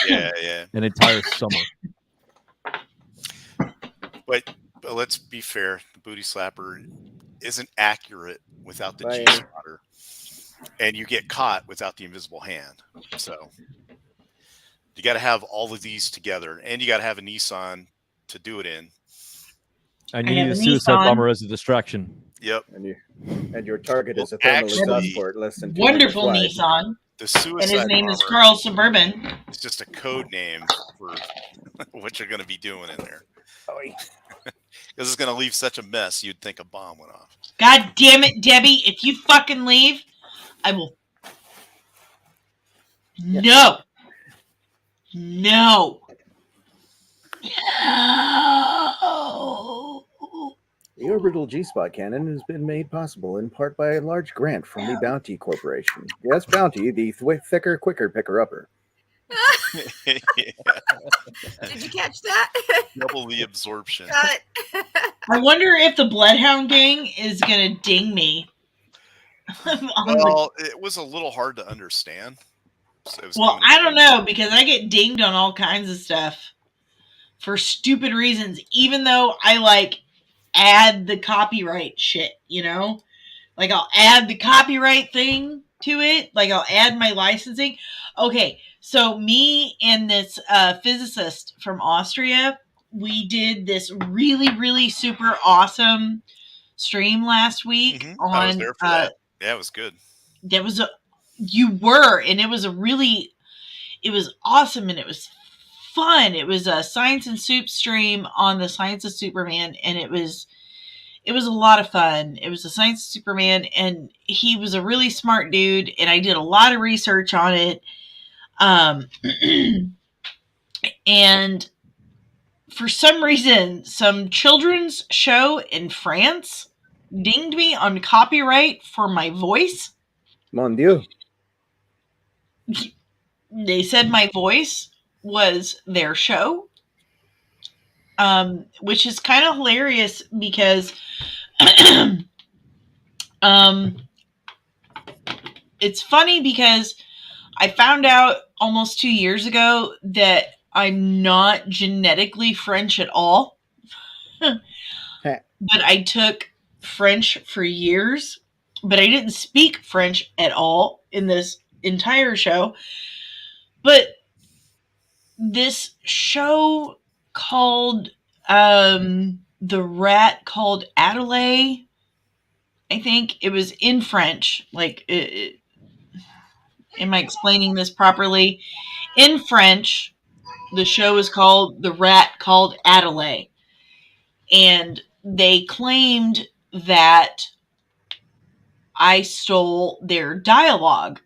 yeah. an entire summer. But let's be fair. The Booty Slapper isn't accurate without the Bye. G-spotter. And you get caught without the invisible hand. So you got to have all of these together. And you got to have a Nissan to do it in. And you need a suicide bomber as a distraction. Yep. And your target is a thermal exhaust port less than 2 wonderful meters wide. Nissan. The suicide and his name bomber is Carl Suburban. It's just a code name for what you're going to be doing in there. Because it's going to leave such a mess, you'd think a bomb went off. God damn it, Debbie. If you fucking leave, I will. No. No. No. The orbital G-spot cannon has been made possible in part by a large grant from the Bounty Corporation. Yes, Bounty, the thicker, quicker picker-upper. Yeah. Did you catch that? Double the absorption. Got it. I wonder if the Bloodhound Gang is going to ding me. Well, it was a little hard to understand. So well, I don't know, because I get dinged on all kinds of stuff for stupid reasons, even though I like add the copyright shit, you know? Like I'll add the copyright thing to it. Like I'll add my licensing. Okay, so me and this physicist from Austria, we did this really, really super awesome stream last week on I was there for that. Yeah, it was good. That was you were, and it was it was awesome, and it was fun. It was a Science and Soup stream on the Science of Superman, and it was a lot of fun. It was a Science of Superman, and he was a really smart dude, and I did a lot of research on it. And for some reason, some children's show in France dinged me on copyright for my voice. Mon Dieu. They said my voice was their show, which is kind of hilarious because it's funny because I found out almost 2 years ago that I'm not genetically French at all. But I took French for years, but I didn't speak French at all in this entire show. But this show called The Rat called Adelaide, I think it was in French. Like, am I explaining this properly? In French, the show is called The Rat Called Adelaide. And they claimed that I stole their dialogue.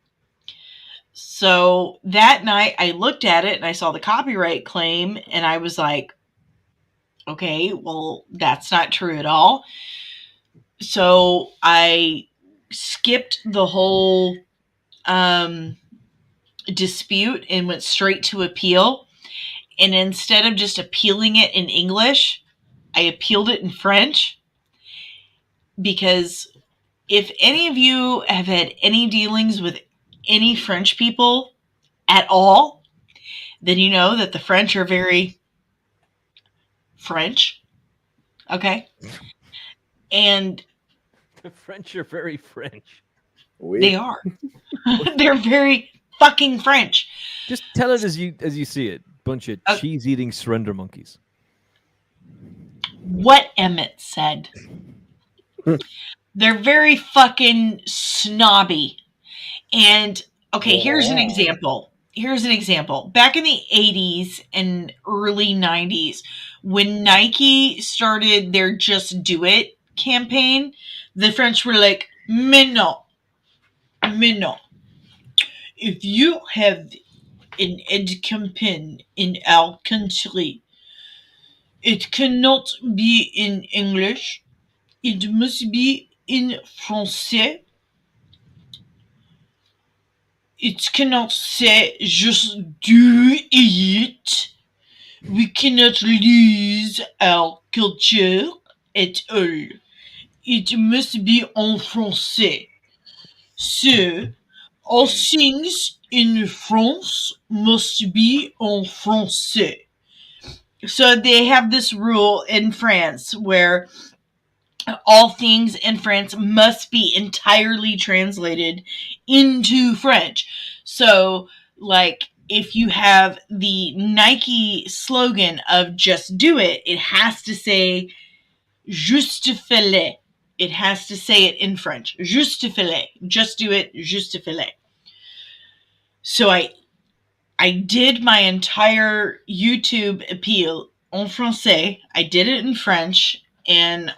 So that night I looked at it and I saw the copyright claim and I was like, okay, well, that's not true at all. So I skipped the whole dispute and went straight to appeal. And instead of just appealing it in English, I appealed it in French, because if any of you have had any dealings with any French people at all, then you know that the French are very French. Okay? And the French are very French. They are. They're very fucking French. Just tell it as you see it. Bunch of cheese-eating surrender monkeys. What Emmett said. They're very fucking snobby. And, okay, here's an example. Back in the 80s and early 90s, when Nike started their Just Do It campaign, the French were like, mais non. If you have an ed campaign in our country, it cannot be in English. It must be in Français. It cannot say just do it. we cannot lose our culture at all. It must be en français. So, all things in France must be en français. So they have this rule in France where all things in France must be entirely translated into French. So, like, if you have the Nike slogan of just do it, it has to say juste fais-le. It has to say it in French. Juste fais-le. Just do it, juste fais-le. So I did my entire YouTube appeal en français. I did it in French, and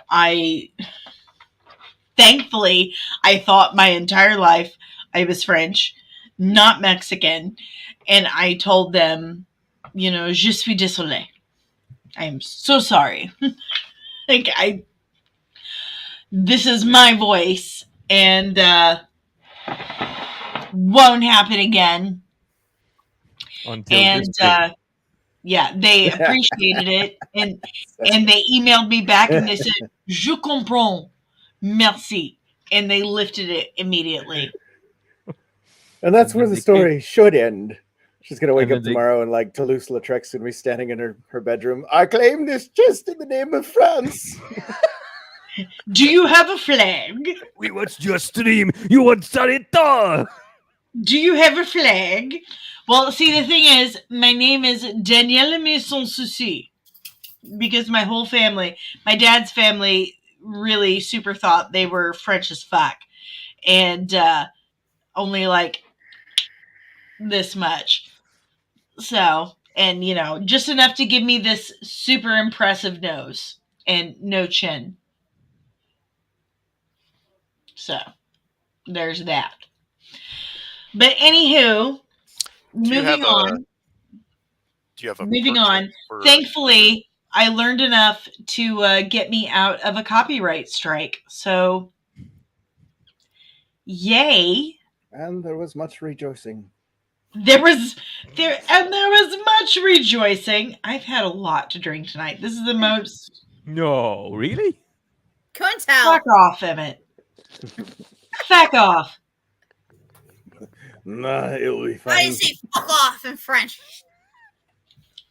thankfully, I thought my entire life I was French, not Mexican, and I told them, je suis désolé. I'm so sorry. This is my voice, and won't happen again. Until yeah, they appreciated it, and they emailed me back and they said, "Je comprends, merci," and they lifted it immediately. And that's where the story should end. She's gonna wake up tomorrow and like Toulouse-Lautrec's gonna be standing in her bedroom. I claim this just in the name of France. Do you have a flag? We watched your stream. You want Sarita? Do you have a flag? Well, see, the thing is, my name is Danielle Maison Souci, because my whole family, my dad's family, really super thought they were French as fuck, and only like this much. So, and just enough to give me this super impressive nose and no chin. So, there's that. But anywho, moving on. Do you have a moving on? Thankfully, I learned enough to get me out of a copyright strike. So, yay! And there was much rejoicing. There was much rejoicing. I've had a lot to drink tonight. This is the most. No, really? Couldn't tell. Fuck off, Emmett. Fuck off. Nah, it'll be fine. How do you say fuck off in French?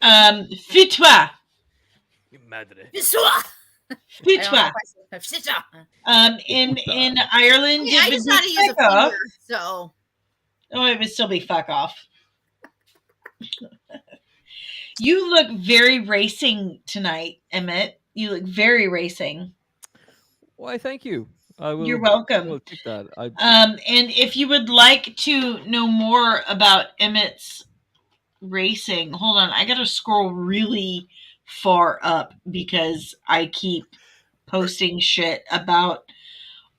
Fais-toi. Madre. Fais-toi. Fais-toi. In Ireland, yeah, I just know how to use a finger, so. Oh, it would still be fuck off. You look very racing tonight, Emmett. You look very racing. Why, thank you. You're welcome. I will take that. And if you would like to know more about Emmett's racing, hold on. I got to scroll really far up because I keep posting shit about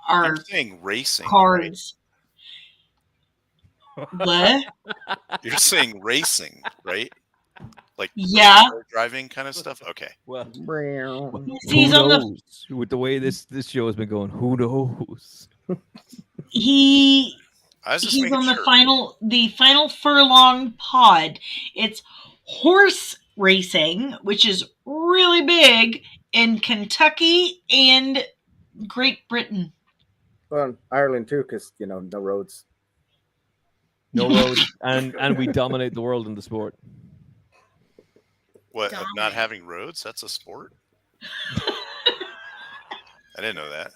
our You're saying racing cards. Right? What? You're saying racing, right? Like driving kind of stuff. Okay. Well, he's on the with the way this show has been going. Who knows? He's on the final furlong pod. It's horse racing, which is really big in Kentucky and Great Britain. Well, Ireland too, because no roads. No roads, and we dominate the world in the sport. What, of not having roads? That's a sport? I didn't know that.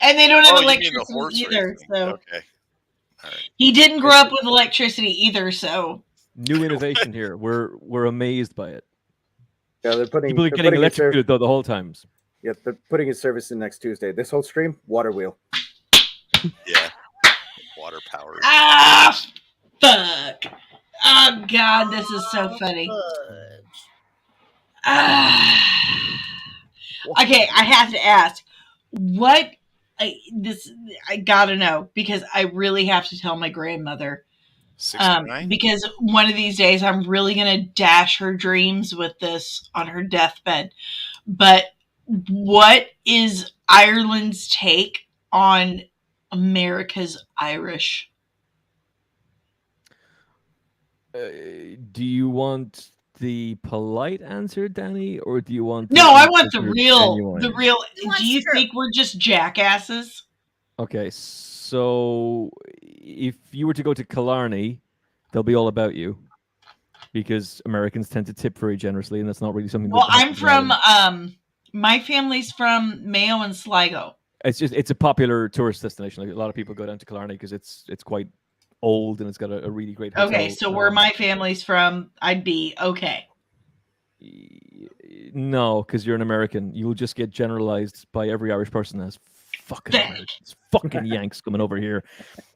And they don't have electricity either. So okay. All right. He didn't grow up with electricity either, so new innovation here. We're amazed by it. Yeah, people are getting electrocuted though the whole times. Yeah, they're putting his service in next Tuesday. This whole stream, water wheel. Yeah. Water powered. Ah, fuck. Oh, God, this is so funny. Okay, I have to ask. What... I gotta know, because I really have to tell my grandmother. 69? Because one of these days I'm really going to dash her dreams with this on her deathbed. But what is Ireland's take on America's Irish? Do you want the polite answer, Danny, or do you want? No, I want the real. genuine? The real. Do you think we're just jackasses? Okay, so if you were to go to Killarney, they'll be all about you because Americans tend to tip very generously, and that's not really something. Well, I'm from. My family's from Mayo and Sligo. It's a popular tourist destination. Like, a lot of people go down to Killarney because it's quite old and it's got a really great hotel. Okay, so where my family's from, I'd be okay. No, because you're an American. You'll just get generalized by every Irish person as fucking Yanks coming over here.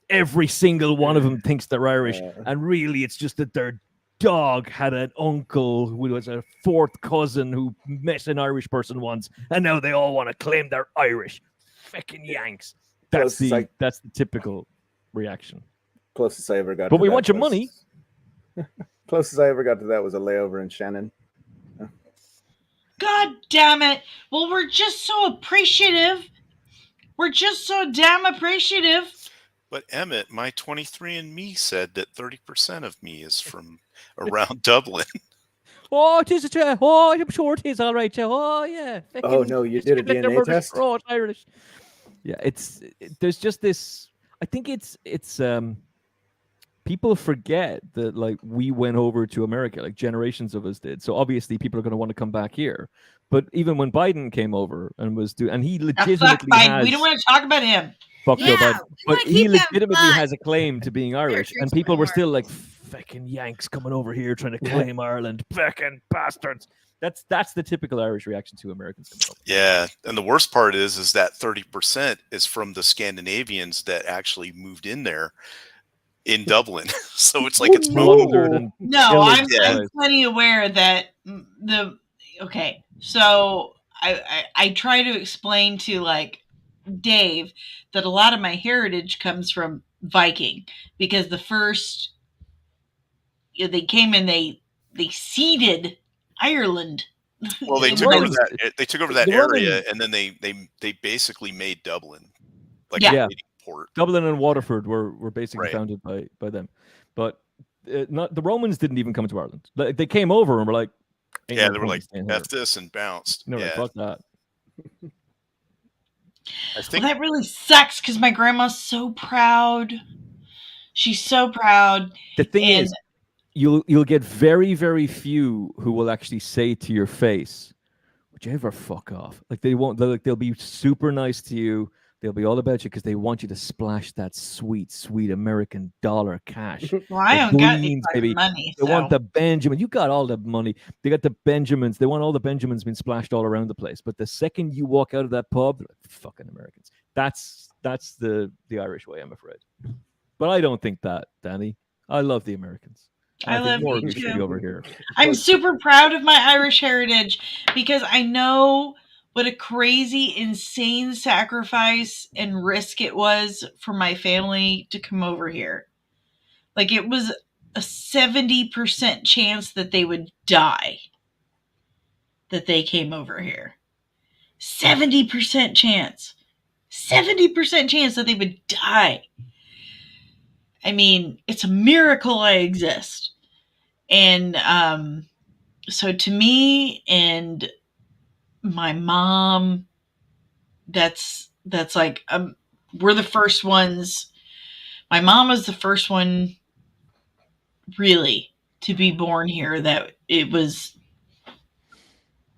Every single one of them thinks they're Irish, and really it's just that their dog had an uncle who was a fourth cousin who met an Irish person once, and now they all want to claim they're Irish. Fucking Yanks. That's the typical reaction. Closest I ever got. But we want your money. Closest I ever got to that was a layover in Shannon. God damn it! Well, we're just so appreciative. We're just so damn appreciative. But Emmett, my 23andMe said that 30% of me is from around Dublin. Oh, it is a oh, I'm sure it is all right. Oh, yeah. Oh no, you did a DNA test. Oh, it's Irish. Yeah, there's just this. I think it's people forget that like we went over to America, like generations of us did. So obviously people are going to want to come back here. But even when Biden came over and and he legitimately fuck Biden. We don't want to talk about him. Fuck Joe Biden. But he legitimately has a claim to being Irish, and people were still like, "Fucking Yanks coming over here trying to claim Ireland, fucking bastards." That's the typical Irish reaction to Americans coming over. Yeah, and the worst part is that 30% is from the Scandinavians that actually moved in there in Dublin. So it's like it's plundered and I'm plenty aware that okay. So I try to explain to like Dave that a lot of my heritage comes from Viking, because the first they came and they ceded Ireland. Well, they took over that area, and then they basically made Dublin like a port. Dublin and Waterford were basically founded by them, but not the Romans didn't even come to Ireland. They came over and were like, they were like, "F this," and bounced. No, fuck that. I think that really sucks because my grandma's so proud. She's so proud. The thing is, you'll get very, very few who will actually say to your face, "Would you ever fuck off?" Like they won't. They'll be super nice to you. They'll be all about you because they want you to splash that sweet, sweet American dollar cash. Well, I don't got any money. They want the Benjamin. You got all the money. They got the Benjamins. They want all the Benjamins being splashed all around the place. But the second you walk out of that pub, like, fucking Americans. That's the Irish way, I'm afraid. But I don't think that, Danny. I love the Americans. I love you too. Over here. I'm super proud of my Irish heritage because I know what a crazy, insane sacrifice and risk it was for my family to come over here. Like, it was a 70% chance that they would die that they came over here. 70% chance. 70% chance that they would die. I mean, it's a miracle I exist. And so to me and my mom, that's like we're the first ones. My mom was the first one really to be born here. That was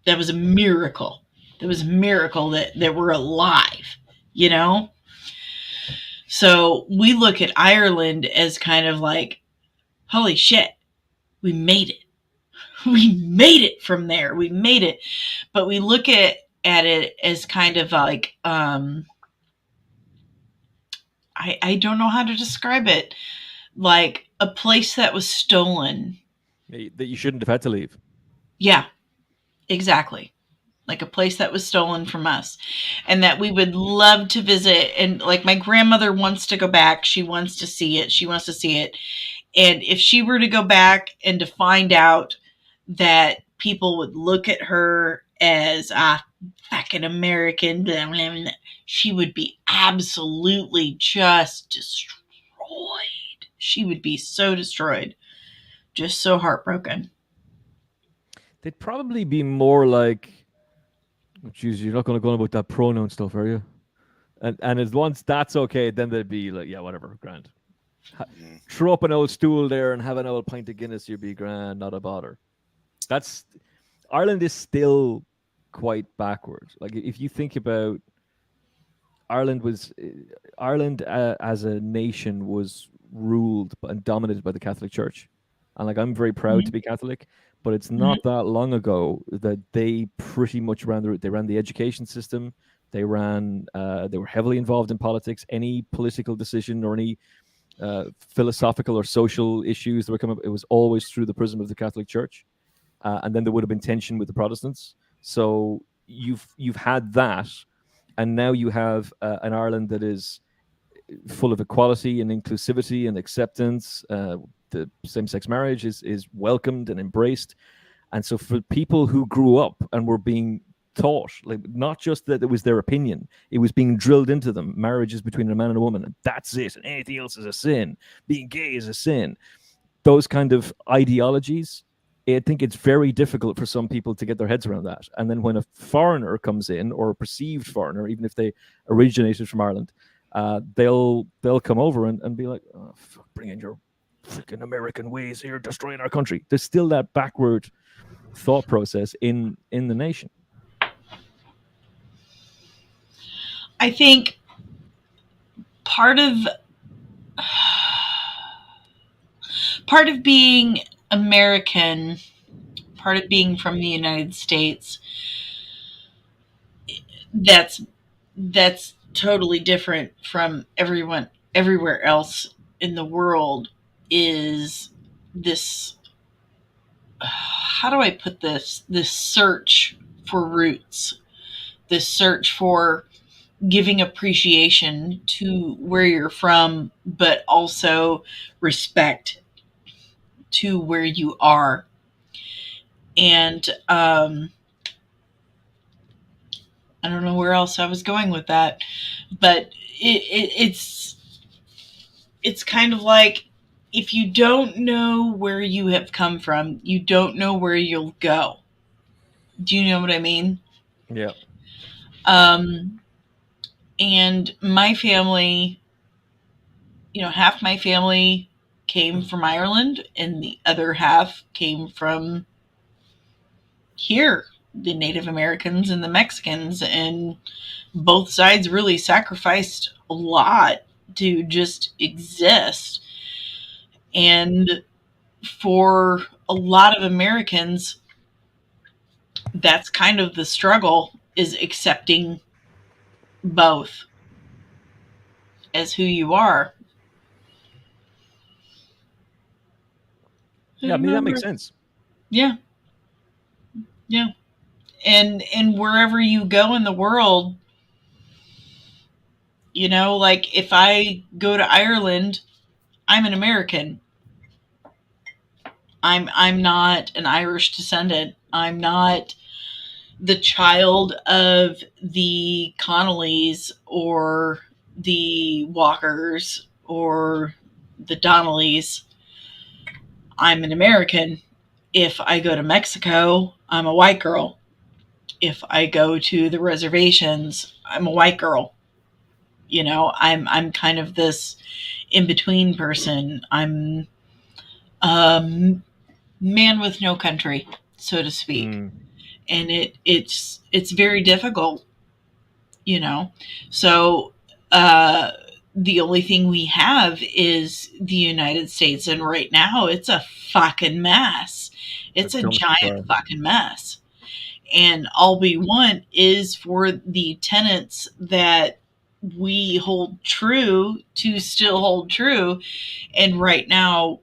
a miracle. That was a miracle that we're alive, you know? So we look at Ireland as kind of like, holy shit, we made it. We made it from there. We made it. But we look at it as kind of like, I don't know how to describe it. Like a place that was stolen. That you shouldn't have had to leave. Yeah, exactly. Like a place that was stolen from us and that we would love to visit. And like my grandmother wants to go back. She wants to see it. She wants to see it. And if she were to go back and to find out that people would look at her as fucking American, blah, blah, blah, she would be absolutely just destroyed. She would be so destroyed. just so heartbroken. They'd probably be more like, "Geez, you're not going to go on about that pronoun stuff, are you?" And as once that's okay, then they'd be like, "Yeah, whatever, grand." Throw up an old stool there and have an old pint of Guinness, you'd be grand, not a bother. That's Ireland is still quite backwards. Like if you think about Ireland as a nation was ruled and dominated by the Catholic Church, and like I'm very proud to be Catholic, but it's not that long ago that they pretty much ran the education system. They were heavily involved in politics. Any political decision or any philosophical or social issues that were coming up, it was always through the prism of the Catholic Church, and then there would have been tension with the Protestants. So you've had that, and now you have an Ireland that is full of equality and inclusivity and acceptance. The same-sex marriage is welcomed and embraced, and so for people who grew up and were being taught, like not just that it was their opinion, it was being drilled into them. Marriage is between a man and a woman, and that's it, and anything else is a sin. Being gay is a sin. Those kind of ideologies, I think it's very difficult for some people to get their heads around that. And then when a foreigner comes in, or a perceived foreigner, even if they originated from Ireland, they'll come over and be like, "Oh, fuck, bring in your freaking American ways here, destroying our country." There's still that backward thought process in the nation. I think part of being American, part of being from the United States, that's totally different from everywhere else in the world, is this, how do I put this search for roots, this search for giving appreciation to where you're from, but also respect to where you are. And I don't know where else I was going with that, but it's kind of like, if you don't know where you have come from, you don't know where you'll go. Do you know what I mean? Yeah. And my family, half my family came from Ireland, and the other half came from here, the Native Americans and the Mexicans, and both sides really sacrificed a lot to just exist. And for a lot of Americans, that's kind of the struggle, is accepting both as who you are. Yeah, I mean, that makes sense. Yeah. Yeah. And wherever you go in the world, like if I go to Ireland, I'm an American. I'm not an Irish descendant. I'm not the child of the Connollys or the Walkers or the Donnellys. I'm an American. If I go to Mexico, I'm a white girl. If I go to the reservations, I'm a white girl. I'm kind of this in-between person. I'm man with no country, so to speak. And it's very difficult, So the only thing we have is the United States, and right now it's a fucking mess. It's a giant fucking mess. And all we want is for the tenets that we hold true to still hold true. And right now,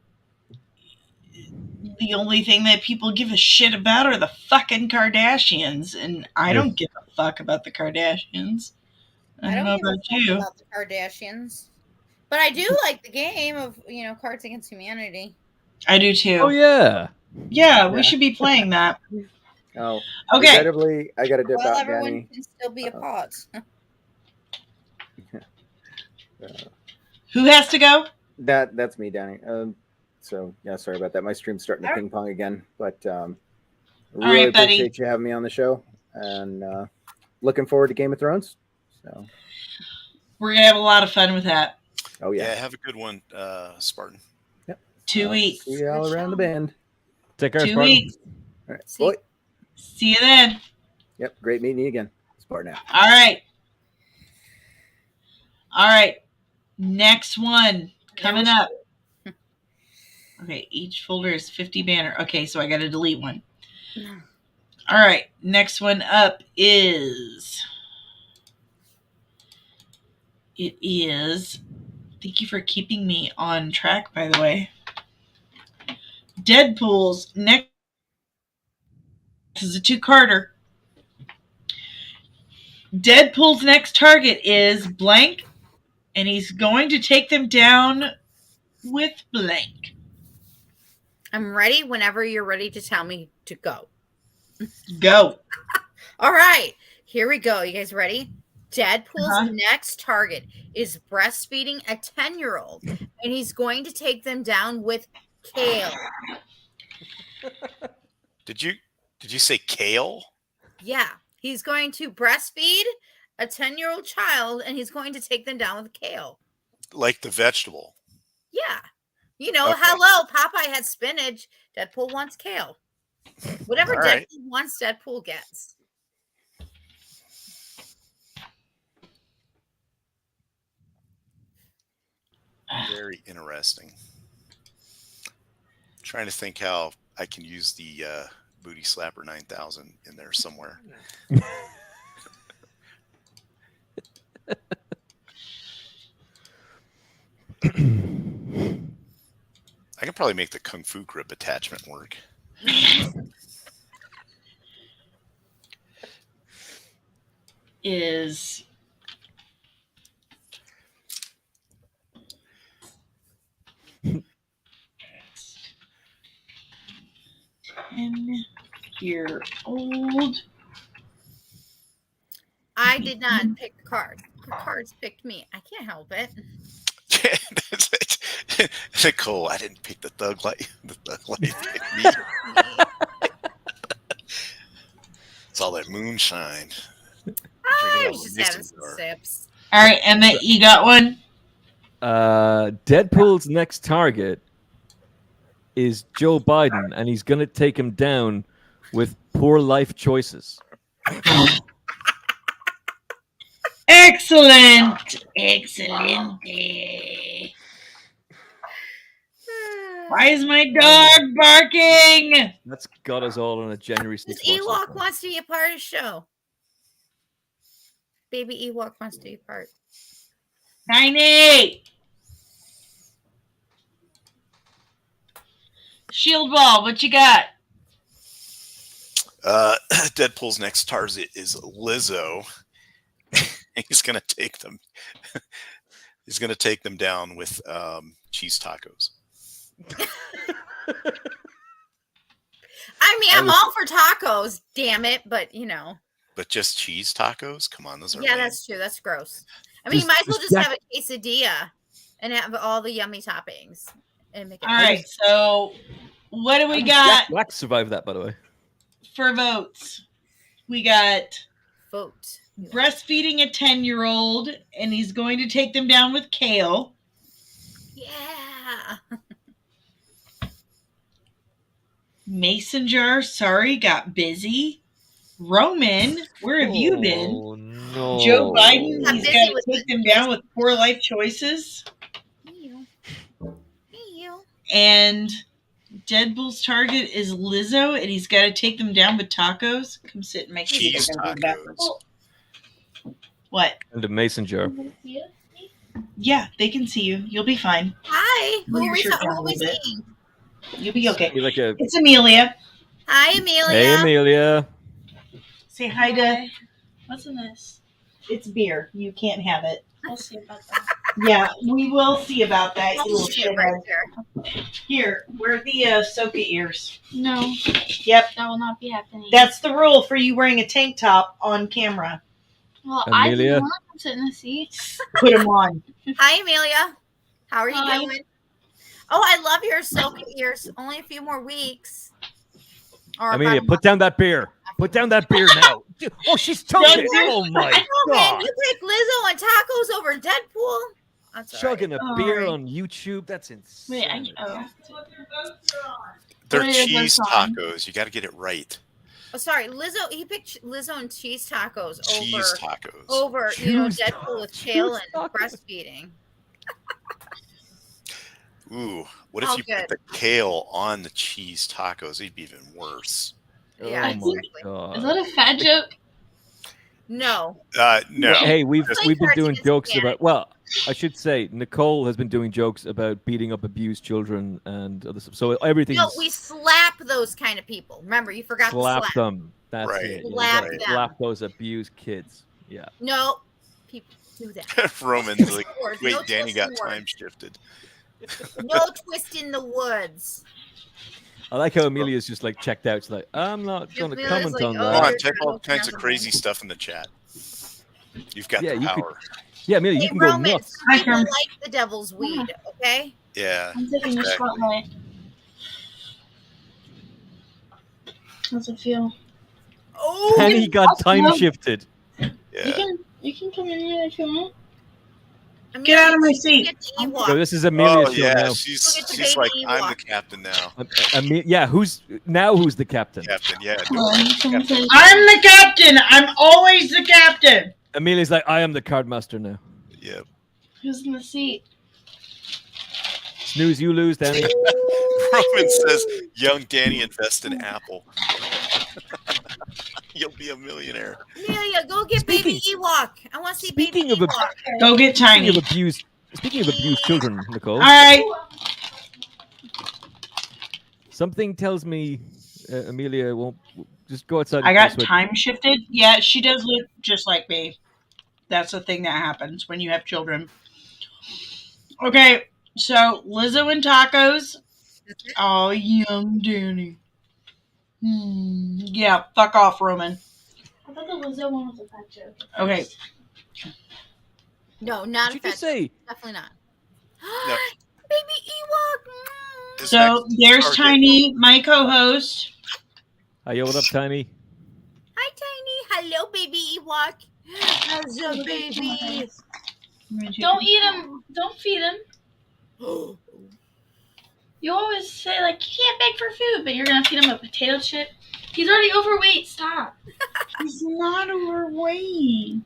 the only thing that people give a shit about are the fucking Kardashians. And I don't give a fuck about the Kardashians. I don't know about you. About the Kardashians. But I do like the game of, Cards Against Humanity. I do too. Oh, yeah. Yeah, we should be playing that. Oh, okay. Regrettably, I got to dip out, everyone Danny. Can still be a pot. Who has to go? That's me, Danny. So yeah, sorry about that. My stream's starting to ping pong again, but really right, appreciate you having me on the show, and looking forward to Game of Thrones. So we're gonna have a lot of fun with that. Oh yeah. Yeah, have a good one, Spartan. Yep. 2 weeks. See you all around the band. Take care, 2 Spartan. weeks. All right. Boy. See you then. Yep. Great meeting you again, Spartan. All right. All right. Next one coming up. Okay, each folder is 50 banner. Okay, so I got to delete one. All right, next one up is. It is. Thank you for keeping me on track, by the way. Deadpool's next. This is a two-carder. Deadpool's next target is blank, and he's going to take them down with blank. I'm ready whenever you're ready to tell me to go. Go. All right, here we go. You guys ready? Deadpool's next target is breastfeeding a 10-year-old, and he's going to take them down with kale. Did you say kale? Yeah, he's going to breastfeed a 10-year-old child, and he's going to take them down with kale. Like the vegetable. Yeah. You know, hello, Popeye had spinach. Deadpool wants kale. Whatever Deadpool wants, Deadpool gets. Very interesting. Trying to think how I can use the Booty Slapper 9000 in there somewhere. I can probably make the Kung Fu grip attachment work. Is $10-year-old. I did not pick the card. The cards picked me. I can't help it. Nicole, I didn't pick the thug life. The thug life picked me. It's all that moonshine. I was just having some sips. All right, Emma, you got one? Deadpool's next target is Joe Biden, and he's going to take him down with poor life choices. Excellent. Excellent. Why is my dog barking? That's got us all on a January 6th. This Ewok wants to be a part of the show. Baby Ewok wants to be a part. Tiny. Shield Wall, what you got? Deadpool's next target is Lizzo. He's gonna take them. He's gonna take them down with cheese tacos. I mean, I'm all for tacos, damn it, but you know. But just cheese tacos? Come on, those are lame. That's true. That's gross. I mean, you might as well just have a quesadilla and have all the yummy toppings and make it. All right, so what do we got? Black survived that, by the way. For votes, we got vote breastfeeding a 10-year-old, and he's going to take them down with kale. Yeah. Mason jar, sorry, got busy. Roman, where have you been? No. Joe Biden, he's got to take them down with poor life choices. And Deadpool's target is Lizzo, and he's got to take them down with tacos. Come sit and make cheese tacos. What? And a mason jar. Yeah, they can see you. You'll be fine. Hi. Who are we seeing? You'll be okay. Like it's Amelia. Hi, Amelia. Hey, Amelia. Say hi to. What's in this? It's beer. You can't have it. I'll see about that. Yeah, we will see about that. Right here, wear the Soka ears. No. Yep. That will not be happening. That's the rule for you wearing a tank top on camera. Well, Amelia. I didn't want to sit in the seats. Put them on. Hi, Amelia. How are you doing? Oh, I love your silk ears. Only a few more weeks. Or Amelia, about a put down that beer. Put down that beer now. Oh, she's chugging it. Oh my month. Oh, man, god. you pick Lizzo and tacos over Deadpool? That's Chugging all right. a beer on YouTube. That's insane. They're What are cheese those on? tacos. You got to get it right. Oh, sorry, Lizzo. He picked Lizzo and cheese tacos Cheese tacos. over Cheese Deadpool with kale and tacos. breastfeeding. Ooh, what if Oh, you good. put the kale on the cheese tacos? It'd be even worse. Yeah, Oh my exactly. god. Is that a fat joke? No. No. Hey, we've Like been doing cartoons jokes again. about. Well, I should say Nicole has been doing jokes about beating up abused children and other stuff. So everything's No, we slap those kind of people. Remember, you forgot slap to slap. them. That's Right. it. You Slap gotta them. slap those abused kids. Yeah. No, people do that. Roman's like, Words. wait, No Danny got twisting words. time shifted. No twist in the woods. I like how Amelia's just like checked out. She's like, I'm not going to Amelia's comment like, on oh, Come that. on, you're type all trying to kinds of cancel crazy me. stuff in the chat. You've got Yeah, the you could- power. Yeah, Amelia, you Hey, can go Roman, nuts. some people like the devil's weed, okay? Yeah. I'm taking your exactly. spotlight. How's it feel? Oh, And he got time No. shifted. Yeah. You can come in here if you want. Amelia, Get out of my you seat. get to Ewok. So this is Amelia's Oh show yeah, now. she's Look at the she's like, baby I'm the Ewok. captain now. Yeah, who's the captain? Captain, yeah. Someone says- I'm the captain. I'm always the captain. Amelia's like, I am the card master now. Yeah. Who's in the seat? Snooze, you lose, Danny. Roman says, young Danny, invest in Apple. You'll be a millionaire. Amelia, go get baby Ewok. I want to see Speaking baby of Ewok. Go get Speaking Tiny. of abused children, Nicole, All right. something tells me Amelia won't just go outside. I and got switch. time shifted. Yeah, she does look just like me. That's the thing that happens when you have children. Okay, so Lizzo and tacos. Oh, young Danny. Yeah, fuck off, Roman. I thought the Lizzo one was a fat joke. Okay. No, not Did you a fat just say? Definitely not. No. Baby Ewok. This So next there's target- Tiny, my co-host. Hey, what up, Tiny? Hi, Tiny. Hello, baby Ewok. How's your baby? Don't eat him. Don't feed him. You always say, like, you can't beg for food, but you're going to feed him a potato chip. He's already overweight. Stop. He's not overweight.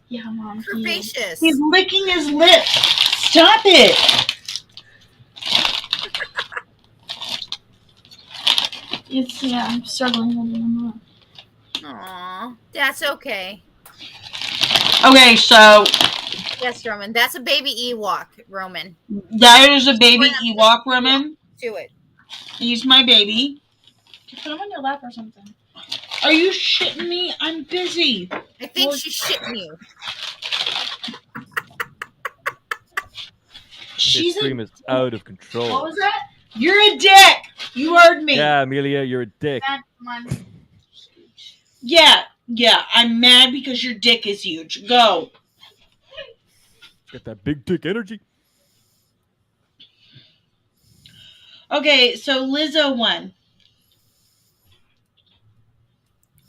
Yeah, Mom. he is. Herbaceous. He's licking his lips. Stop it. Yeah, I'm struggling with him. Aw, that's okay. Okay, so Yes, Roman. That's a baby Ewok, Roman. that is a baby Ewok, Roman. Do it. He's my baby. Put him on your lap or something. Are you shitting me? I'm busy. I think Well- she's shitting you. This She's stream is out of control. What was that? You're a dick. You heard me. Yeah, Amelia, you're a dick. Yeah. I'm mad because your dick is huge. Go. Got that big dick energy. Okay, so Lizzo won.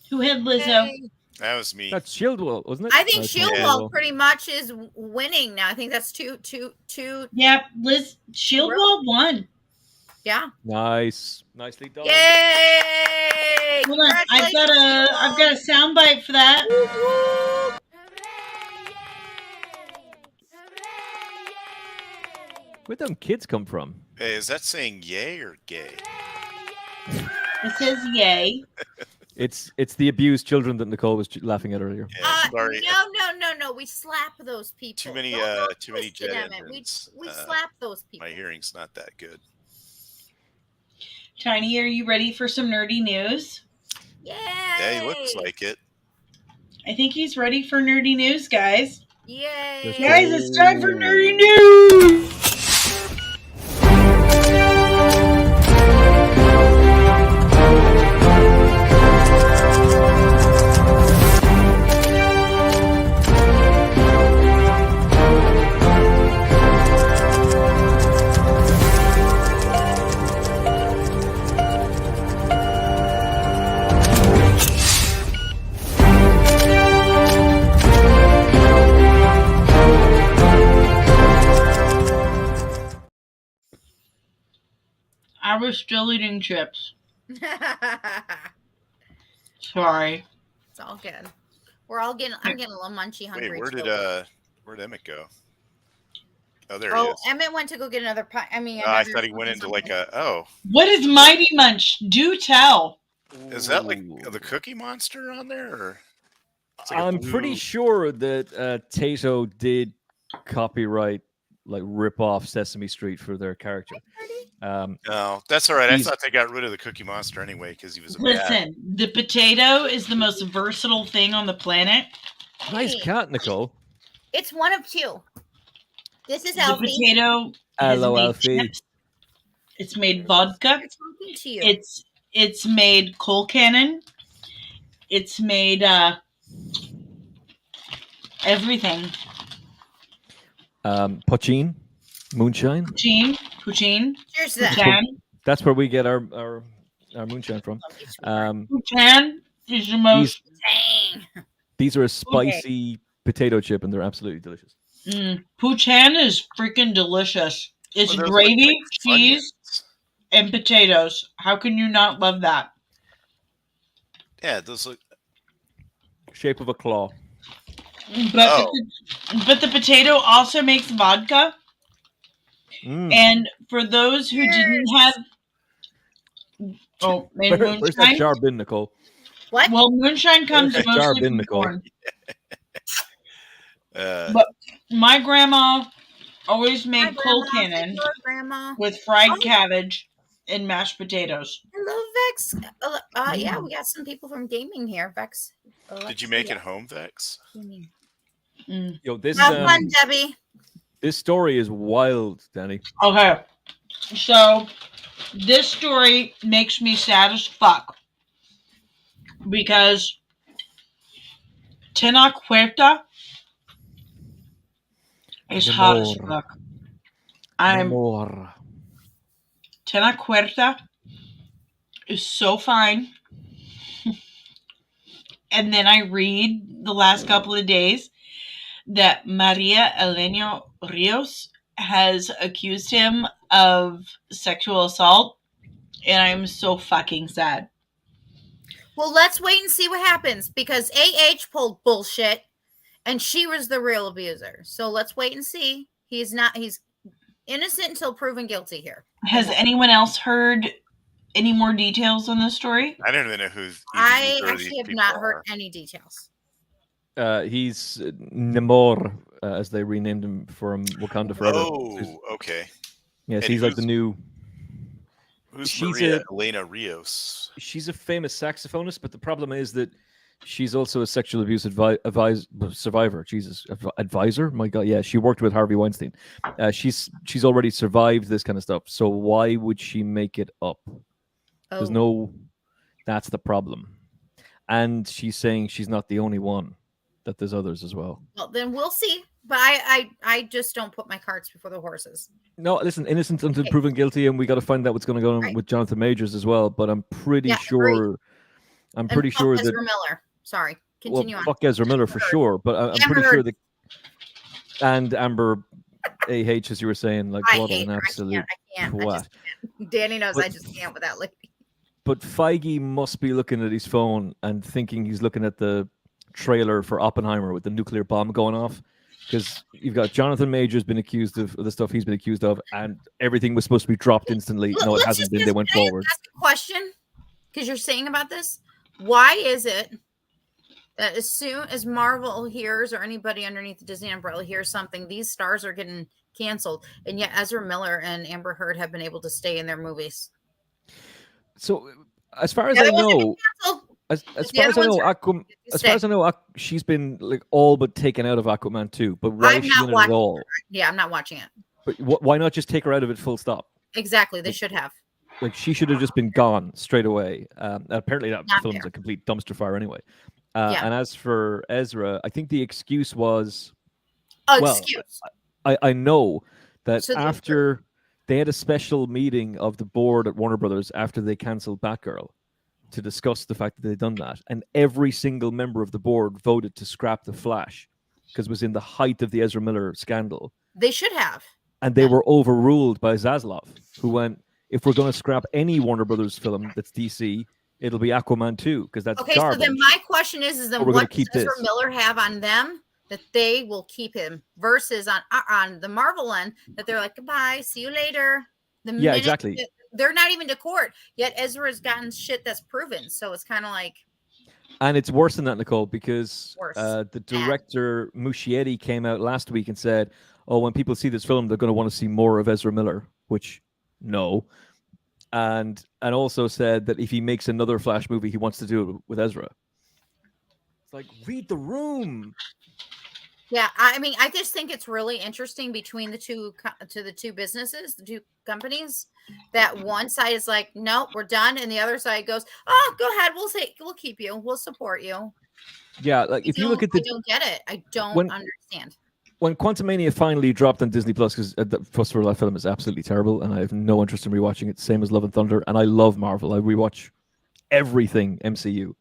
Who had Lizzo? Yay. That was me. That's Shieldwell, wasn't it? I think That's Shieldwell pretty much is winning now. I think that's two. Yep, Shieldwell won. Yeah. Nice, nicely done. Yay! Hold on, I've got a soundbite for that. Where'd them kids come from? Hey, is that saying yay or gay? It says yay. It's the abused children that Nicole was laughing at earlier. Yeah, sorry. No. We slap those people. Too many, Don't too many twist it, jet Emmett. engines. We slap those people. My hearing's not that good. Tiny, are you ready for some nerdy news? Yay! Yeah, he looks like it. I think he's ready for nerdy news, guys. Yay! Guys, it's time for nerdy news! I was still eating chips. Sorry. It's all good. I'm getting a little munchy hungry. Wait, where'd Emmett go? Oh, there he is. Emmett went to go get another pie. I mean, I thought he went into like What is Mighty Munch? Do tell. Is that like the Cookie Monster on there? Or like I'm pretty sure that Tato did copyright, like rip off Sesame Street for their character. No, that's all right. I thought they got rid of the Cookie Monster anyway because he was a Listen, the potato is the most versatile thing on the planet. Nice cat, Nicole. It's one of two. This is the Alfie. Potato. Hello, Alfie. Chips. It's made vodka. It's talking to you. It's made coal cannon. It's made everything. Poutine, moonshine. Poutine. Cheers to that. That's where we get our moonshine from. Poutine is the most. These are a spicy potato chip, and they're absolutely delicious. Poutine is freaking delicious. It's gravy, cheese, and potatoes. How can you not love that? Yeah, those look shape of a claw. But the potato also makes vodka. And for those who didn't have, made moonshine. Where's that jar bin, Nicole? What? Well, moonshine comes mostly from corn. But my grandma always made coal cannon with fried cabbage and mashed potatoes. Hello, Vex. Yeah, we got some people from gaming here, Vex. Did you make it home, Vex? Yo, this have fun, Debbie. This story is wild, Danny. Okay, so this story makes me sad as fuck because Tenacuerta is hot as fuck. Tenacuerta is so fine. And then I read the last couple of days that Maria Elena Rios has accused him of sexual assault, and I'm so fucking sad. Well, let's wait and see what happens because AH pulled bullshit and she was the real abuser. So let's wait and see. He's innocent until proven guilty here. Has anyone else heard any more details on this story? I don't even know who's. I actually have not heard any details. He's Namor, as they renamed him from Wakanda Forever. Oh, okay. Yes, he's like the new. Who's Maria Elena Rios? She's a famous saxophonist, but the problem is that she's also a sexual abuse survivor. Jesus, advisor? My God, yeah, she worked with Harvey Weinstein. She's already survived this kind of stuff. So why would she make it up? There's no. That's the problem, and she's saying she's not the only one. That there's others as well. Well, then we'll see. But I just don't put my carts before the horses. No, listen, innocent until proven guilty, and we got to find out what's going to go on with Jonathan Majors as well. But I'm pretty sure. I'm pretty sure that Ezra Miller. Sorry, continue on. Fuck Ezra Miller for sure. But I'm pretty sure that. And Amber, as you were saying, like what an absolute twat. Danny knows I just can't with that lady. But Feige must be looking at his phone and thinking he's looking at the trailer for Oppenheimer with the nuclear bomb going off, because you've got Jonathan Majors been accused of the stuff he's been accused of, and everything was supposed to be dropped instantly. No, it hasn't been. They went forward. Ask a question, because you're saying about this. Why is it that as soon as Marvel hears, or anybody underneath the Disney umbrella hears something, these stars are getting canceled, and yet Ezra Miller and Amber Heard have been able to stay in their movies? So, as far as I know. As far as I know, she's been like all but taken out of Aquaman 2. But why is she in it at all? Yeah, I'm not watching it. But why not just take her out of it full stop? Exactly, they should have. Like she should have just been gone straight away. Apparently, that film's a complete dumpster fire anyway. And as for Ezra, I think the excuse was, I know that after they had a special meeting of the board at Warner Brothers after they canceled Batgirl, to discuss the fact that they'd done that, and every single member of the board voted to scrap the Flash because it was in the height of the Ezra Miller scandal. They should have, and they were overruled by Zaslav, who went, if we're going to scrap any Warner Brothers film that's DC, it'll be Aquaman 2 because that's garbage. So then my question is then what does Ezra Miller have on them that they will keep him versus on the Marvel end that they're like, goodbye, see you later. Exactly. They're not even to court yet. Ezra's gotten shit that's proven, so it's kind of like. And it's worse than that, Nicole, because the director Muschietti came out last week and said, "Oh, when people see this film, they're going to want to see more of Ezra Miller," which no. And also said that if he makes another Flash movie, he wants to do it with Ezra. It's like, read the room. Yeah, I mean, I just think it's really interesting between the two businesses, the two companies, that one side is like, nope, we're done, and the other side goes, oh, go ahead, we'll keep you, we'll support you. Yeah, like if you look at I don't get it. I don't understand. When Quantumania finally dropped on Disney Plus, because first of all, that film is absolutely terrible, and I have no interest in rewatching it. Same as Love and Thunder, and I love Marvel. I rewatch everything MCU.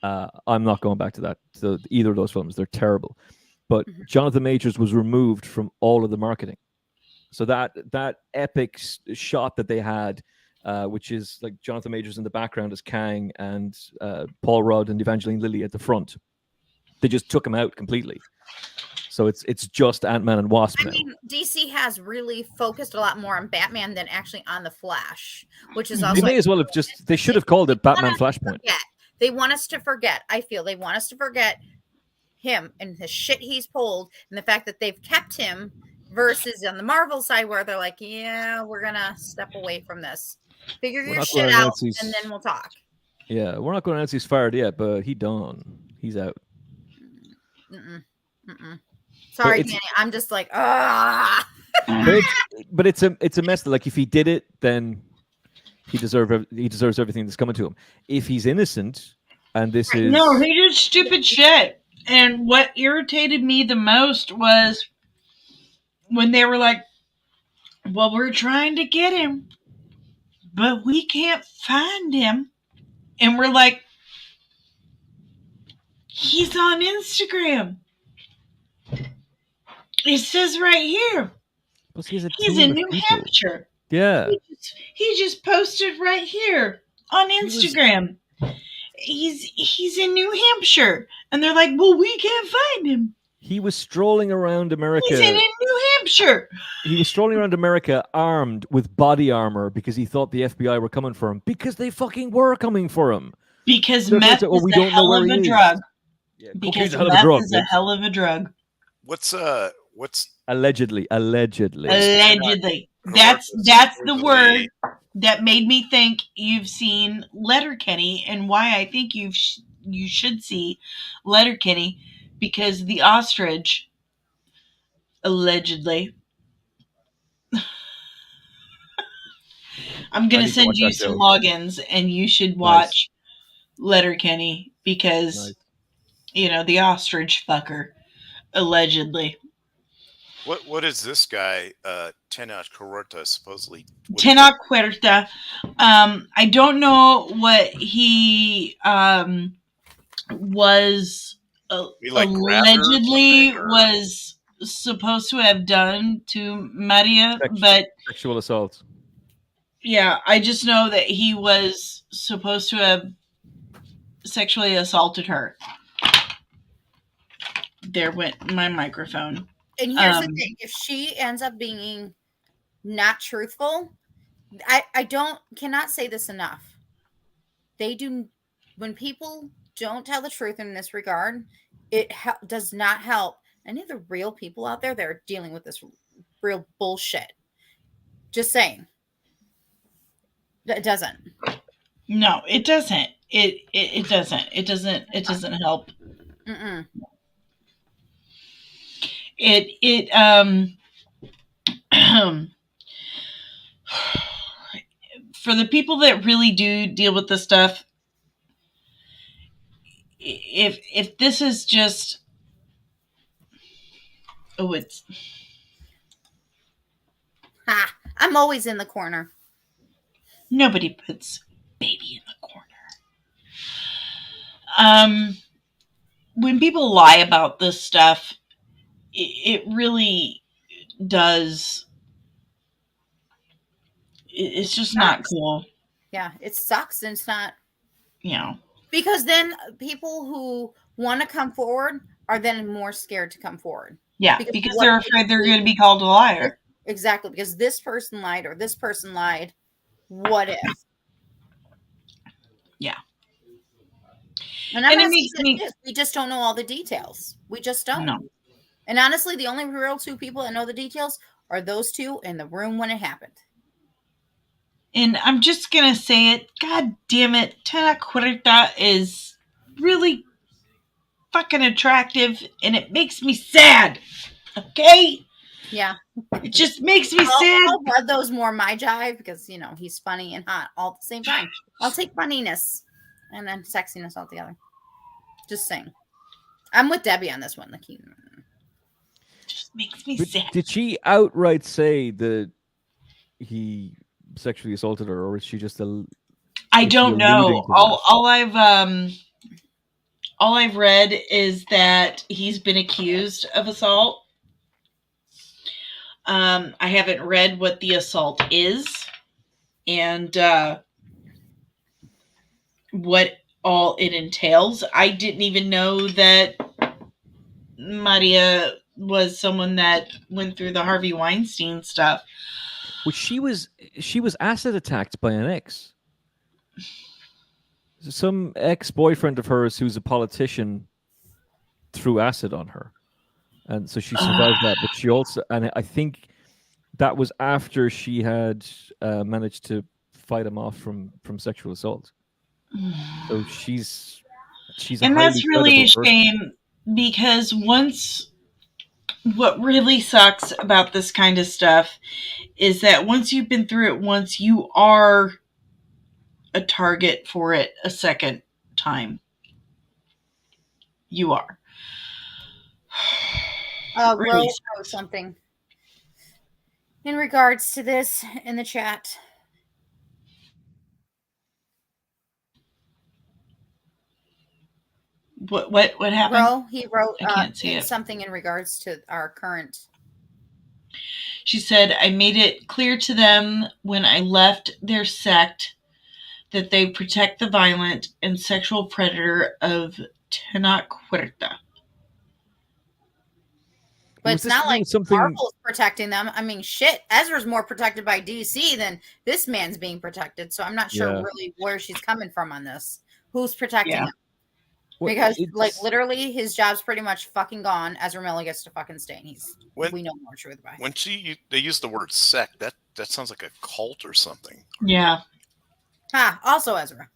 I'm not going back to that. So either of those films, they're terrible. But Jonathan Majors was removed from all of the marketing. So that epic shot that they had, which is like Jonathan Majors in the background as Kang and Paul Rudd and Evangeline Lilly at the front, they just took him out completely. So it's just Ant-Man and Wasp now. I mean, DC has really focused a lot more on Batman than actually on the Flash, which is also. They may as well have they should have called it Batman Flashpoint. They want us to forget. I feel they want us to forget him and the shit he's pulled and the fact that they've kept him versus on the Marvel side where they're like, yeah, we're gonna step away from this, figure your shit out, and then we'll talk. Yeah, we're not going to announce he's fired yet, but he's out. Sorry, Danny, I'm just like, ah. But it's a mess. Like if he did it, then he deserves everything that's coming to him. If he's innocent, and this is no, he did stupid shit. And what irritated me the most was when they were like, well, we're trying to get him, but we can't find him. And we're like, he's on Instagram. It says right here. He's in New Hampshire. Yeah. He just posted right here on Instagram. He's in New Hampshire. And they're like, well, we can't find him. He was strolling around America. He's in New Hampshire. He was strolling around America armed with body armor because he thought the FBI were coming for him. Because they fucking were coming for him. Because meth is a hell of a drug. Yeah, because meth is a hell of a drug. What's allegedly? That's the word that made me think you've seen Letterkenny, and why I think you should see Letterkenny, because the ostrich allegedly. I'm gonna send you some logins, and you should watch Letterkenny because the ostrich fucker allegedly. What is this guy, Tenoch Huerta, supposedly? Tenoch Huerta. I don't know what he was allegedly was supposed to have done to Maria, but sexual assault. Yeah, I just know that he was supposed to have sexually assaulted her. There went my microphone. And here's the thing: if she ends up being not truthful, I cannot say this enough. When people don't tell the truth in this regard, it does not help any of the real people out there that are dealing with this real bullshit. Just saying. It doesn't. No, it doesn't. It doesn't. It doesn't help. Mm-mm. For the people that really do deal with this stuff, if this is just I'm always in the corner. Nobody puts baby in the corner. When people lie about this stuff, it really does. it's just not cool. Yeah, it sucks, and it's not. Because then people who want to come forward are then more scared to come forward. Yeah, because they're afraid they're going to be called a liar. Exactly, because this person lied or this person lied. What if? Yeah. And it makes me. We just don't know all the details. We just don't. No. And honestly, the only real two people that know the details are those two in the room when it happened. And I'm just going to say it. God damn it. Tena Cuerta is really fucking attractive, and it makes me sad. Okay? Yeah. It just makes me sad. I'll love those more my jive because, he's funny and hot all at the same time. I'll take funniness and then sexiness all together. Just saying. I'm with Debbie on this one. Like, just makes me sad. Did she outright say that he sexually assaulted her, or was she just I don't know. All I've read is that he's been accused of assault. I haven't read what the assault is and what all it entails. I didn't even know that Maria was someone that went through the Harvey Weinstein stuff. Well, she was acid attacked by an ex. Some ex-boyfriend of hers who's a politician threw acid on her. And so she survived that. But she also, and I think that was after she had managed to fight him off from sexual assault. So she's and that's really a shame because what really sucks about this kind of stuff is that once you've been through it once, you are a target for it a second time. You are. Rose wrote something in regards to this in the chat. What happened? He wrote I can't see it. Something in regards to our current. She said, I made it clear to them when I left their sect that they protect the violent and sexual predator of Tena Cuerta. But it's not like Marvel's protecting them. I mean, shit, Ezra's more protected by DC than this man's being protected. So I'm not sure really where she's coming from on this. Who's protecting him? Because, literally, his job's pretty much fucking gone. Ezra Miller gets to fucking stay, and we know more truth about him. When they use the word sect, that sounds like a cult or something. Yeah. Also Ezra.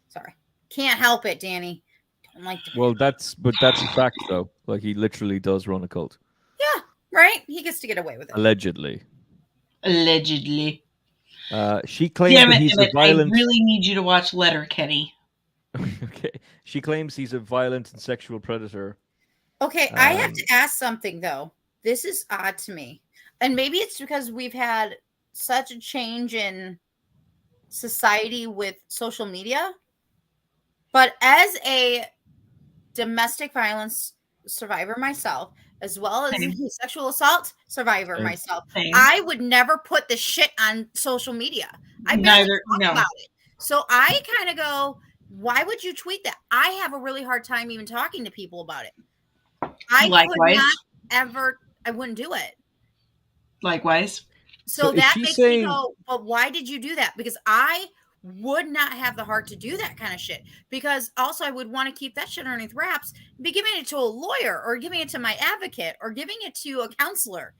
Sorry. Can't help it, Danny. Don't like the Well, that's a fact, though. Like, he literally does run a cult. Yeah, right? He gets to get away with it. Allegedly. She claims that he's a violent... I really need you to watch Letterkenny. Okay. She claims he's a violent and sexual predator. Okay, I have to ask something, though. This is odd to me. And maybe it's because we've had such a change in society with social media. But as a domestic violence survivor myself, as well as a sexual assault survivor myself, I would never put this shit on social media. I barely talk about it. So I kind of go, why would you tweet that? I have a really hard time even talking to people about it. I wouldn't do it. Likewise. So that makes me go, but why did you do that? Because I would not have the heart to do that kind of shit. Because also I would want to keep that shit underneath wraps, be giving it to a lawyer or giving it to my advocate or giving it to a counselor.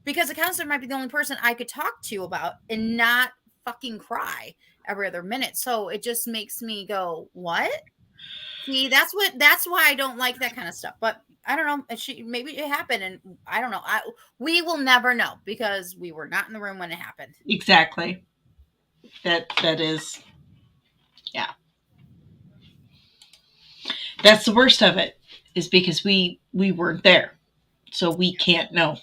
Because a counselor might be the only person I could talk to about and not fucking cry every other minute. So it just makes me go, what? See, that's why I don't like that kind of stuff. But I don't know. Maybe it happened, and I don't know. We will never know because we were not in the room when it happened. Exactly. That is, yeah. That's the worst of it, is because we weren't there, so we can't know.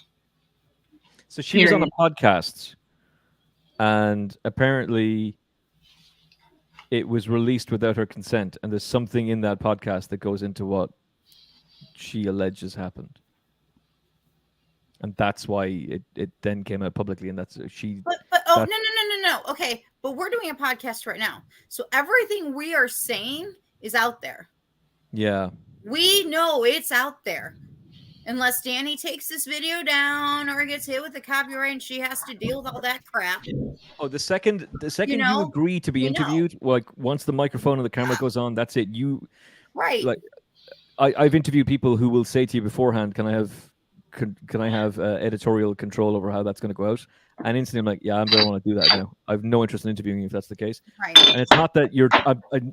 So she was on a podcast, and apparently it was released without her consent, and there's something in that podcast that goes into what she alleges happened, and that's why it then came out publicly, and that's she. No. No. Okay, but we're doing a podcast right now, so everything we are saying is out there. Yeah. We know it's out there. Unless Danny takes this video down or gets hit with the copyright and she has to deal with all that crap. Oh, the second you agree to be interviewed, like once the microphone and the camera goes on, that's it. You right. Like I've interviewed people who will say to you beforehand, can I have editorial control over how that's going to go out? And instantly I'm like, yeah, I don't want to do that now. I have no interest in interviewing you if that's the case. Right. And it's not that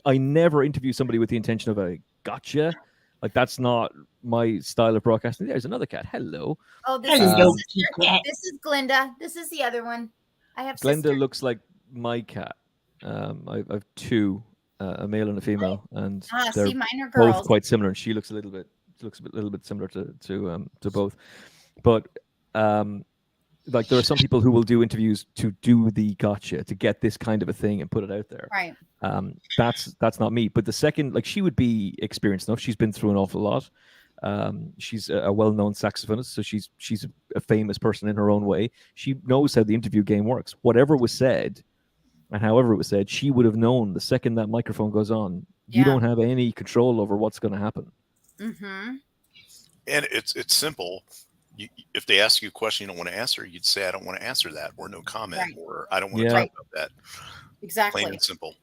I never interview somebody with the intention of a gotcha. Like, that's not my style of broadcasting. There's another cat. Hello. Oh, this is Glinda. This is the other one. I have Glinda looks like my cat. I have two, a male and a female, and they're see, mine are girls. both quite similar. And she looks a little bit similar to both. But like, there are some people who will do interviews to do the gotcha, to get this kind of a thing and put it out there. Right. That's not me. But the second, like, she would be experienced enough. She's been through an awful lot. She's a well-known saxophonist, so she's a famous person in her own way. She knows how the interview game works. Whatever was said, and however it was said, she would have known the second that microphone goes on. You don't have any control over what's going to happen. Mm-hmm. And it's simple. If they ask you a question you don't want to answer, you'd say, I don't want to answer that, or no comment, or I don't want to talk about that. Exactly. Plain and simple.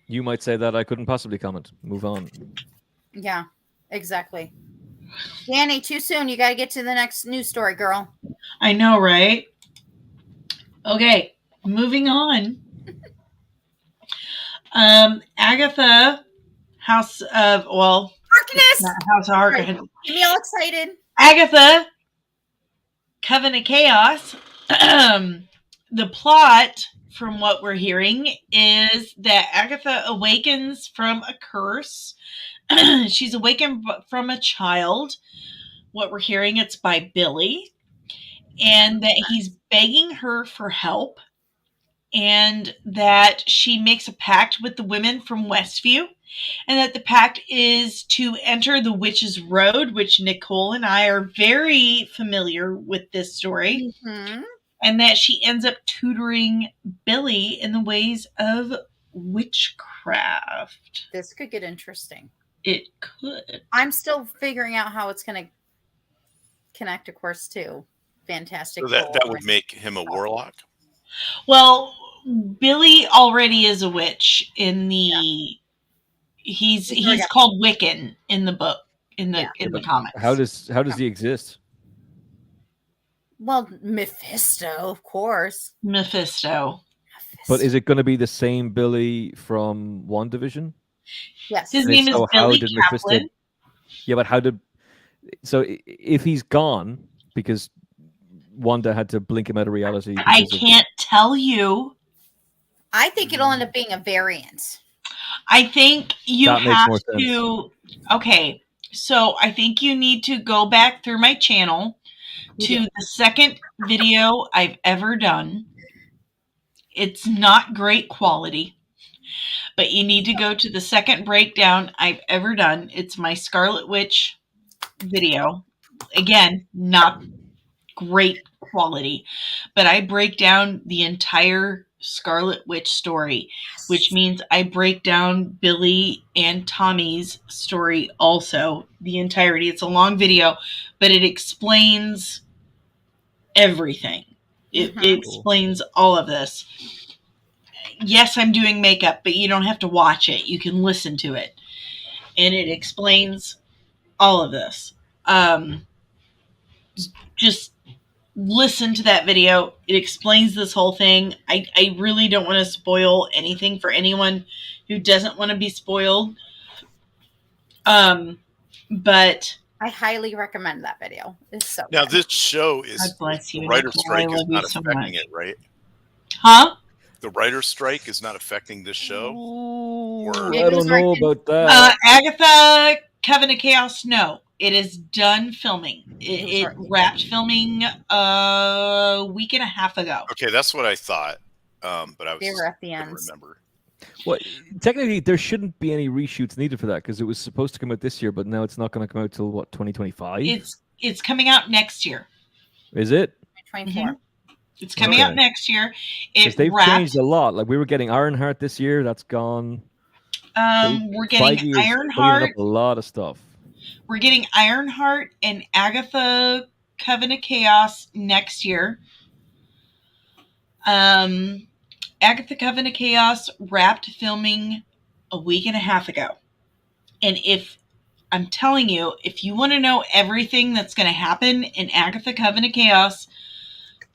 You might say that I couldn't possibly comment. Move on. Yeah, exactly. Danny, too soon. You got to get to the next news story, girl. I know, right? Okay, moving on. Agatha, House of Harkness. House of Harkness. Get me all excited. Agatha, Coven of Chaos. The plot, from what we're hearing, is that Agatha awakens from a curse. She's awakened from a child. What we're hearing, it's by Billy, and that he's begging her for help, and that she makes a pact with the women from Westview, and that the pact is to enter the Witch's Road, which Nicole and I are very familiar with this story, and that she ends up tutoring Billy in the ways of witchcraft. This could get interesting. It could. I'm still figuring out how it's going to connect, of course, to Fantastic. So that would make him a warlock? Well, Billy already is a witch in the... He's called Wiccan in the book, in the comics. How does he exist? Well, Mephisto, of course. Mephisto. But is it going to be the same Billy from WandaVision? Yes. His name is Billy Kaplan. Yeah, but if he's gone because Wanda had to blink him out of reality. I can't tell you. I think it'll end up being a variant. I think you have to. Okay, so I think you need to go back through my channel to the second video I've ever done. It's not great quality, but you need to go to the second breakdown I've ever done. It's my Scarlet Witch video. Again, not great quality, but I break down the entire Scarlet Witch story, which means I break down Billy and Tommy's story also, the entirety. It's a long video, but it explains everything. It explains all of this. Yes, I'm doing makeup, but you don't have to watch it. You can listen to it. And it explains all of this. Just listen to that video. It explains this whole thing. I really don't want to spoil anything for anyone who doesn't want to be spoiled. But I highly recommend that video. It's so now good. This show is God bless you, the writer's Nicole. strike is not affecting it, right? Huh? The writer's strike is not affecting this show? I don't know about that. Agatha, Coven of Chaos, no. It is done filming. It wrapped filming a week and a half ago. Okay, that's what I thought. But I was at the end. Remember. Well, technically, there shouldn't be any reshoots needed for that because it was supposed to come out this year, but now it's not going to come out till what, 2025? It's coming out next year. Is it? 2024. It's coming out next year. They've changed a lot. Like we were getting Ironheart this year. That's gone. We're getting Ironheart. Up a lot of stuff. We're getting Ironheart and Agatha Coven of Chaos next year. Agatha Coven of Chaos wrapped filming a week and a half ago. And I'm telling you, if you want to know everything that's going to happen in Agatha Coven of Chaos,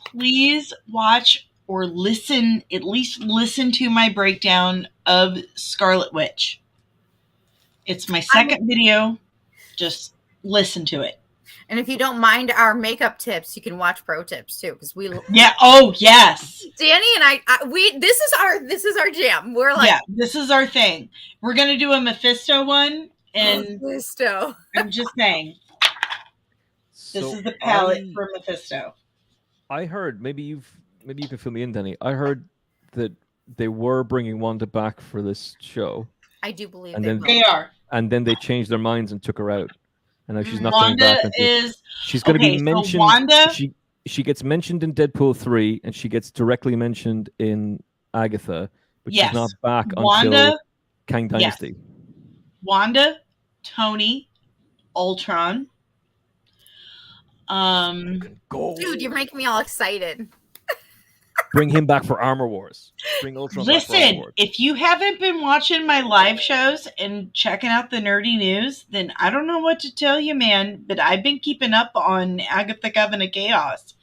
please watch or listen, at least listen to my breakdown of Scarlet Witch. It's my second video. Just listen to it. And if you don't mind our makeup tips, you can watch pro tips too, because we oh yes, Danny and I this is our jam. We're like, yeah, this is our thing. We're gonna do a Mephisto one, and Mephisto. I'm just saying, this is the palette for Mephisto. I heard, maybe you can fill me in, Danny. I heard that they were bringing Wanda back for this show. I do believe they are. And then they changed their minds and took her out. And now she's not Wanda coming back. She's going to be mentioned. So Wanda, she gets mentioned in Deadpool 3, and she gets directly mentioned in Agatha, but she's not back until Kang Dynasty. Yes. Wanda, Tony, Ultron. Dude, you're making me all excited. Bring him back for Armor Wars. Bring Ultron back for Armor Wars. If you haven't been watching my live shows and checking out the nerdy news, then I don't know what to tell you, man. But I've been keeping up on Agatha Coven of Chaos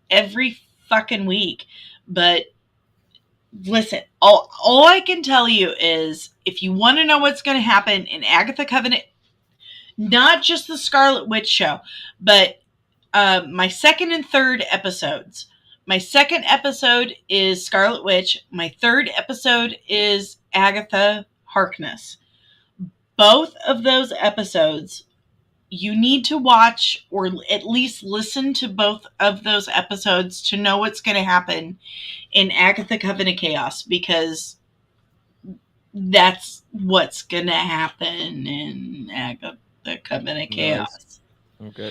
every fucking week. But listen, all I can tell you is, if you want to know what's going to happen in Agatha Covenant, not just the Scarlet Witch show, but my second and third episodes. My second episode is Scarlet Witch. My third episode is Agatha Harkness. Both of those episodes, you need to watch or at least listen to both of those episodes to know what's going to happen in Agatha Coven of Chaos, because that's what's going to happen in Agatha Coven of Chaos. Nice. Okay.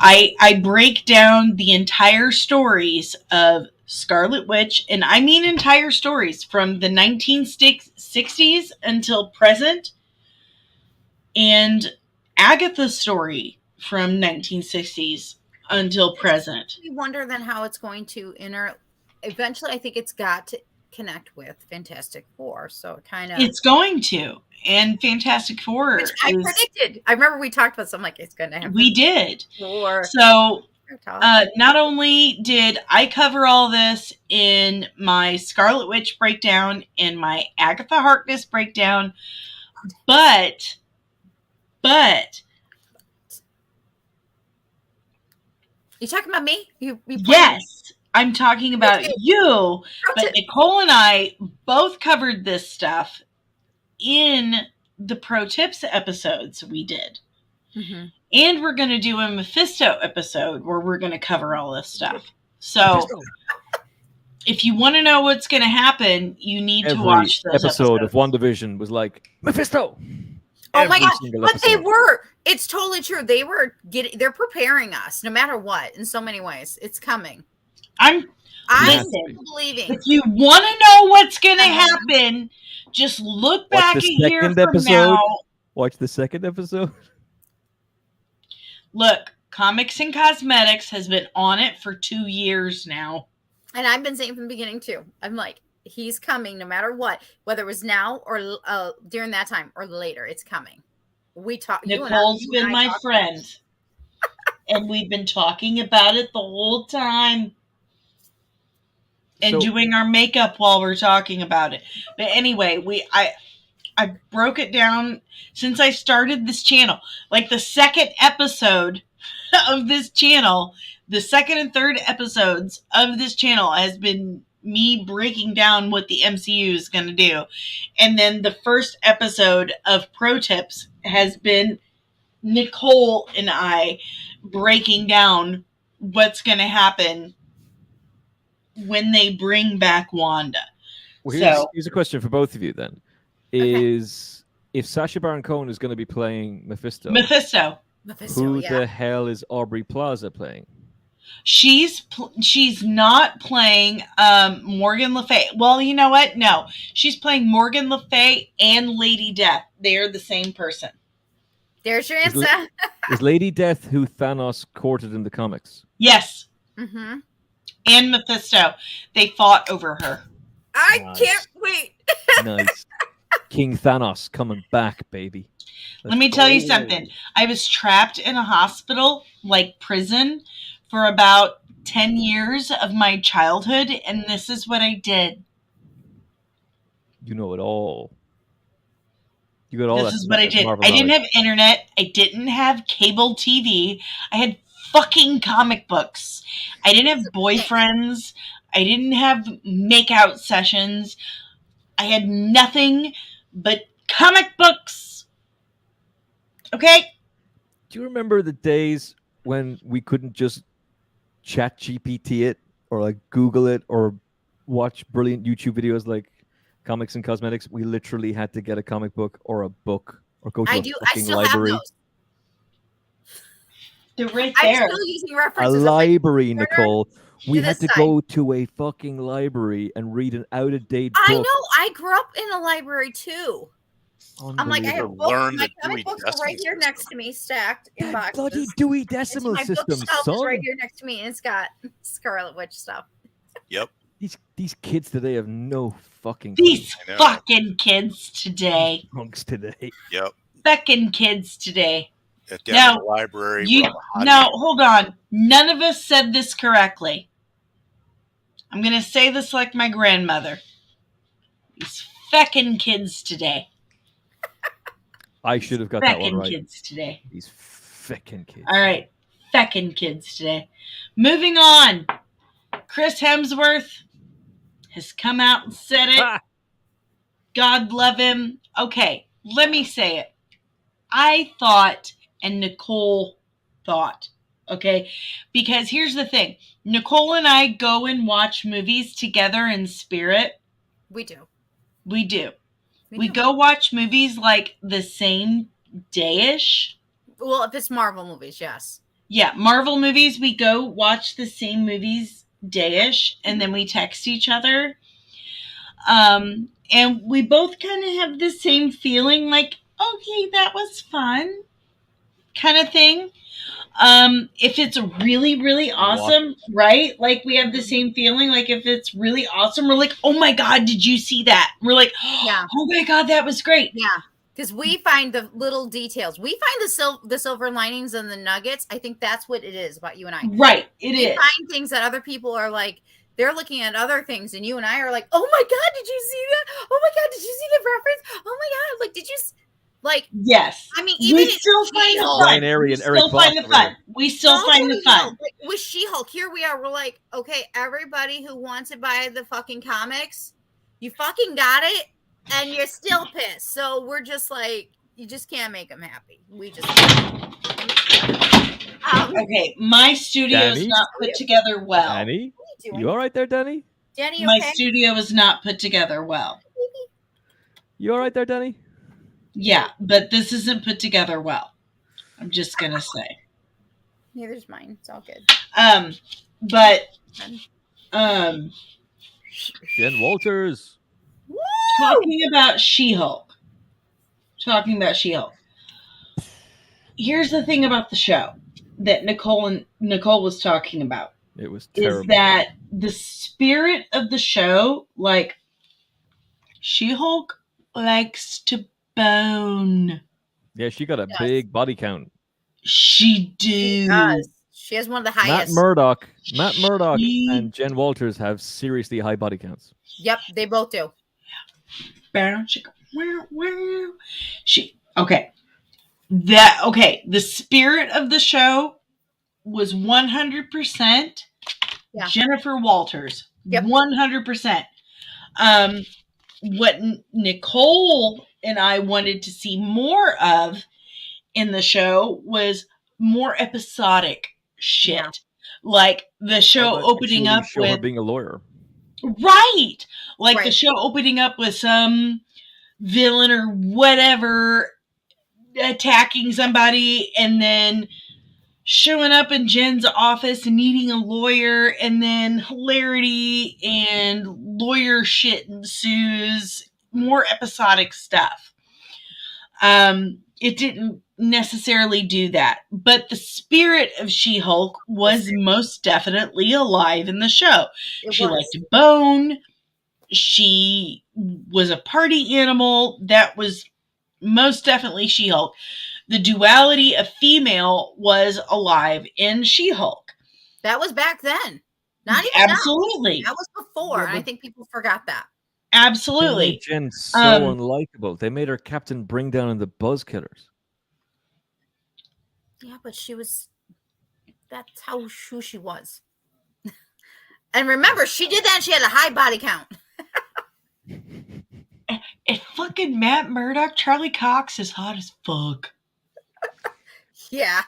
I break down the entire stories of Scarlet Witch, and I mean entire stories from the 1960s until present, and Agatha's story from 1960s until present. We wonder then how it's going to eventually I think it's got to connect with Fantastic Four, so it's going to. And Fantastic Four, which I predicted. I remember we talked about something like it's going to happen. We did. So not only did I cover all this in my Scarlet Witch breakdown and my Agatha Harkness breakdown, but you talking about me? Yes, I'm talking about you. But Nicole and I both covered this stuff in the pro tips episodes we did. Mm-hmm. And we're going to do a Mephisto episode where we're going to cover all this stuff. So if you want to know what's going to happen, you need to watch those episode of WandaVision was like, Mephisto! Oh my God. But they were. It's totally true. They're preparing us no matter what, in so many ways. It's coming. I'm believing. If you want to know what's going to happen, just look back a year from now. Watch the second episode. Look, Comics and Cosmetics has been on it for 2 years now. And I've been saying from the beginning, too. I'm like, he's coming no matter what. Whether it was now or during that time or later, it's coming. Nicole's been my friend. And we've been talking about it the whole time. And doing our makeup while we're talking about it. But anyway, I broke it down since I started this channel. Like the second episode of this channel, the second and third episodes of this channel has been me breaking down what the MCU is going to do. And then the first episode of Pro Tips has been Nicole and I breaking down what's going to happen when they bring back Wanda. Well, here's a question for both of you then. Is if Sacha Baron Cohen is going to be playing Mephisto, Mephisto, who the hell is Aubrey Plaza playing? She's not playing Morgan Le Fay. Well, you know what? No, she's playing Morgan Le Fay and Lady Death. They are the same person. There's your answer. Is Lady Death who Thanos courted in the comics? Yes. Mm-hmm. And Mephisto. They fought over her. I can't wait. Nice. King Thanos coming back, baby. Let me tell you something. I was trapped in a hospital, like prison, for about 10 years of my childhood, and this is what I did. You know it all. You got all This is what I did. I didn't have internet. I didn't have cable TV. I had fucking comic books. I didn't have boyfriends. I didn't have makeout sessions. I had nothing but comic books. Okay? Do you remember the days when we couldn't just chat GPT it or like Google it or watch brilliant YouTube videos like Comics and Cosmetics? We literally had to get a comic book or a book or go to a fucking library. Have those. They're right there. I'm still using references. A library, Nicole. We had to side. go to a fucking library and read an out-of-date book. I know. I grew up in a library too. I'm like, I have books. My comic books are right here next to me, stacked in boxes. Bloody Dewey Decimal System, son. Is right here next to me, and it's got Scarlet Witch stuff. Yep. These kids today have no fucking. These fucking kids today. Punks today. Yep. Fucking kids today. Down the library. Hold on. None of us said this correctly. I'm going to say this like my grandmother. These feckin' kids today. I should have got that one right. Feckin' kids today. These feckin' kids. All right. Feckin' kids today. Moving on. Chris Hemsworth has come out and said it. God love him. Okay. Let me say it. I thought, and Nicole thought, okay? Because here's the thing. Nicole and I go and watch movies together in spirit. We do. We do. We go watch movies like the same day-ish. Well, if it's Marvel movies, yes. Yeah, Marvel movies, we go watch the same movies day-ish, and then we text each other. And we both kind of have the same feeling, like, okay, that was fun, kind of thing. If it's really, really awesome, right? Like, we have the same feeling. Like, if it's really awesome, we're like, oh my God, did you see that? We're like, yeah. Oh my God, that was great. Yeah. Because we find the little details. We find the silver linings and the nuggets. I think that's what it is about you and I. Right. We find things that other people are like, they're looking at other things, and you and I are like, oh my God, did you see that? Oh my God, did you see the reference? Oh my God, like, did you... Like, yes, I mean, even we still find the fun. We still find the fun. Like, with She-Hulk, here we are. We're like, okay, everybody who wants to buy the fucking comics, you fucking got it, and you're still pissed. So we're just like, you just can't make them happy. We just. Okay, my studio is not put together well. Danny, you all right there, Danny? Danny, my studio is not put together well. You all right there, Danny? Yeah, but this isn't put together well. I'm just gonna say. Neither's mine. It's all good. Jen Walters. Talking about She-Hulk. Here's the thing about the show that Nicole was talking about. It was terrible. Is that the spirit of the show, like, She-Hulk likes to bone. Yeah, she got a big body count. She does. She has one of the highest. Matt Murdock and Jen Walters have seriously high body counts. Yep, they both do. The spirit of the show was 100% Jennifer Walters. Yep. 100%. What Nicole and I wanted to see more of in the show was more episodic shit. Yeah. Like the show opening up with her being a lawyer. Right. Like the show opening up with some villain or whatever attacking somebody, and then showing up in Jen's office and needing a lawyer, and then hilarity and lawyer shit ensues. More episodic stuff. It didn't necessarily do that, but the spirit of She-Hulk was most definitely alive in the show. She liked to bone. She was a party animal. That was most definitely She-Hulk. The duality of female was alive in She-Hulk. That was back then. Not even absolutely. Now. That was before. And I think people forgot that. Absolutely. They made Jen so unlikable. They made her Captain Bring Down and the Buzz Killers. Yeah, but that's who she was. And remember, she did that and she had a high body count. And fucking Matt Murdock, Charlie Cox is hot as fuck. Yeah.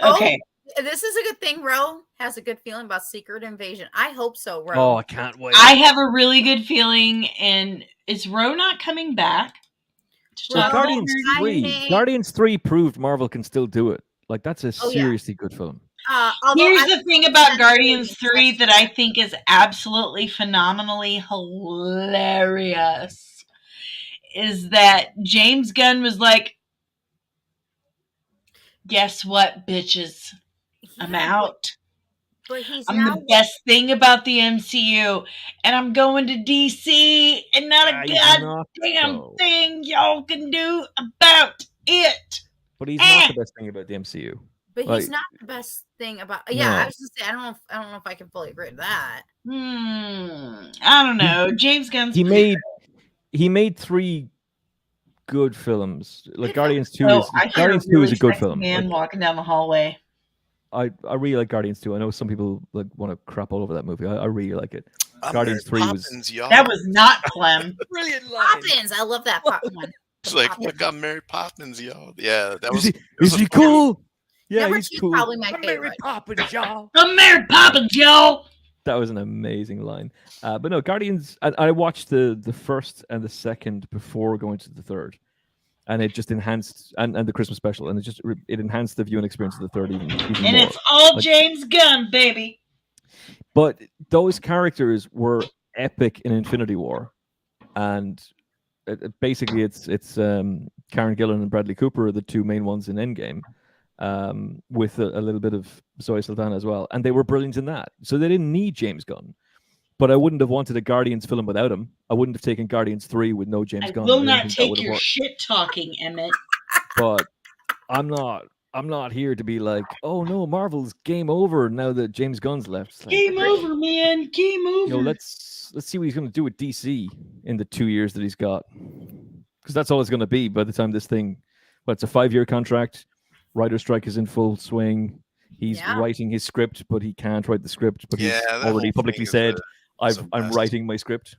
Okay. Oh, this is a good thing. Ro has a good feeling about Secret Invasion. I hope so, Ro. Oh, I can't wait. I have a really good feeling. And is Ro not coming back? Well, Guardians 3. Guardians 3 proved Marvel can still do it. Like, that's a seriously good film. Here's the thing about Guardians 3 that I think is absolutely phenomenally hilarious. Is that James Gunn was like, guess what, bitches? I'm out. But I'm the best thing about the MCU, and I'm going to DC, and not a goddamn thing y'all can do about it. But he's not the best thing about the MCU. But he's not the best thing about. Yeah, no. I was just saying. I don't know if I can fully agree with that. I don't know. James Gunn's he made 3 good films. Like Guardians 2 is Guardians 2 is a good film. Man walking down the hallway. I really like Guardians 2. I know some people like want to crap all over that movie. I really like it. Guardians 3 was that was not Clem. Brilliant line. Poppins. I love that one. It's like, look, I'm Mary Poppins, y'all. Yeah, that was. Is he cool? Yeah, he's cool. Probably my favorite. Mary Poppins, y'all. I'm Mary Poppins, y'all. That was an amazing line. But no, Guardians. I watched the first and the second before going to the third, and it just enhanced and the Christmas special, and it enhanced the viewing experience of the third even and more. It's all James Gunn, baby. But those characters were epic in Infinity War, and basically it's Karen Gillan and Bradley Cooper are the 2 main ones in Endgame. With a little bit of Zoe Saldana as well, and they were brilliant in that. So they didn't need James Gunn, but I wouldn't have wanted a Guardians film without him. I wouldn't have taken Guardians 3 with no James Gunn. I will not take your shit talking, Emmett. But I'm not here to be like, oh no, Marvel's game over now that James Gunn's left. Like, game over, man. Game over. You know, let's see what he's going to do with DC in the 2 years that he's got, because that's all it's going to be by the time this thing. But it's a 5-year contract. Writer strike is in full swing. He's writing his script, but he can't write the script. But he's already publicly said, "I'm writing my script."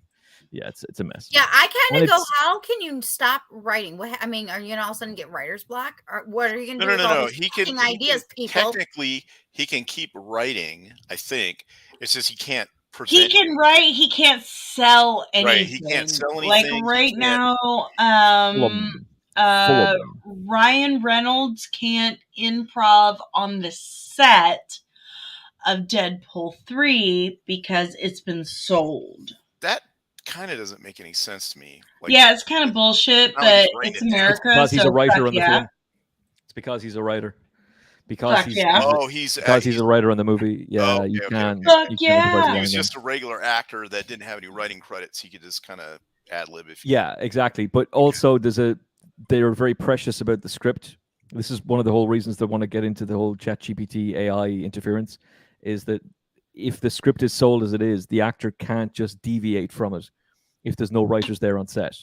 Yeah, it's a mess. Yeah, I kind of go, how can you stop writing? What I mean, are you going to all of a sudden get writer's block? Or what are you going to do with all these fucking ideas, people? Technically, he can keep writing. I think it's just he can't. He can write. He can't sell anything. Right, he can't sell anything. Like right now, Ryan Reynolds can't improv on the set of Deadpool 3 because it's been sold. That kind of doesn't make any sense to me. Like, yeah, it's kind of bullshit, but it's America. Because he's a writer on the film. It's because he's a writer. Because he's a writer on the movie. Yeah, you can. He was just a regular actor that didn't have any writing credits. He could just kind of ad lib if. Yeah, exactly. But also, they're very precious about the script. This is one of the whole reasons they want to get into the whole ChatGPT AI interference, is that if the script is sold as it is, the actor can't just deviate from it if there's no writers there on set.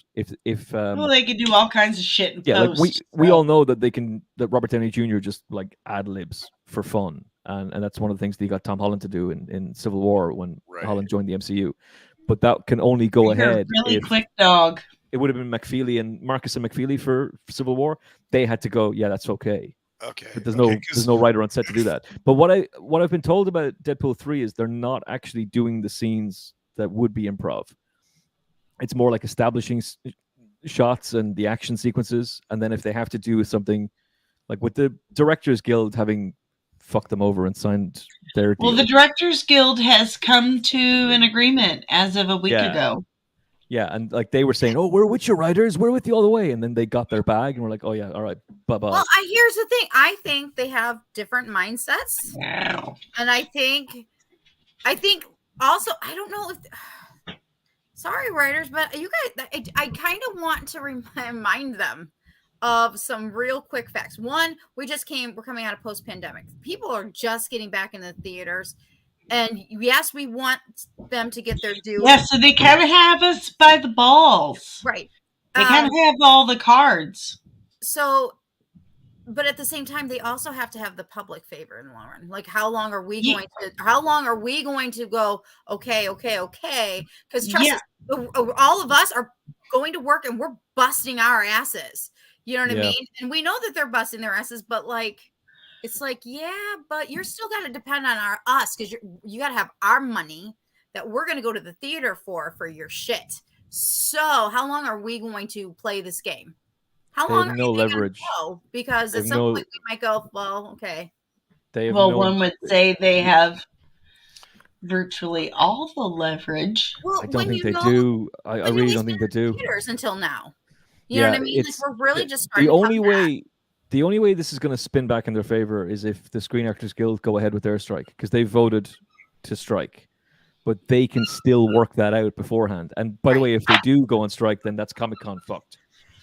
Well, they can do all kinds of shit in post. Like we all know that that Robert Downey Jr. just like ad libs for fun, and that's one of the things that he got Tom Holland to do in Civil War when Holland joined the MCU. But that can only go ahead. Really quick, dog. It would have been McFeely and Marcus and McFeely for Civil War. They had to go, yeah, that's okay. Okay. But there's no writer on set to do that. But what I've been told about Deadpool 3 is they're not actually doing the scenes that would be improv. It's more like establishing shots and the action sequences, and then if they have to do something like with the Directors Guild having fucked them over and signed their deal. Well, the Directors Guild has come to an agreement as of a week ago. Yeah, and like they were saying, "Oh, we're with you, writers. We're with you all the way," and then they got their bag, and we're like, "Oh yeah, all right, bye bye." Well, here's the thing. I think they have different mindsets, and I think also I don't know if. Sorry, writers, but you guys, I kind of want to remind them of some real quick facts. One, we're coming out of post-pandemic. People are just getting back into the theaters. And yes, we want them to get their due. Yeah, so they kind of have us by the balls. Right. They kind of have all the cards. So, but at the same time, they also have to have the public favor in the long run. Like, how long are we going to go, okay? Because trust us, all of us are going to work and we're busting our asses. You know what I mean? And we know that they're busting their asses, but like, it's like, yeah, but you're still got to depend on us because you got to have our money that we're going to go to the theater for your shit. So how long are we going to play this game? How long are no leverage? Because at some point we might go, well, okay. One would say they have virtually all the leverage. Well, I don't think they do. I really don't think they do. Theaters until now. You know what I mean? Like we're really just starting the only way this is going to spin back in their favor is if the Screen Actors Guild go ahead with their strike, because they voted to strike, but they can still work that out beforehand. And by the way, if they do go on strike, then that's Comic-Con fucked,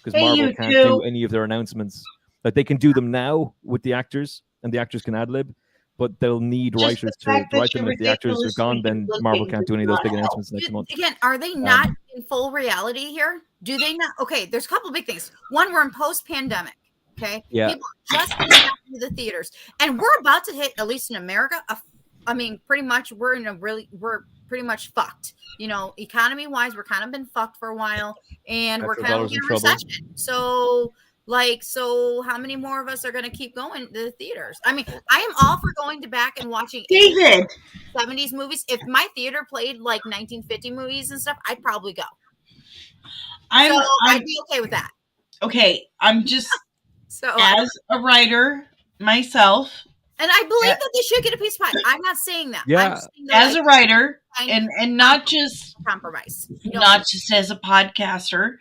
because Marvel can't do any of their announcements. Like they can do them now with the actors, and the actors can ad-lib, but they'll need writers to write them. And if the actors are gone, then Marvel can't do any of those big announcements next month. Again, are they not in full reality here? Do they not? Okay, there's a couple of big things. One, we're in post-pandemic. Okay. Yeah. People just getting back into the theaters, and we're about to hit, at least in America. I mean, pretty much we're pretty much fucked. You know, economy wise, we're kind of been fucked for a while, and we're kind of in a recession. So how many more of us are going to keep going to the theaters? I mean, I am all for going back and watching 70s movies. If my theater played like 1950 movies and stuff, I'd probably go. I'd be okay with that. Okay, I'm just as a writer myself, and I believe that they should get a piece of pie. I'm not saying that. Yeah, as a writer, and not just compromise, not just as a podcaster,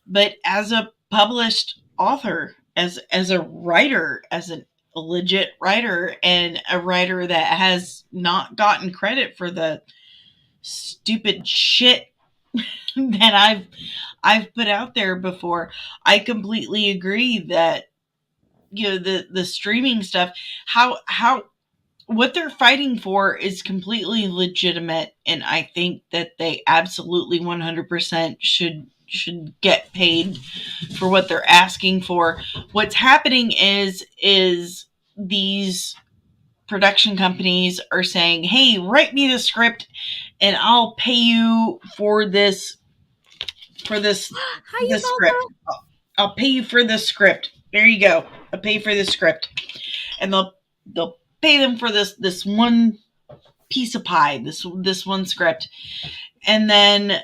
but as a published author, as a writer, as a legit writer, and a writer that has not gotten credit for the stupid shit that I've put out there before. I completely agree that, you know, the streaming stuff, how what they're fighting for is completely legitimate, and I think that they absolutely 100% should get paid for what they're asking for. What's happening is these production companies are saying, "Hey, write me the script and I'll pay you for this script. I'll pay you for this script. There you go. I'll pay for this script." And they'll pay them for this one piece of pie, this one script. And then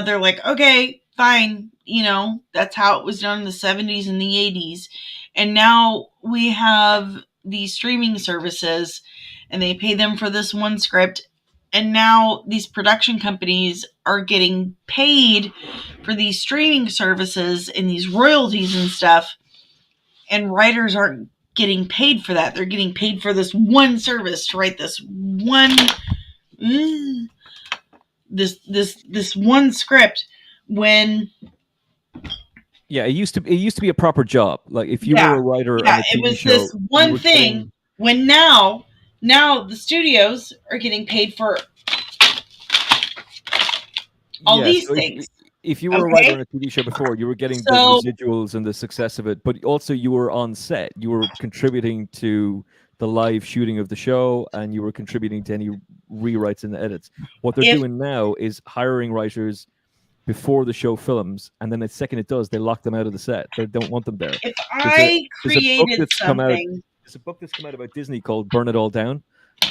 they're like, "Okay, fine. You know, that's how it was done in the 70s and the 80s. And now we have these streaming services and they pay them for this one script. And now these production companies are getting paid for these streaming services and these royalties and stuff. And writers aren't getting paid for that. They're getting paid for this one service to write this one this one script when it used to be a proper job. Like if you were a writer on a TV it was show, this one thing when now the studios are getting paid for all these things. If you were a writer on a TV show before, you were getting the residuals and the success of it, but also you were on set. You were contributing to the live shooting of the show, and you were contributing to any rewrites and edits. What they're doing now is hiring writers before the show films, and then the second it does, they lock them out of the set. They don't want them there. If I created something... There's a book that's come out about Disney called Burn It All Down.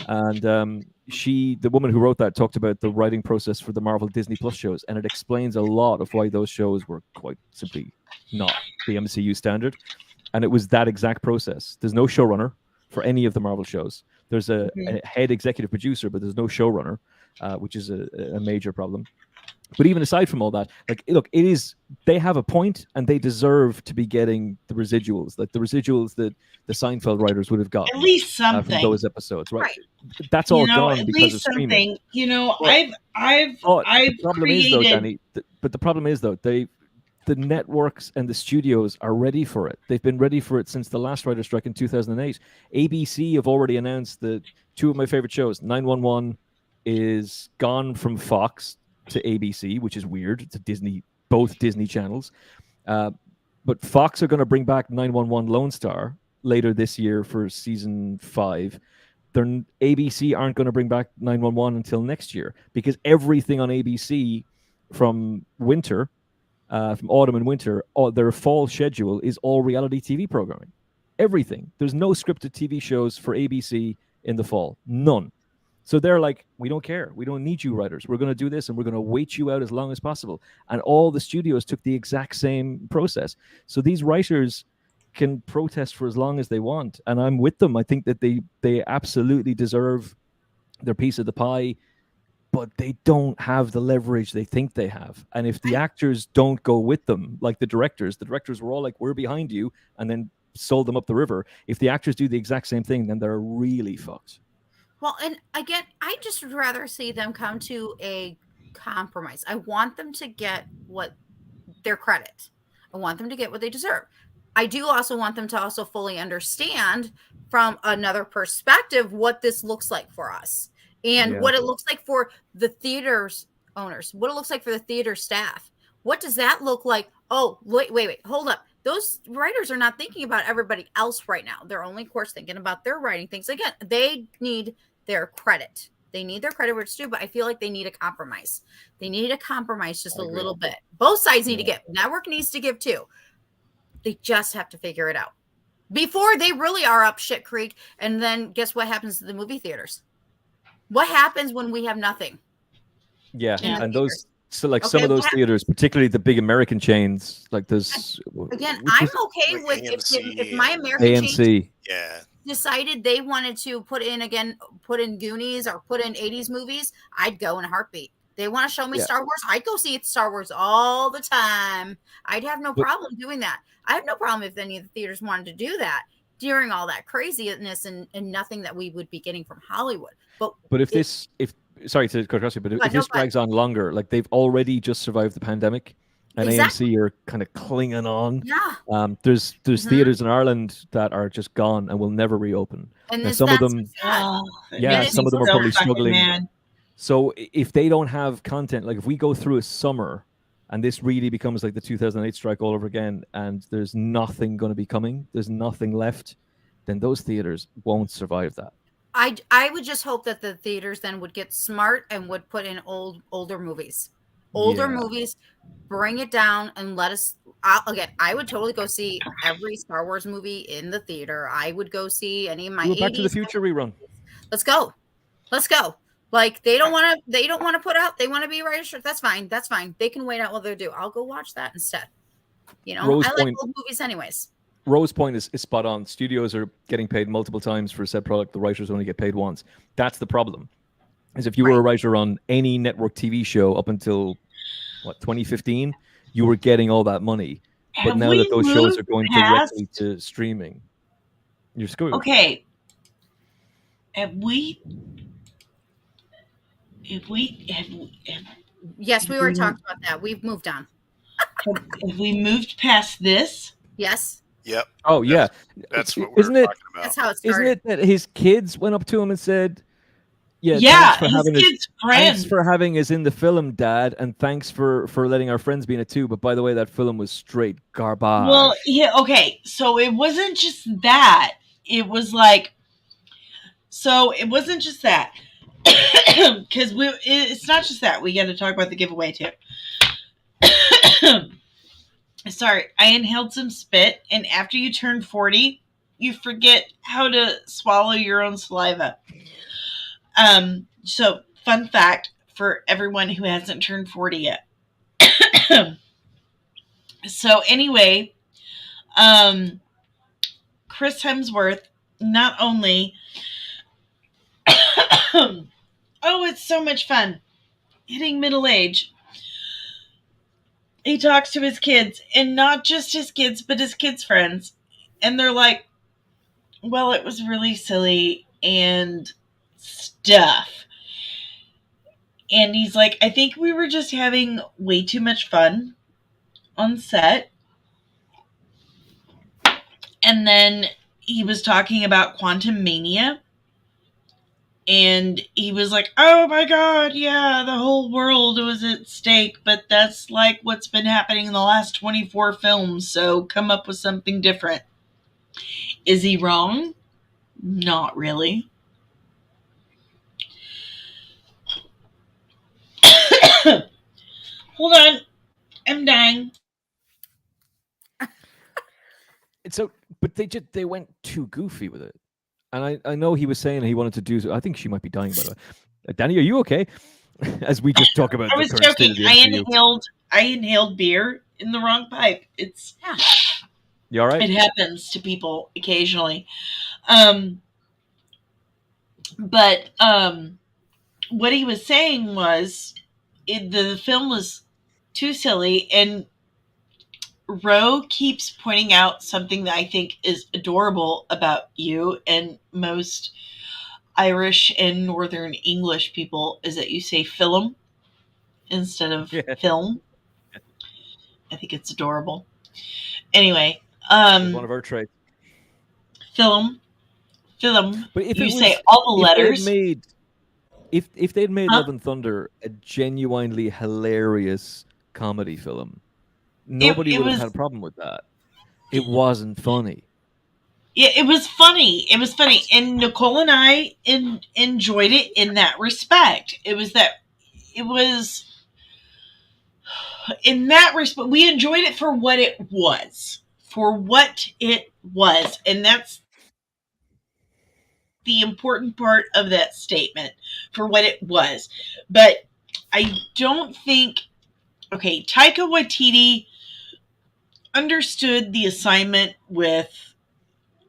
And the woman who wrote that, talked about the writing process for the Marvel Disney Plus shows, and it explains a lot of why those shows were quite simply not the MCU standard. And it was that exact process. There's no showrunner for any of the Marvel shows. There's a head executive producer, but there's no showrunner, which is a major problem. But even aside from all that, like, look, they have a point, and they deserve to be getting the residuals, like the residuals that the Seinfeld writers would have gotten at least something from those episodes, right? That's all gone because of streaming. I've the problem created... is though, Danny. But the problem is though, the networks and the studios are ready for it. They've been ready for it since the last writer strike in 2008. ABC have already announced that two of my favorite shows, 911, is gone from Fox to ABC, which is weird. It's a both Disney channels. But Fox are going to bring back 911 Lone Star later this year for season 5. ABC aren't going to bring back 911 until next year, because everything on ABC from winter, from autumn and winter, their fall schedule is all reality TV programming. Everything. There's no scripted TV shows for ABC in the fall. None. So they're like, we don't care. We don't need you writers. We're going to do this, and we're going to wait you out as long as possible. And all the studios took the exact same process. So these writers can protest for as long as they want. And I'm with them. I think that they absolutely deserve their piece of the pie, but they don't have the leverage they think they have. And if the actors don't go with them, like the directors were all like, we're behind you, and then sold them up the river. If the actors do the exact same thing, then they're really fucked. Well, and again, I just would rather see them come to a compromise. I want them to get what their credit. I want them to get what they deserve. I do also want them to also fully understand from another perspective what this looks like for us, and what it looks like for the theater's owners, what it looks like for the theater staff. What does that look like? Oh, wait, hold up. Those writers are not thinking about everybody else right now. They're only, of course, thinking about their writing things. Again, they need their credit. They need their credit where it's due, but I feel like they need a compromise. They need a compromise just a little bit. Both sides need to give. Network needs to give too. They just have to figure it out before they really are up shit creek. And then guess what happens to the movie theaters? What happens when we have nothing? Yeah, and those... So, like, some of those theaters, particularly the big American chains, like there's... Again, I'm okay with if my American chain decided they wanted to put in Goonies or put in 80s movies, I'd go in a heartbeat. They want to show me Star Wars, I'd go see Star Wars all the time. I'd have no problem doing that. I have no problem if any of the theaters wanted to do that during all that craziness and nothing that we would be getting from Hollywood. But sorry to cut across you, but if this drags on longer, like they've already just survived the pandemic, and AMC are kind of clinging on. Yeah. There's theaters in Ireland that are just gone and will never reopen. And some of them, some of them are probably struggling. So if they don't have content, like if we go through a summer and this really becomes like the 2008 strike all over again, and there's nothing going to be coming, there's nothing left, then those theaters won't survive that. I would just hope that the theaters then would get smart and would put in older movies. Movies, bring it down and let us... Again, I would totally go see every Star Wars movie in the theater. I would go see any of my Back to the Future rerun. Let's go. Like, they don't want to put out... They want to be writers. That's fine. They can wait out while they're due. I'll go watch that instead. I like old movies anyways. Rose's point is spot on. Studios are getting paid multiple times for a said product. The writers only get paid once. That's the problem. Is if you were a writer on any network TV show up until 2015, you were getting all that money. But now that those shows are going directly to streaming, you're screwed. Okay. Yes, we were talking about that. We've moved on. Have we moved past this? Yes. Yep. Oh yeah, that's what we're talking about. That's how it started. Isn't it that his kids went up to him and said, "Yeah, thanks for having us in the film, Dad, and thanks for letting our friends be in it too. But by the way, that film was straight garbage." Well, yeah, okay. So it wasn't just that. It was like, it wasn't just that, because it's not just that. We got to talk about the giveaway too. Sorry, I inhaled some spit, and after you turn 40, you forget how to swallow your own saliva. So, fun fact for everyone who hasn't turned 40 yet. So, anyway, Chris Hemsworth not only oh, it's so much fun hitting middle age. He talks to his kids, and not just his kids, but his kids' friends. And they're like, well, it was really silly and stuff. And he's like, I think we were just having way too much fun on set. And then he was talking about Quantum Mania. And he was like, oh my God, yeah, the whole world was at stake. But that's like what's been happening in the last 24 films. So come up with something different. Is he wrong? Not really. Hold on. I'm dying. So, but they went too goofy with it. And I know he was saying he wanted to do so. I think she might be dying, by the way. Danny, are you okay? As we just talk about I was joking. I inhaled beer in the wrong pipe. It's you all right? It happens to people occasionally. But what he was saying was the film was too silly, and Ro keeps pointing out something that I think is adorable about you and most Irish and Northern English people is that you say film instead of film. I think it's adorable. Anyway, one of our traits. Film. But if you say all the letters. If they'd made Love and Thunder a genuinely hilarious comedy film, nobody would have had a problem with that. It wasn't funny. Yeah, it was funny. It was funny. And Nicole and I enjoyed it in that respect. It was in that respect, we enjoyed it for what it was. And that's the important part of that statement, for what it was. But I don't think, Taika Waititi understood the assignment with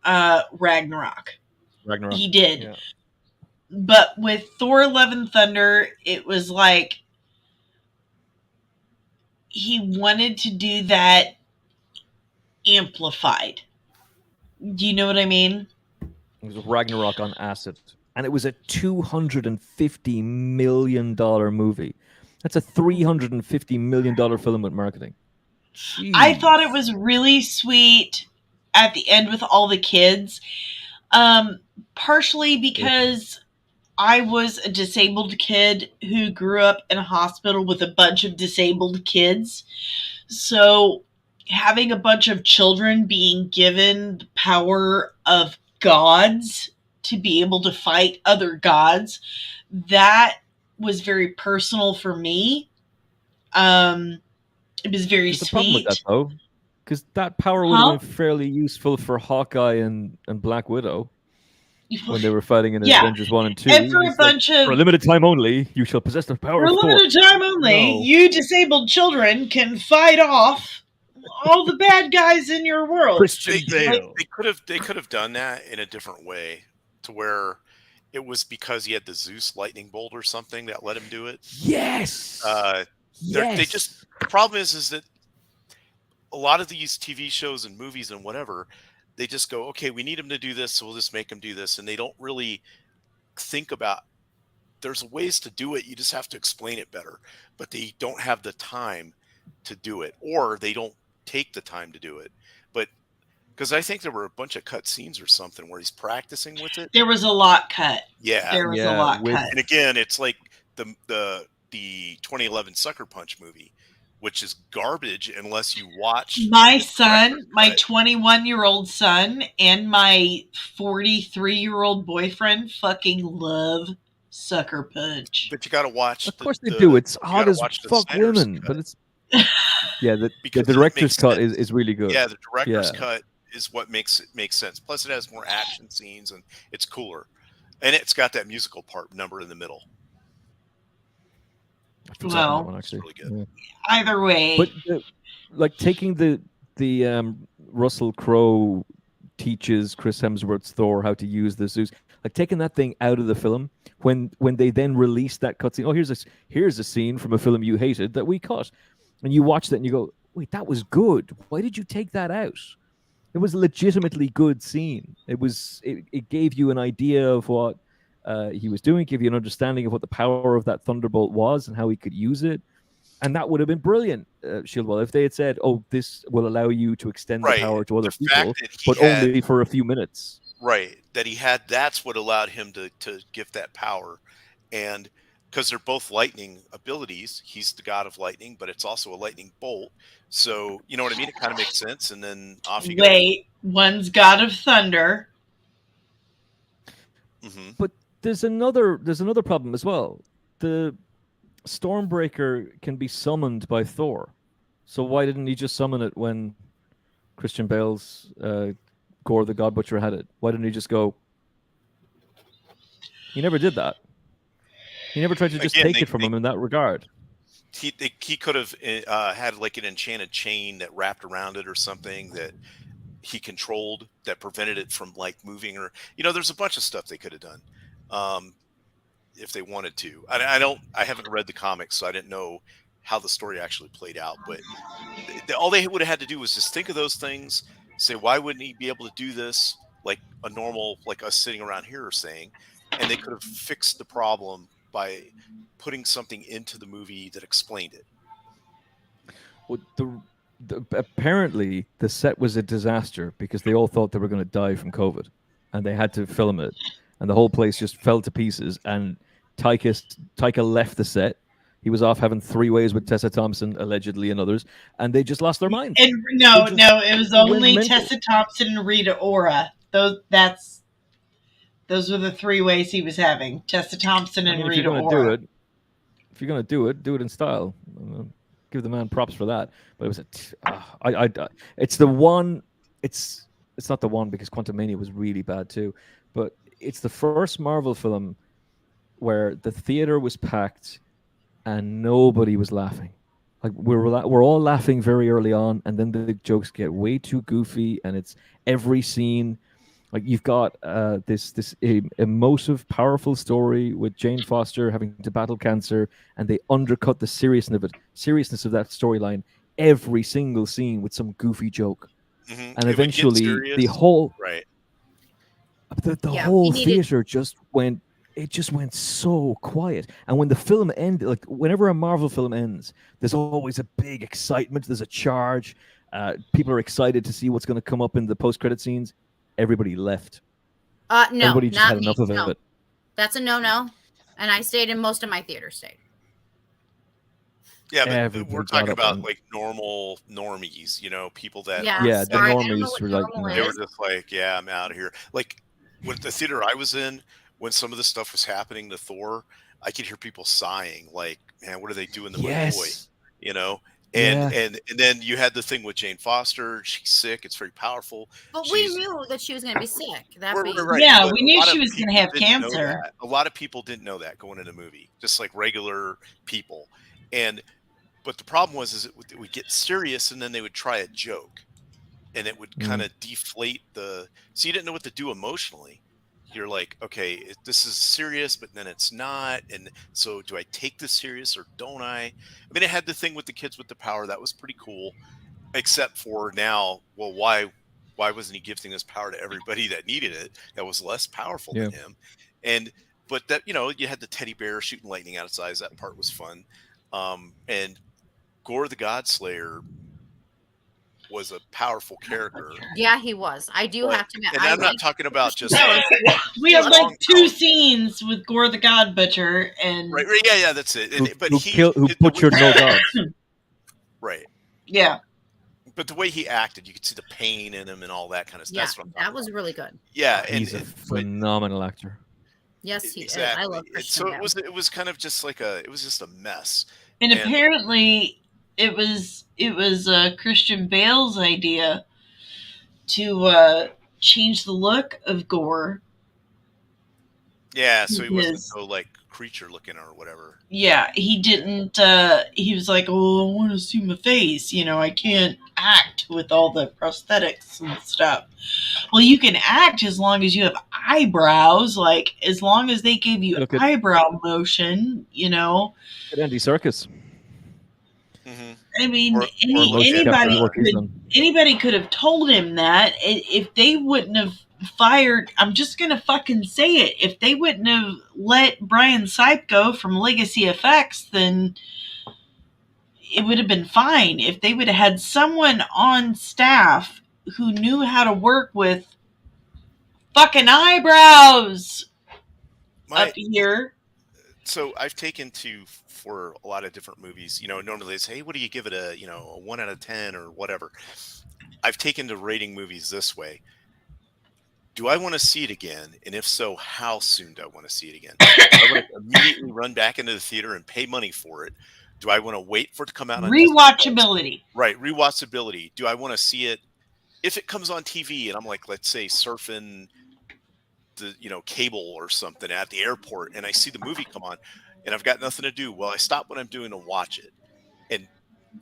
Ragnarok. He did. Yeah. But with Thor Love and Thunder, it was like he wanted to do that amplified. Do you know what I mean? It was Ragnarok on acid. And it was a $250 million movie. That's a $350 million film with marketing. Jeez. I thought it was really sweet at the end with all the kids. Partially because I was a disabled kid who grew up in a hospital with a bunch of disabled kids. So having a bunch of children being given the power of gods to be able to fight other gods, that was very personal for me. It was very sweet. The problem with that, though, because that power would have been fairly useful for Hawkeye and Black Widow when they were fighting in Avengers 1 and 2. And for for a limited time only, you shall possess the power of Thor. For a limited time only, you disabled children can fight off all the bad guys in your world. Christian Bale. They could have done that in a different way, to where it was because he had the Zeus lightning bolt or something that let him do it. Yes. They just, the problem is that a lot of these TV shows and movies and whatever, they just go, okay, we need him to do this, so we'll just make him do this, and they don't really think about. There's ways to do it. You just have to explain it better, but they don't have the time to do it, or they don't take the time to do it. But because I think there were a bunch of cut scenes or something where he's practicing with it. There was a lot cut. Yeah, there was a lot cut. And again, it's like the 2011 Sucker Punch movie, which is garbage unless you watch. My son, my 21-year-old son, and my 43-year-old boyfriend fucking love Sucker Punch. But you got to watch. Of course they do. It's hot as fuck women, but it's the director's cut is really good. Yeah, the director's cut is what makes sense. Plus, it has more action scenes and it's cooler, and it's got that musical number in the middle. Well, it's really good. Either way, but like taking the Russell Crowe teaches Chris Hemsworth's Thor how to use the Zeus. Like taking that thing out of the film when they then released that cutscene. Oh, here's a scene from a film you hated that we cut, and you watch that and you go, wait, that was good. Why did you take that out? It was a legitimately good scene. It gave you an idea of what he was doing, gave you an understanding of what the power of that thunderbolt was and how he could use it. And that would have been brilliant, Shieldwell, if they had said, "Oh, this will allow you to extend the power to other people, but only for a few minutes." Right, that he had. That's what allowed him to give that power, and because they're both lightning abilities, he's the god of lightning, but it's also a lightning bolt. So you know what I mean? It kind of makes sense. And then off you go. Wait, one's god of thunder. Mm-hmm. But there's another problem as well. The Stormbreaker can be summoned by Thor. So why didn't he just summon it when Christian Bale's Gore the God Butcher had it? Why didn't he just go? He never did that. He never tried to just take it from him in that regard. He could have had like an enchanted chain that wrapped around it or something that he controlled that prevented it from like moving, or there's a bunch of stuff they could have done. If they wanted to. I haven't read the comics, so I didn't know how the story actually played out, but all they would have had to do was just think of those things, say, why wouldn't he be able to do this like a normal, like us sitting around here are saying, and they could have fixed the problem by putting something into the movie that explained it. Well, apparently the set was a disaster because they all thought they were going to die from COVID, and they had to film it, and the whole place just fell to pieces, and Taika left the set. He was off having 3 ways with Tessa Thompson, allegedly, and others, and they just lost their minds. And no, it was only Tessa Thompson and Rita Ora. Those were the 3 ways he was having. Tessa Thompson and Rita Ora. If you're going to do it in style. Give the man props for that. But it was it's the one. It's not the one because Quantumania was really bad too. But it's the first Marvel film where the theater was packed and nobody was laughing. Like we're all laughing very early on, and then the jokes get way too goofy, and it's every scene. Like you've got this emotive, powerful story with Jane Foster having to battle cancer, and they undercut the seriousness of that storyline every single scene with some goofy joke, and eventually the whole the whole theater just went. It just went so quiet. And when the film ended, like whenever a Marvel film ends, there's always a big excitement. There's a charge. People are excited to see what's going to come up in the post-credit scenes. Everybody left. No, everybody just had enough of it. That's a no-no. And I stayed in most of my theater stayed. Yeah, but we're talking about like normal normies, people that the normies were like, they were just like, yeah, I'm out of here. Like with the theater I was in, when some of the stuff was happening to Thor, I could hear people sighing, like, man, what are they doing to my boy? And then you had the thing with Jane Foster. She's sick. It's very powerful. But we knew that she was going to be sick. Right. Yeah, we knew she was going to have cancer. A lot of people didn't know that going into the movie, just like regular people. But the problem was it would get serious, and then they would try a joke, and it would kind of deflate so you didn't know what to do emotionally. You're like, okay, this is serious, but then it's not. And so do I take this serious or don't I? I mean, it had the thing with the kids with the power. That was pretty cool, except for now, well, why wasn't he gifting this power to everybody that needed it, that was less powerful than him? But that, you had the teddy bear shooting lightning out its eyes. That part was fun. And Gore the Godslayer was a powerful character. Yeah, he was. I do have to admit. And I'm not talking about just. We have like 2 scenes with Gore the God Butcher and. Right. Yeah, that's it. Who butchered no gods. Right. Yeah. But the way he acted, you could see the pain in him and all that kind of stuff. Yeah, that was really good. Yeah, he's a phenomenal actor. Yes, he exactly. is. I love Christian Bale. So it was kind of just like it was just a mess. And apparently, it was Christian Bale's idea to change the look of Gore. Yeah, so he wasn't so like creature looking or whatever. Yeah, he didn't. He was like, "Oh, I want to see my face. I can't act with all the prosthetics and stuff." Well, you can act as long as you have eyebrows. Like, as long as they gave you eyebrow motion, At Andy Serkis. Mm-hmm. I mean, anybody could have told him that if they wouldn't have fired. I'm just gonna fucking say it. If they wouldn't have let Brian Sipe go from Legacy Effects, then it would have been fine. If they would have had someone on staff who knew how to work with fucking eyebrows up here. So I've taken for a lot of different movies, normally they say, hey, what do you give it a 1 out of 10 or whatever. I've taken to rating movies this way. Do I want to see it again? And if so, how soon do I want to see it again? Do I want to immediately run back into the theater and pay money for it? Do I want to wait for it to come out on rewatchability? Right, rewatchability. Do I want to see it if it comes on TV and I'm like, let's say, surfing the cable or something at the airport, and I see the movie come on, and I've got nothing to do? Well, I stop what I'm doing to watch it, and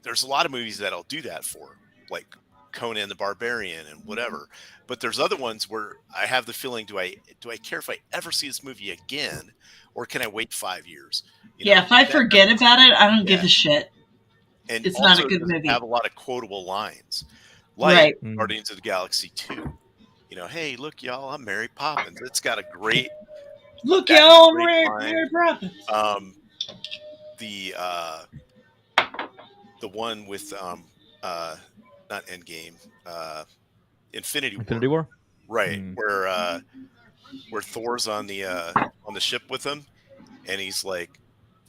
there's a lot of movies that I'll do that for, like Conan the Barbarian and whatever. But there's other ones where I have the feeling, do I care if I ever see this movie again, or can I wait 5 years? If I forget about it, I don't give a shit. And it's not a good movie. Have a lot of quotable lines, like Guardians of the Galaxy 2. Hey, look, y'all, I'm Mary Poppins. It's got a great look, y'all, I'm Mary Poppins. The one with not Endgame, Infinity War. Right, where Thor's on the ship with him, and he's like,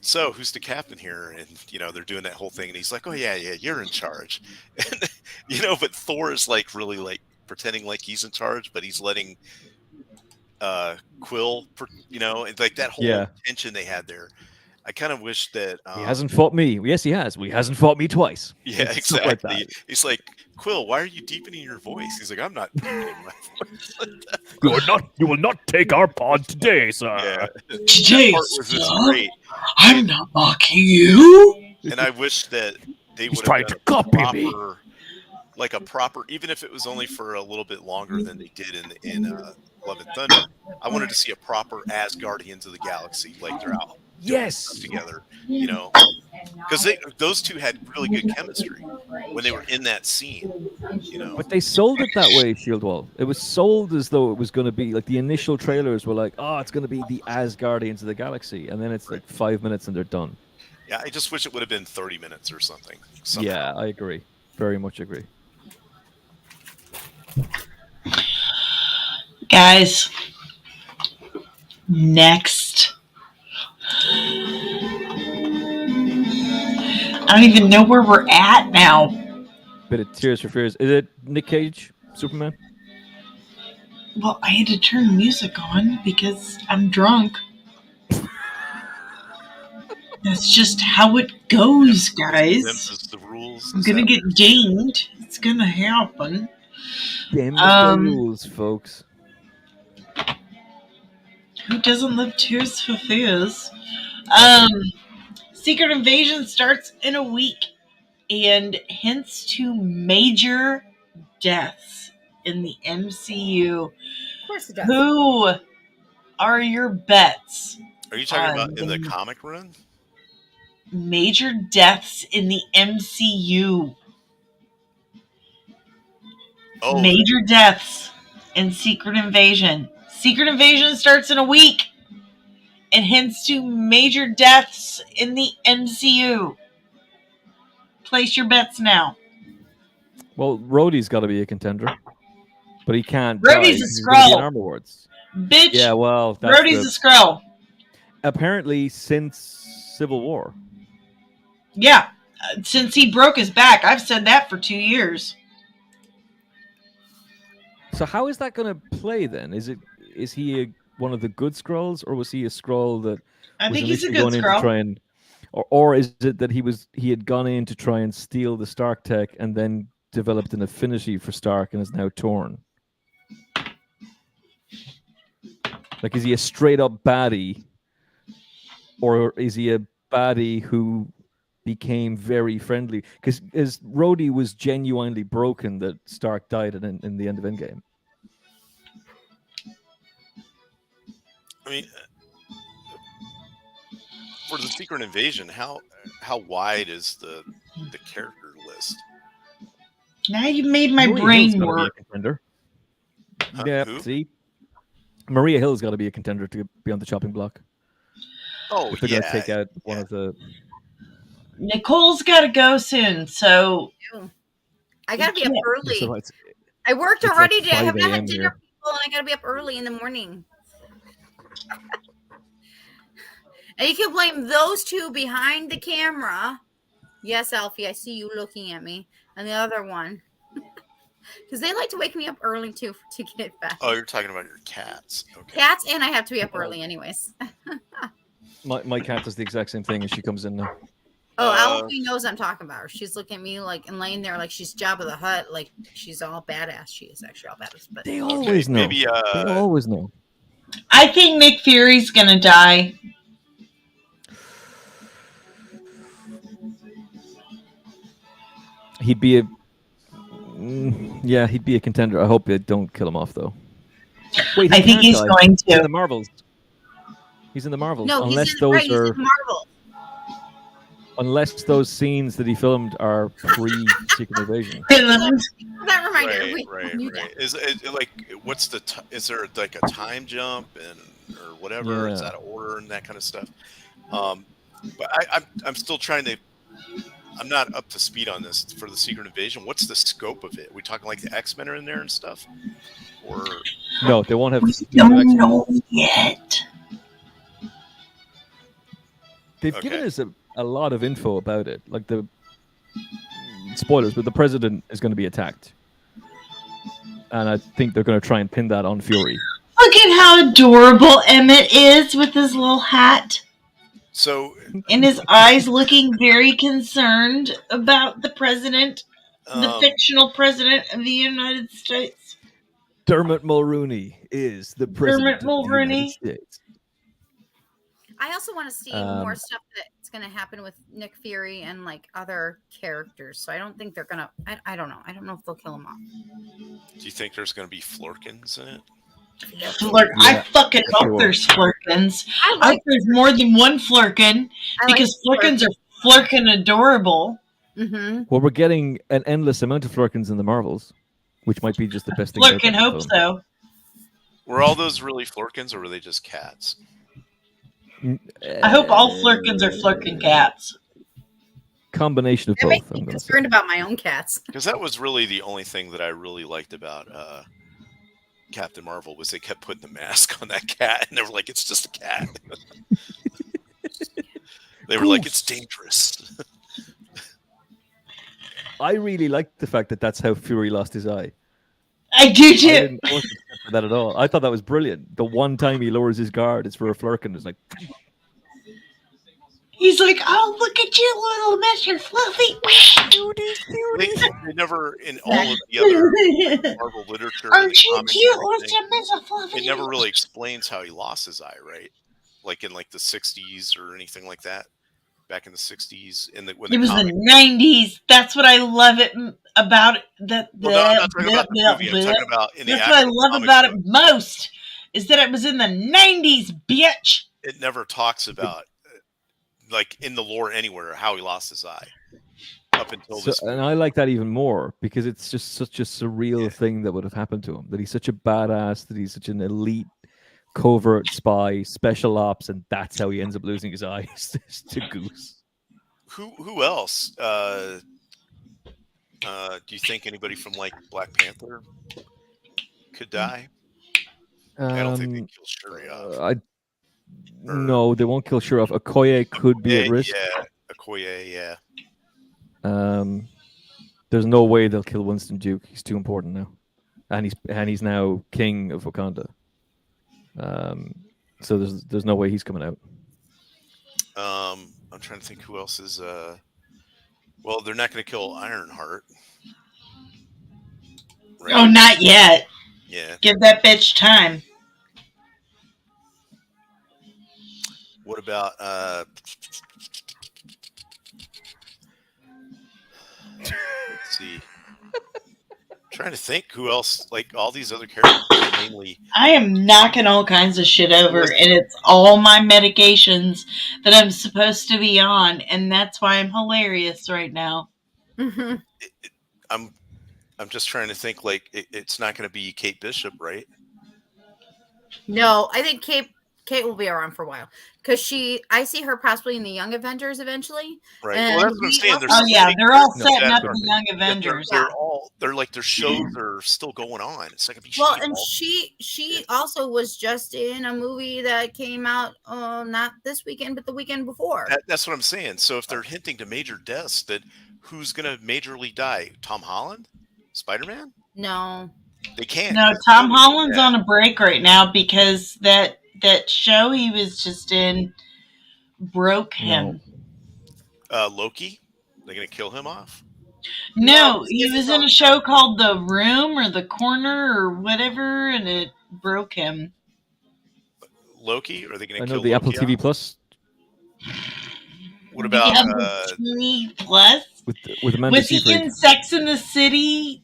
so who's the captain here? And they're doing that whole thing, and he's like, oh yeah, you're in charge. And but Thor is like really like pretending like he's in charge, but he's letting Quill, and like that whole tension they had there. I kind of wish that he hasn't fought me. Yes, he has. He hasn't fought me twice. Yeah, exactly. Like he's like, Quill, why are you deepening your voice? He's like, I'm not deepening my voice. You will not take our pod today, sir. Yeah. Today, was just great. I'm not mocking you. And I wish that they would have trying to copy me. Like a proper, even if it was only for a little bit longer than they did in Love and Thunder. I wanted to see a proper as Guardians of the Galaxy, like they're out. Yes, together, because those two had really good chemistry when they were in that scene, But they sold it that way, Shieldwall. It was sold as though it was going to be like the initial trailers were like, oh, it's going to be the as Guardians of the Galaxy, and then it's like 5 minutes and they're done. Yeah, I just wish it would have been 30 minutes or something. Yeah, I agree. Very much agree. Guys, next. I don't even know where we're at now. Bit of Tears for Fears. Is it Nick Cage, Superman? Well, I had to turn the music on because I'm drunk. That's just how it goes, guys. The rules. I'm gonna get dinged. It's gonna happen. Damn the rules, folks. Who doesn't love Tears for Fears? Secret Invasion starts in a week and hints to major deaths in the MCU. Of course it does. Who are your bets? Are you talking about in the comic run? Major deaths in the MCU. Oh. Major deaths in Secret Invasion. Secret Invasion starts in a week and hints to major deaths in the MCU. Place your bets now. Well, Rhodey's got to be a contender, but he can't. Rhodey's a Skrull. Armor Awards. Bitch. Yeah, well, Rhodey's a Skrull. Apparently, since Civil War. Yeah, since he broke his back. I've said that for 2 years. So how is that going to play then? Is he one of the good Skrulls, or was he a Skrull that I was think he's a initially good going in to Skrull. try and, or is it that he had gone in to try and steal the Stark tech and then developed an affinity for Stark and is now torn? Like, is he a straight up baddie or is he a baddie who became very friendly? Because his Rhodey was genuinely broken that Stark died in the end of Endgame. I mean, for the Secret Invasion, how wide is the character list? Now you made my Maria brain Hill's gotta be a work. contender. Huh, Yeah, who? see, Maria Hill's got to be a contender to be on the chopping block. Oh, if they're yeah. going to take out one of the. Nicole's got to go soon, so I got to be up early. So I worked it's already like today. I 5 haven't had a.m. dinner, here. people, and I got to be up early in the morning. And you can blame those two behind the camera. Yes, Alfie, I see you looking at me. And the other one. Because they like to wake me up early, too, to get back. Oh, you're talking about your cats. Okay. Cats, and I have to be up early anyways. My cat does the exact same thing as she comes in now. Oh, Alfie knows I'm talking about her. She's looking at me like and laying there like she's Jabba the Hutt, like she's all badass. She is actually all badass. But They always know. Maybe, they always know. I think Nick Fury's gonna die. He'd be a. Yeah, he'd be a contender. I hope they don't kill him off, though. Wait, I think he's going He's in to. the Marvels. He's in the Marvels. no, unless he's in, those right, he's are in Marvel. unless those scenes that he filmed are pre-Secret Invasion. That reminder. Right. Is it like what's the? Is there like a time jump and or whatever? Is Yeah. that order and that kind of stuff? But I'm still trying to. I'm not up to speed on this for the Secret Invasion. What's the scope of it? We talking like the X-Men are in there and stuff, or No, they won't have. Don't know yet. They've given us a lot of info about it. Like the spoilers, but the president is going to be attacked, and I think they're going to try and pin that on Fury. Look at how adorable Emmett is with his little hat. So, and his eyes looking very concerned about the president, the fictional president of the United States. Dermot Mulroney is the president of the United States. I also want to see more stuff that's going to happen with Nick Fury and like other characters. So I don't think they're going to. I don't know. I don't know if they'll kill him off. do you think there's going to be Flurkins in it? I fucking hope there's Flurkins. I hope there's more than one Flurkin because Flurkins are Flurkin adorable. Mm-hmm. Well, we're getting an endless amount of Flurkins in the Marvels, which might be just the best thing. Flurkin hope so. Were all those really Flurkins or were they just cats? I hope all Flurkins are Flurkin cats. Combination of That both. makes me I'm gonna say. concerned about my own cats. Because that was really the only thing that I really liked about Captain Marvel was they kept putting the mask on that cat, and they were like, "It's just a cat." They were like, "It's dangerous." I really liked the fact that that's how Fury lost his eye. I do too. I didn't want that at all. I thought that was brilliant. The one time he lowers his guard, it's for a Flurkin. It's like. He's like, "Oh, look at you, little Mr. Fluffy." They never, in all of the other Marvel literature, Aren't you comics cute, and everything, Mr. Fluffy? it never really explains how he lost his eye, right? Like in like the 60s or anything like that. Back in the 60s, when it was the 90s. That's what I love it about that. Well, no, I'm not talking about the movie. I'm talking about in the That's what I love comic about book. it most is that it was in the 90s, bitch. It never talks about, like in the lore anywhere, how he lost his eye up until this. And I like that even more because it's just such a surreal thing that would have happened to him. That he's such a badass, that he's such an elite covert spy, special ops, and that's how he ends up losing his eyes to Goose. Who else? Do you think anybody from like Black Panther could die? I don't think they kill Shuri off. No, they won't kill Shuri off. Okoye could be at risk. Yeah, Okoye, yeah. There's no way they'll kill Winston Duke. He's too important now, and he's now king of Wakanda. So there's no way he's coming out. I'm trying to think who else is. Well, they're not going to kill Ironheart. Right? Oh, not yet. Yeah. Give that bitch time. What about let's see. Trying to think who else, like all these other characters mainly. I am knocking all kinds of shit over, and it's all my medications that I'm supposed to be on, and that's why I'm hilarious right now. Mm-hmm. I'm just trying to think, like it's not going to be Kate Bishop, right? No, I think Kate will be around for a while because I see her possibly in the Young Avengers eventually. Right. Well, that's what I'm saying. They're all setting up the Young Avengers. They're like their shows are still going on. It's not gonna be. Well, and she also was just in a movie that came out not this weekend, but the weekend before. That's what I'm saying. So if they're hinting to major deaths, that who's gonna majorly die? Tom Holland, Spider-Man? No, they can't. No, Tom Holland's on a break right now because that show he was just in broke him. Loki? They're gonna kill him off? No, he was in a show called The Room or The Corner or whatever, and it broke him. Loki? Are they gonna I kill know the Loki Apple TV off? Plus. What about Apple TV Plus? With Amanda Was he Seyfried. in Sex and the City?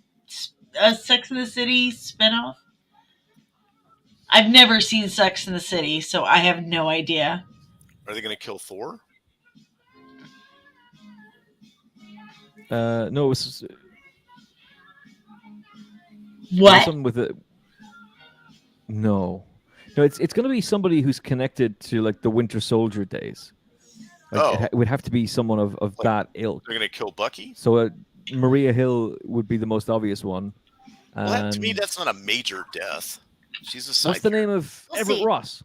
A Sex and the City spinoff? I've never seen Sex and the City, so I have no idea. Are they going to kill Thor? No, it was what? Something with it. No, it's going to be somebody who's connected to like the Winter Soldier days. Like, it would have to be someone of like, that ilk. They're going to kill Bucky? So Maria Hill would be the most obvious one. Well, to me, that's not a major death. She's a side What's the name character. of Everett Ross?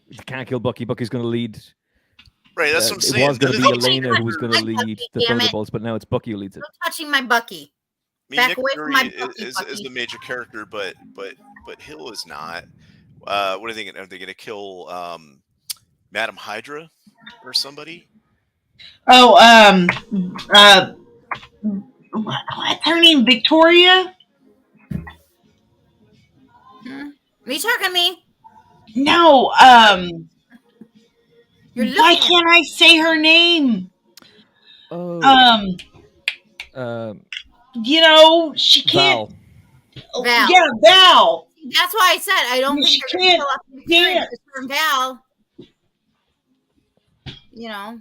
You can't kill Bucky. Bucky's going to lead. Right, that's what I'm saying. It was going to be Elena who was going to lead the Thunderbolts, but now it's Bucky who leads it. No touching my Bucky. I mean, Back Nick away Fury from my Bucky, is the major character, but Hill is not. What are they going to? Are they going to kill Madam Hydra or somebody? Oh, what's her name? Victoria? Are you talking to me? No, why can't I say her name? Oh. You know, she can't. Val. Yeah, Val. That's why I said I don't think she you're going to kill off can't. Val. You know,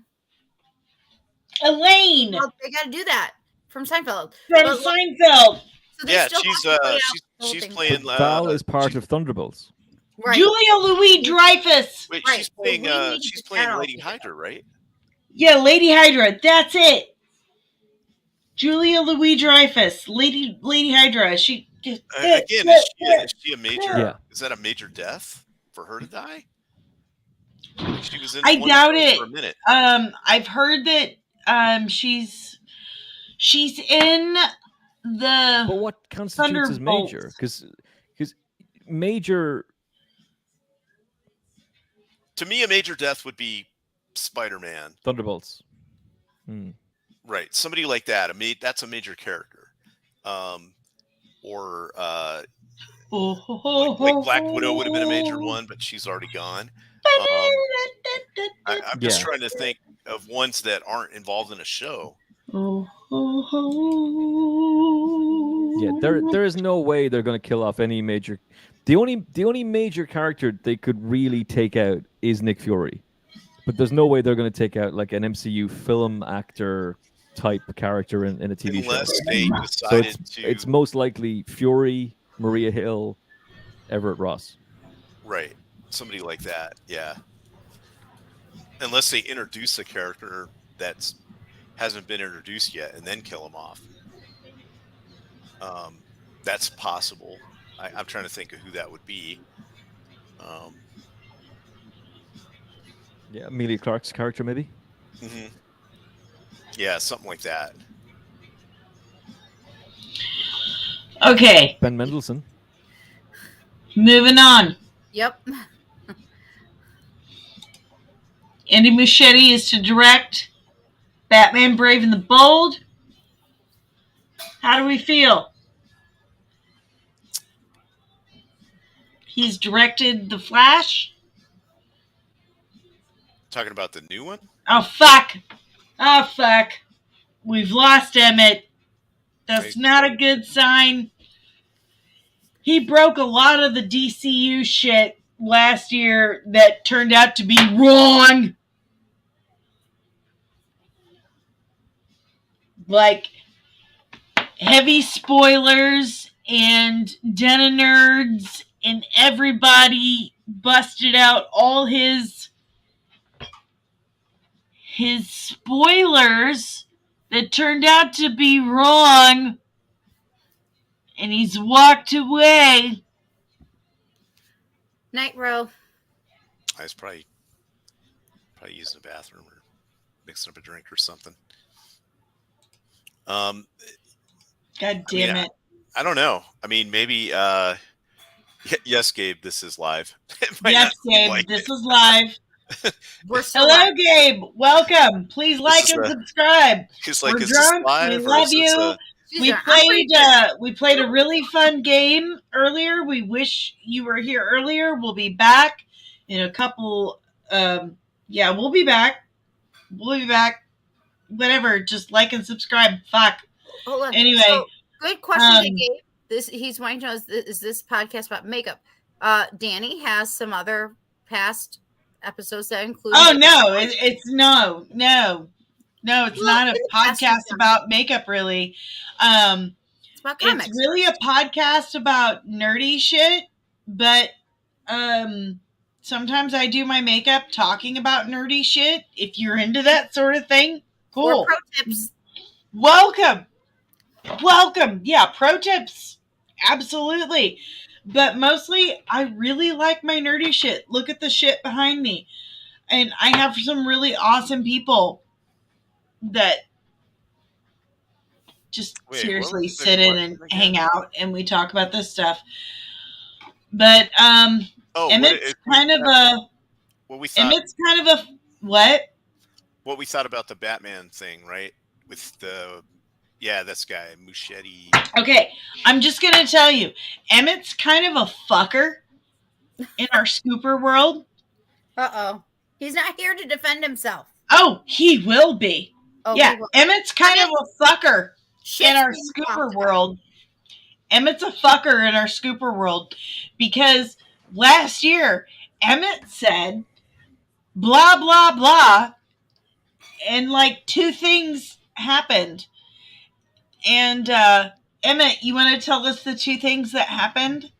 Elaine. Well, they got to do that from Seinfeld. From Seinfeld. So Yeah, she's playing. Val is part of Thunderbolts. Right. Julia Louis-Dreyfus. Wait, Right. she's playing. Well, we She's need playing to Lady Hydra, right? Yeah, Lady Hydra. That's it. Julia Louis-Dreyfus, Lady Hydra. She Again, is she a major? Yeah. Is that a major death for her to die? She was in. I one doubt show it. For a minute. I've heard that she's in the. But what constitutes as Thunderbolts. major? Because major. To me, a major death would be Spider-Man. Thunderbolts. Right, somebody like that. That's a major character. Or like Black Widow would have been a major one, but she's already gone. I'm just trying to think of ones that aren't involved in a show. Yeah, there is no way they're going to kill off any major. The only major character they could really take out is Nick Fury, but there's no way they're going to take out like an MCU film actor type character in a TV Unless show. they So decided it's most likely Fury, Maria Hill, Everett Ross. Right, somebody like that. Yeah. Unless they introduce a character that hasn't been introduced yet and then kill him off. That's possible. I'm trying to think of who that would be. Yeah, Amelia Clark's character, maybe. Mm-hmm. Yeah, something like that. Okay. Ben Mendelsohn. Moving on. Yep. Andy Muschietti is to direct Batman Brave and the Bold. How do we feel? He's directed The Flash. Talking about the new one? Oh, fuck. Oh, fuck. We've lost Emmett. That's not a good sign. He broke a lot of the DCU shit last year that turned out to be wrong. Like, heavy spoilers and Den of Nerds, and everybody busted out all his spoilers that turned out to be wrong, and he's walked away. Night Row. I was probably using the bathroom or mixing up a drink or something. God damn it. I don't know. I mean, maybe yes, Gabe, this is live. Yes, Gabe, this is live. We're Hello, Gabe. Welcome. Please like and subscribe. He's like, We're is drunk. this live? We love you. We played a really fun game earlier. We wish you were here earlier. We'll be back in a couple. We'll be back. We'll be back. Whatever. Just like and subscribe. Fuck. Hold on. Anyway, so, good question, Gabe. He's wanting to know: is this podcast about makeup? Danny has some other past episodes that include. Oh no! It's no. It's not a podcast about makeup, really. It's about comics. It's really a podcast about nerdy shit, but sometimes I do my makeup talking about nerdy shit. If you're into that sort of thing, cool. Or pro tips. Welcome. Yeah, pro tips. Absolutely. But mostly, I really like my nerdy shit. Look at the shit behind me. And I have some really awesome people that just seriously sit in and hang out, and we talk about this stuff. But Emmett's kind of a what? What we thought about the Batman thing, right? With this guy Muschietti. Okay, I'm just gonna tell you, Emmett's kind of a fucker in our scooper world. He's not here to defend himself. Oh, he will be. Emmett's kind of a fucker in our scooper world. Emmett's a fucker in our scooper world because last year Emmett said blah blah blah, and like 2 things happened. And Emmett, you want to tell us the 2 things that happened?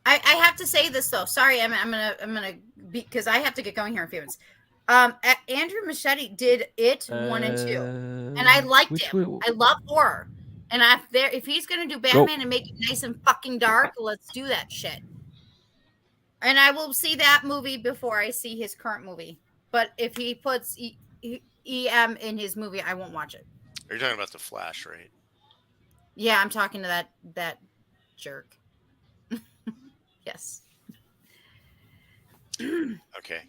I have to say this though. Sorry, Emmett. I'm gonna because I have to get going here in a few minutes. Andrew Muschietti did It 1 and 2, and I liked him. I love horror, and if he's gonna do Batman and make it nice and fucking dark, let's do that shit. And I will see that movie before I see his current movie. But if he puts EM in his movie, I won't watch it. You're talking about The Flash, right? Yeah, I'm talking to that jerk. Yes. Okay.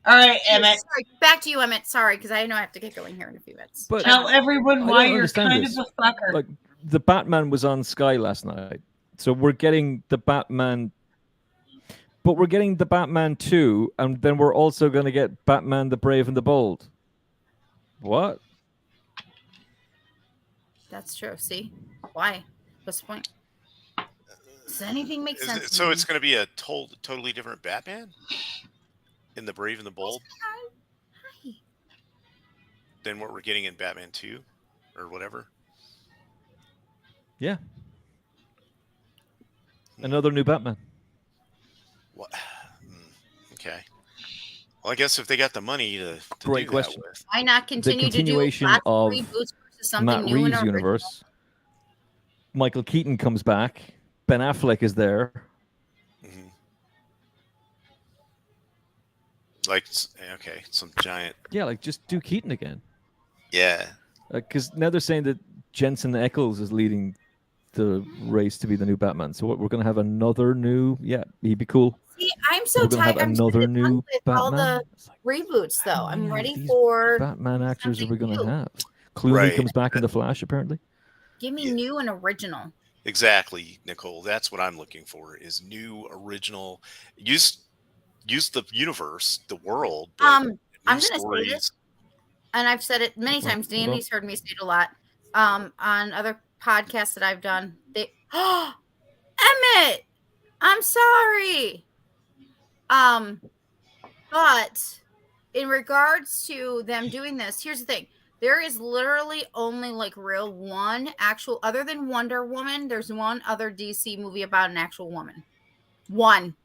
All right, Emmett. Sorry, back to you, Emmett. Sorry, because I know I have to get going here in a few minutes. But tell everyone why you're kind of a fucker. Like, the Batman was on Sky last night, so we're getting the Batman. But we're getting the Batman 2, and then we're also going to get Batman the Brave and the Bold. What? That's true. See? Why? What's the point? Does anything make sense? So it's going to be a totally different Batman in the Brave and the Bold than what we're getting in Batman 2 or whatever? Yeah. Another new Batman. What? Okay. Well, I guess if they got the money to Great do question. that with. Why not continue the continuation to do of reboots versus something Matt new Reeves' and universe. Michael Keaton comes back. Ben Affleck is there. Mm-hmm. Like, okay, some giant. Yeah, like just do Keaton again. Yeah. Because now they're saying that Jensen Ackles is leading the race to be the new Batman. So we're going to have another new. Yeah, he'd be cool. See, I'm so tired. I'm another new Batman. All the reboots, though. I'm ready for Batman actors. Are we going to have? Clooney comes back in The Flash, apparently. Give me new and original. Exactly, Nicole. That's what I'm looking for, is new, original. Use the universe, the world, but I'm new gonna say this, stories. and I've said it many times. Danny's heard me say it a lot. On other podcasts that I've done, they Emmett, I'm sorry. But in regards to them doing this, here's the thing. There is literally only like real one actual, other than Wonder Woman, there's one other DC movie about an actual woman. One.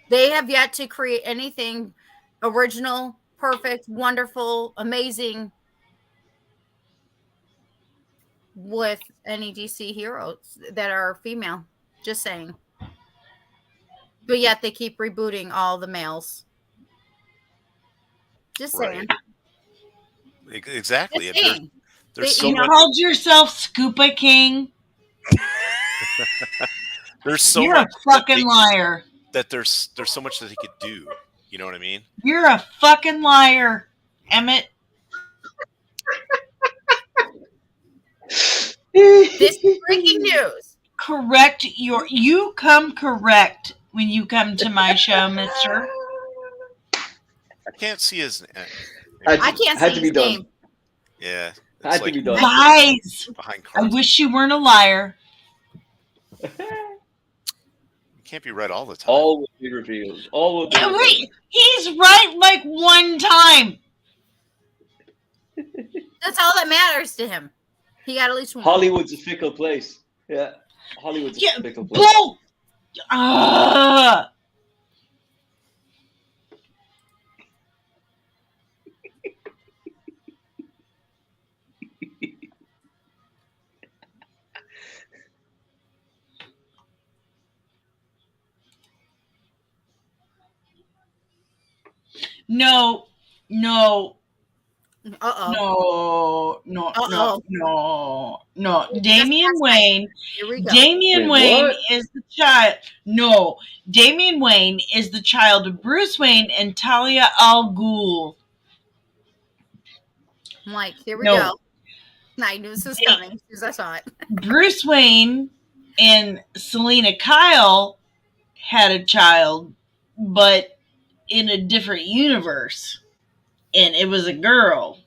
They have yet to create anything original, perfect, wonderful, amazing with any DC heroes that are female. Just saying. But yet they keep rebooting all the males. Just saying. Exactly. Just saying. There's so much. Called yourself Scoopa King. There's so You're much. You're a fucking liar. That there's so much that he could do. You know what I mean? You're a fucking liar, Emmett. This is breaking news. You come correct when you come to my show, mister. I can't see his name. I can't see his name. Yeah. Had to be done. Lies. I wish you weren't a liar. You can't be right all the time. All will be revealed. All will be revealed. Wait, he's right like one time. That's all that matters to him. He got at least one. Hollywood's a fickle place. Yeah. Hollywood's a fickle place. Bull. No. No. Damian Wayne. Here we go. Damian Wayne is the child. No. Damian Wayne is the child of Bruce Wayne and Talia al Ghul. I'm like, here we go. I knew this was coming as soon as I saw it. Bruce Wayne and Selena Kyle had a child, but in a different universe. And it was a girl.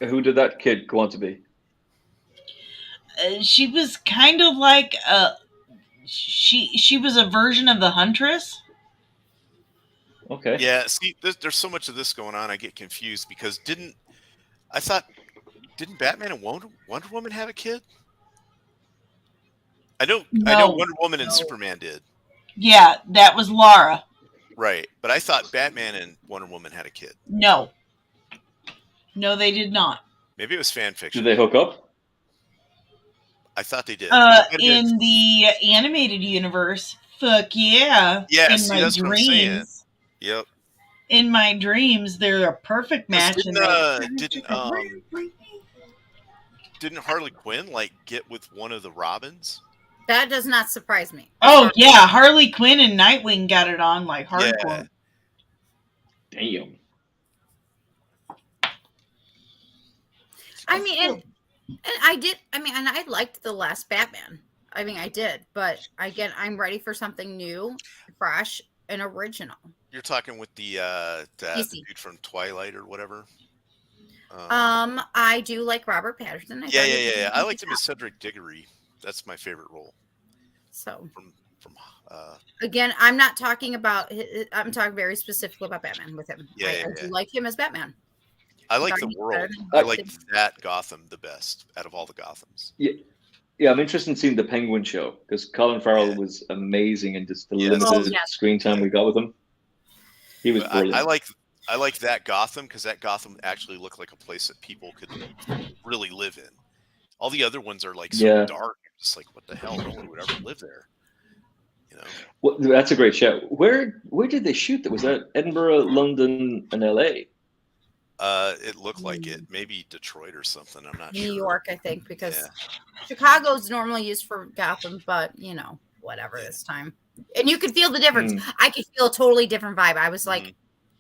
Who did that kid go on to be? She was kind of like she was a version of the Huntress. Okay. Yeah, see, there's so much of this going on. I get confused because didn't Batman and Wonder Woman have a kid? I know Wonder Woman and Superman did. Yeah, that was Lara. Right, but I thought Batman and Wonder Woman had a kid. No, they did not. Maybe it was fan fiction. Did they hook up? I thought they did. In the animated universe, fuck yeah. Yeah, in my that's dreams. What I'm saying. Yep. In my dreams, they're a perfect match. Didn't Harley Quinn get with one of the Robins? That does not surprise me. Oh yeah, Harley Quinn and Nightwing got it on like hardcore. Yeah. Damn. I mean, and I did. I mean, and I liked the last Batman. I mean, I did, but again, I'm ready for something new, fresh, and original. You're talking with the dude from Twilight or whatever. I do like Robert Pattinson. Yeah. I liked him as Cedric Diggory. That's my favorite role. So from again, I'm not talking about. I'm talking very specifically about Batman with him. I do like him as Batman. I like the world. I like that Gotham the best out of all the Gothams. Yeah, I'm interested in seeing the Penguin show because Colin Farrell was amazing in just the limited screen time we got with him. He was brilliant. I like that Gotham because that Gotham actually looked like a place that people could really live in. All the other ones are so dark. Just like, what the hell? No one would ever live there. You know. Well, that's a great show. Where did they shoot that? Was that Edinburgh, London, and LA? It looked like it. Maybe Detroit or something. I'm not sure. New York, I think, because Chicago's normally used for Gotham, but whatever this time. And you could feel the difference. I could feel a totally different vibe. I was like,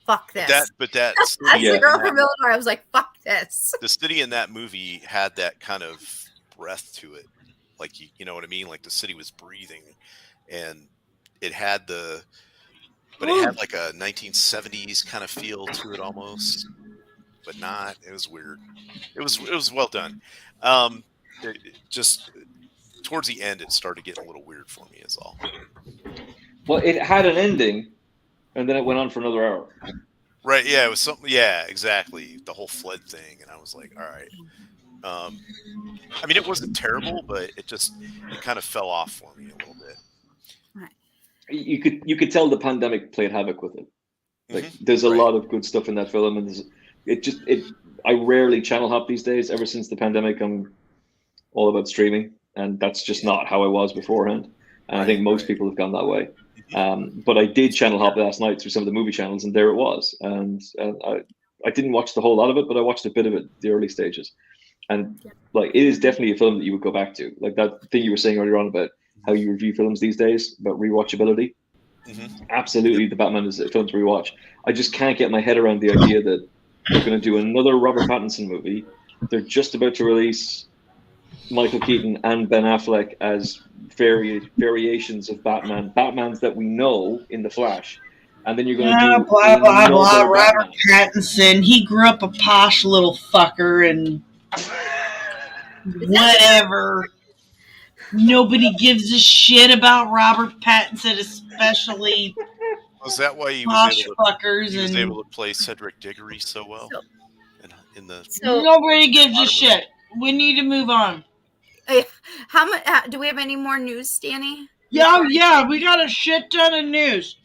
fuck this. But that As the girl from Illinois, I was like, fuck this. The city in that movie had that kind of breath to it. Like, you know what I mean? Like the city was breathing, and it had it had like a 1970s kind of feel to it almost, but not. It was weird. It was well done. Just towards the end, it started getting a little weird for me, is all. Well, it had an ending, and then it went on for another hour. Right? Yeah, it was something. Yeah, exactly. The whole flood thing, and I was like, all right. I mean, it wasn't terrible, but it kind of fell off for me a little bit. You could tell the pandemic played havoc with it. Like, there's a lot of good stuff in that film, and I rarely channel hop these days. Ever since the pandemic, I'm all about streaming, and that's just not how I was beforehand. And I think most people have gone that way. But I did channel hop last night through some of the movie channels, and there it was. And I didn't watch the whole lot of it, but I watched a bit of it, the early stages. And like, it is definitely a film that you would go back to. Like that thing you were saying earlier on about how you review films these days, about rewatchability. Absolutely, the Batman is a film to rewatch. I just can't get my head around the idea that they're going to do another Robert Pattinson movie. They're just about to release Michael Keaton and Ben Affleck as variations of Batmans that we know in The Flash. And then you're going to do blah, blah, blah. Robert Pattinson, he grew up a posh little fucker and whatever. Nobody gives a shit about Robert Pattinson, especially was that why he posh was fuckers able to play Cedric Diggory so well? Nobody gives a shit. We need to move on. How much? Do we have any more news, Danny? Yeah, we got a shit ton of news,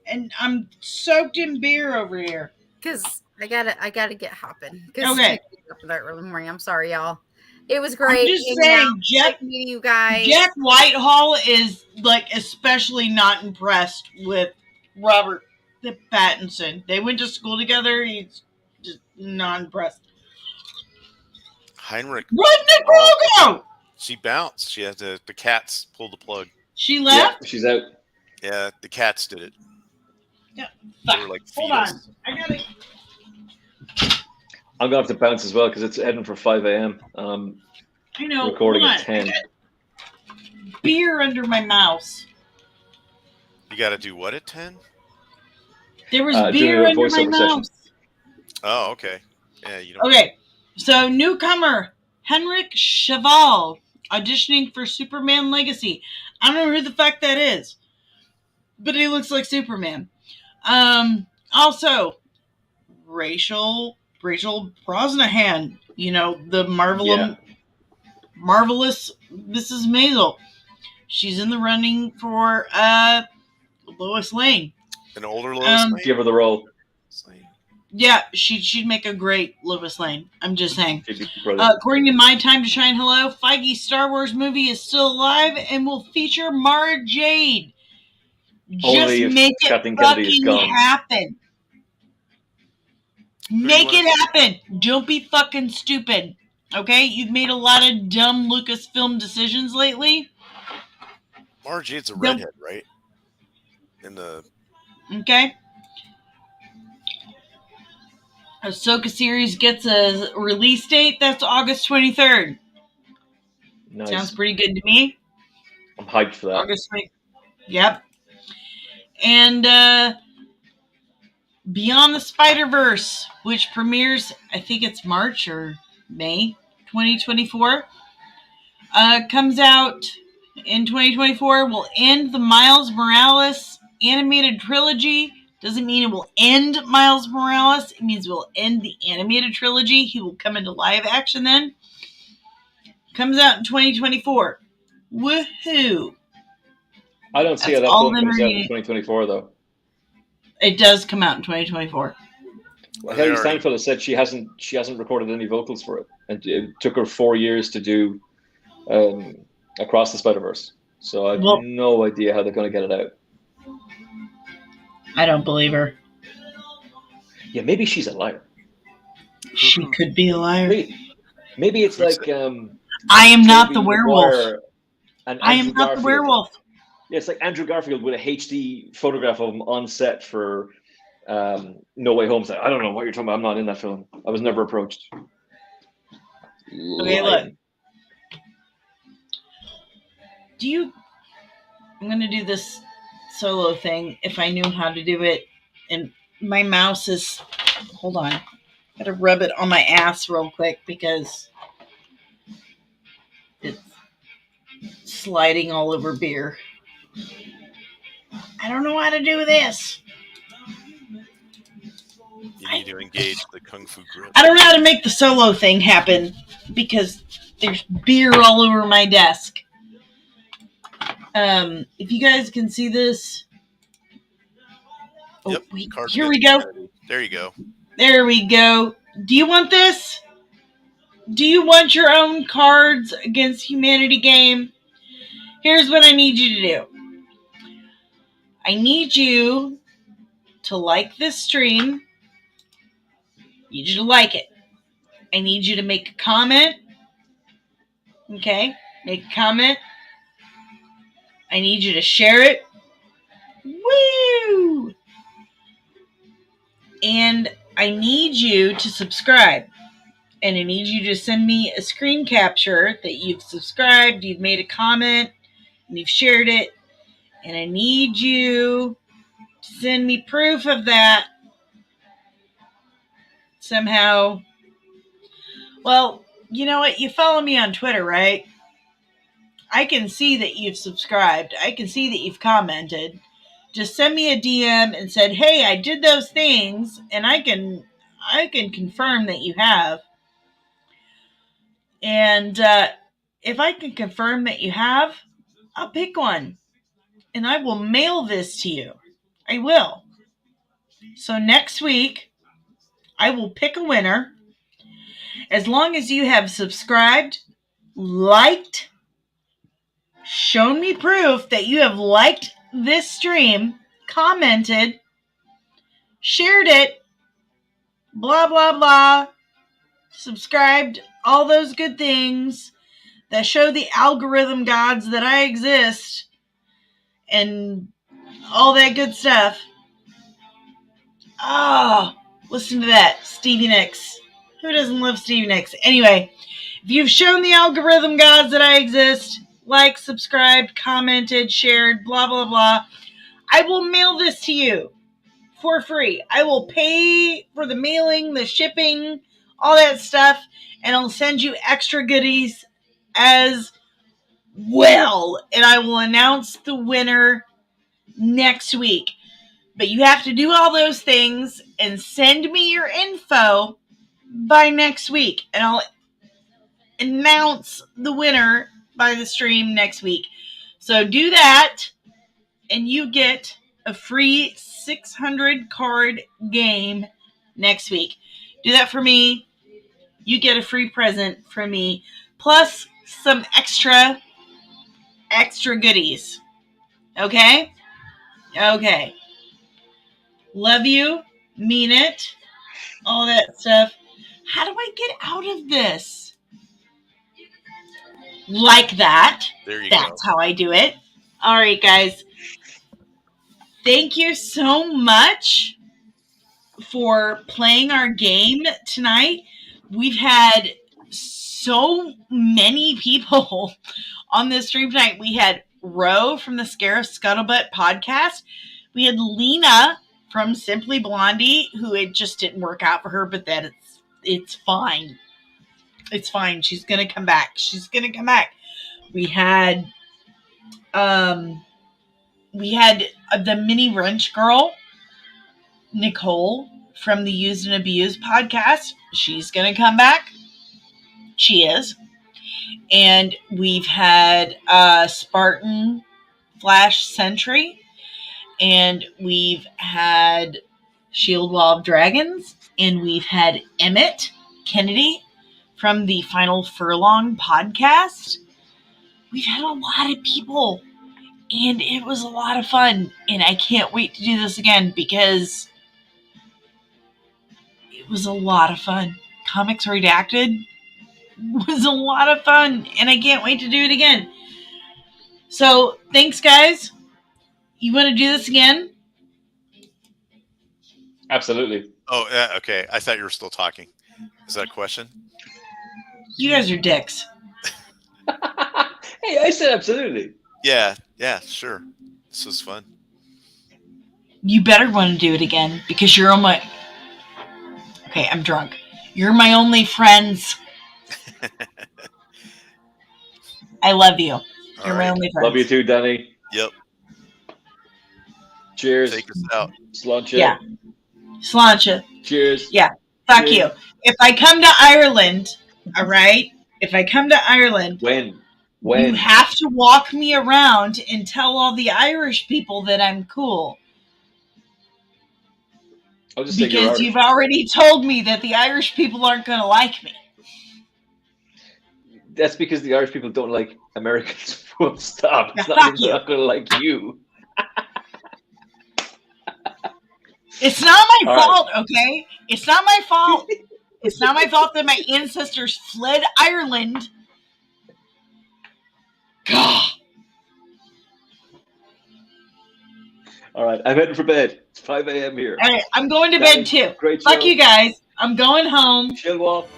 and I'm soaked in beer over here. Cause I gotta get hopping. Okay. Up that early morning. I'm sorry, y'all. It was great. I'm just saying, meeting you guys. Jack Whitehall is like especially not impressed with Robert Pattinson. They went to school together. He's just not impressed. Heinrich. Where'd Nicole go? She bounced. She had the cats pull the plug. She left? Yeah, she's out. Yeah, the cats did it. Yeah. They were like hold on. I gotta. I'm gonna have to bounce as well because it's heading for 5 a.m. I know. Recording at 10. Beer under my mouse. You got to do what at 10? There was beer under my mouse. Oh, okay. Yeah, you don't. Okay, so newcomer Henrik Cheval auditioning for Superman Legacy. I don't know who the fuck that is, but he looks like Superman. Also, Rachel Brosnahan, you know, the marvelous Mrs. Maisel. She's in the running for Lois Lane. An older Lois Lane? Give her the role. Yeah, she'd make a great Lois Lane. I'm just saying. According to My Time to Shine Hello, Feige's Star Wars movie is still alive and will feature Mara Jade. Just make it fucking happen. Make it happen. Don't be fucking stupid. Okay? You've made a lot of dumb Lucasfilm decisions lately. Mara Jade's a redhead, right? Okay. Ahsoka series gets a release date. That's August 23rd. Nice. Sounds pretty good to me. I'm hyped for that. August 23rd. Yep. And Beyond the Spider-Verse, which premieres, I think it's March or May 2024, comes out in 2024, will end the Miles Morales animated trilogy. Doesn't mean it will end Miles Morales. It means it will end the animated trilogy. He will come into live action then. Comes out in 2024. Woohoo! I don't see how that film comes out in 2024, though. It does come out in 2024. Well, Haley Steinfeld has said she hasn't recorded any vocals for it, and it took her 4 years to do Across the Spider-Verse. So I have no idea how they're going to get it out. I don't believe her. Yeah, maybe she's a liar. She could be a liar. Maybe it's like I am not the werewolf. I am not the werewolf. Yeah, it's like Andrew Garfield with a HD photograph of him on set for No Way Home said, I don't know what you're talking about. I'm not in that film. I was never approached. Okay, look. I'm going to do this solo thing if I knew how to do it. And my mouse is, hold on. I gotta rub it on my ass real quick because it's sliding all over beer. I don't know how to do this. You need to engage the Kung Fu grip. I don't know how to make the solo thing happen because there's beer all over my desk. If you guys can see this. Yep. Here we go. There you go. There we go. Do you want this? Do you want your own Cards Against Humanity game? Here's what I need you to do. I need you to like this stream. I need you to like it. I need you to make a comment. Okay? Make a comment. I need you to share it. Woo! And I need you to subscribe. And I need you to send me a screen capture that you've subscribed, you've made a comment, and you've shared it. And I need you to send me proof of that somehow. Well, you know what? You follow me on Twitter, right? I can see that you've subscribed. I can see that you've commented. Just send me a DM and said, hey, I did those things, and I can confirm that you have. And if I can confirm that you have, I'll pick one. And I will mail this to you. I will. So next week, I will pick a winner. As long as you have subscribed, liked, shown me proof that you have liked this stream, commented, shared it, blah, blah, blah, subscribed, all those good things that show the algorithm gods that I exist and all that good stuff. Oh, listen to that. Stevie Nicks. Who doesn't love Stevie Nicks? Anyway, if you've shown the algorithm gods that I exist, liked, subscribed, commented, shared, blah, blah, blah, I will mail this to you for free. I will pay for the mailing, the shipping, all that stuff, and I'll send you extra goodies as well. And I will announce the winner next week. But you have to do all those things and send me your info by next week. And I'll announce the winner by the stream next week. So do that, and you get a free 600 card game next week. Do that for me. You get a free present from me, plus some extra goodies. Okay? Okay. Love you. Mean it. All that stuff. How do I get out of this? Like that. There you go. That's how I do it. All right, guys. Thank you so much for playing our game tonight. We've had so many people on this stream tonight. We had Ro from the Scare of Scuttlebutt podcast. We had Lena from Simply Blondie, who it just didn't work out for her, but that it's fine. It's fine. She's gonna come back. We had the mini wrench girl, Nicole from the Used and Abused podcast. She's gonna come back. She is. And we've had Spartan Flash Sentry, and we've had Shield Wall of Dragons, and we've had Emmett Kennedy from the Final Furlong podcast. We've had a lot of people, and it was a lot of fun, and I can't wait to do this again because it was a lot of fun. Comics Redacted was a lot of fun, and I can't wait to do it again. So, thanks, guys. You want to do this again? Absolutely. Oh, yeah, okay. I thought you were still talking. Is that a question? You guys are dicks. Hey, I said absolutely. Yeah, sure. This was fun. You better want to do it again because you're on my. Okay, I'm drunk. You're my only friends. I love you. You're my only friends. Love you too, Danny. Yep. Cheers. Take us out. Sláinte. Yeah. Sláinte. Cheers. Yeah. Fuck Cheers. you. If I come to Ireland, all right? If I come to Ireland, when you have to walk me around and tell all the Irish people that I'm cool. I'll just say you're Because Irish. you've already told me that the Irish people aren't going to like me. That's because the Irish people don't like Americans. Full stop. It's Yeah, not fuck they're not going to like you. It's not my All fault, okay? It's not my fault. It's not my fault that my ancestors fled Ireland. God. All right, I'm heading for bed. It's 5 a.m. here. All right, I'm going to Danny, bed too. Great Fuck show. you guys. I'm going home. Chill walk.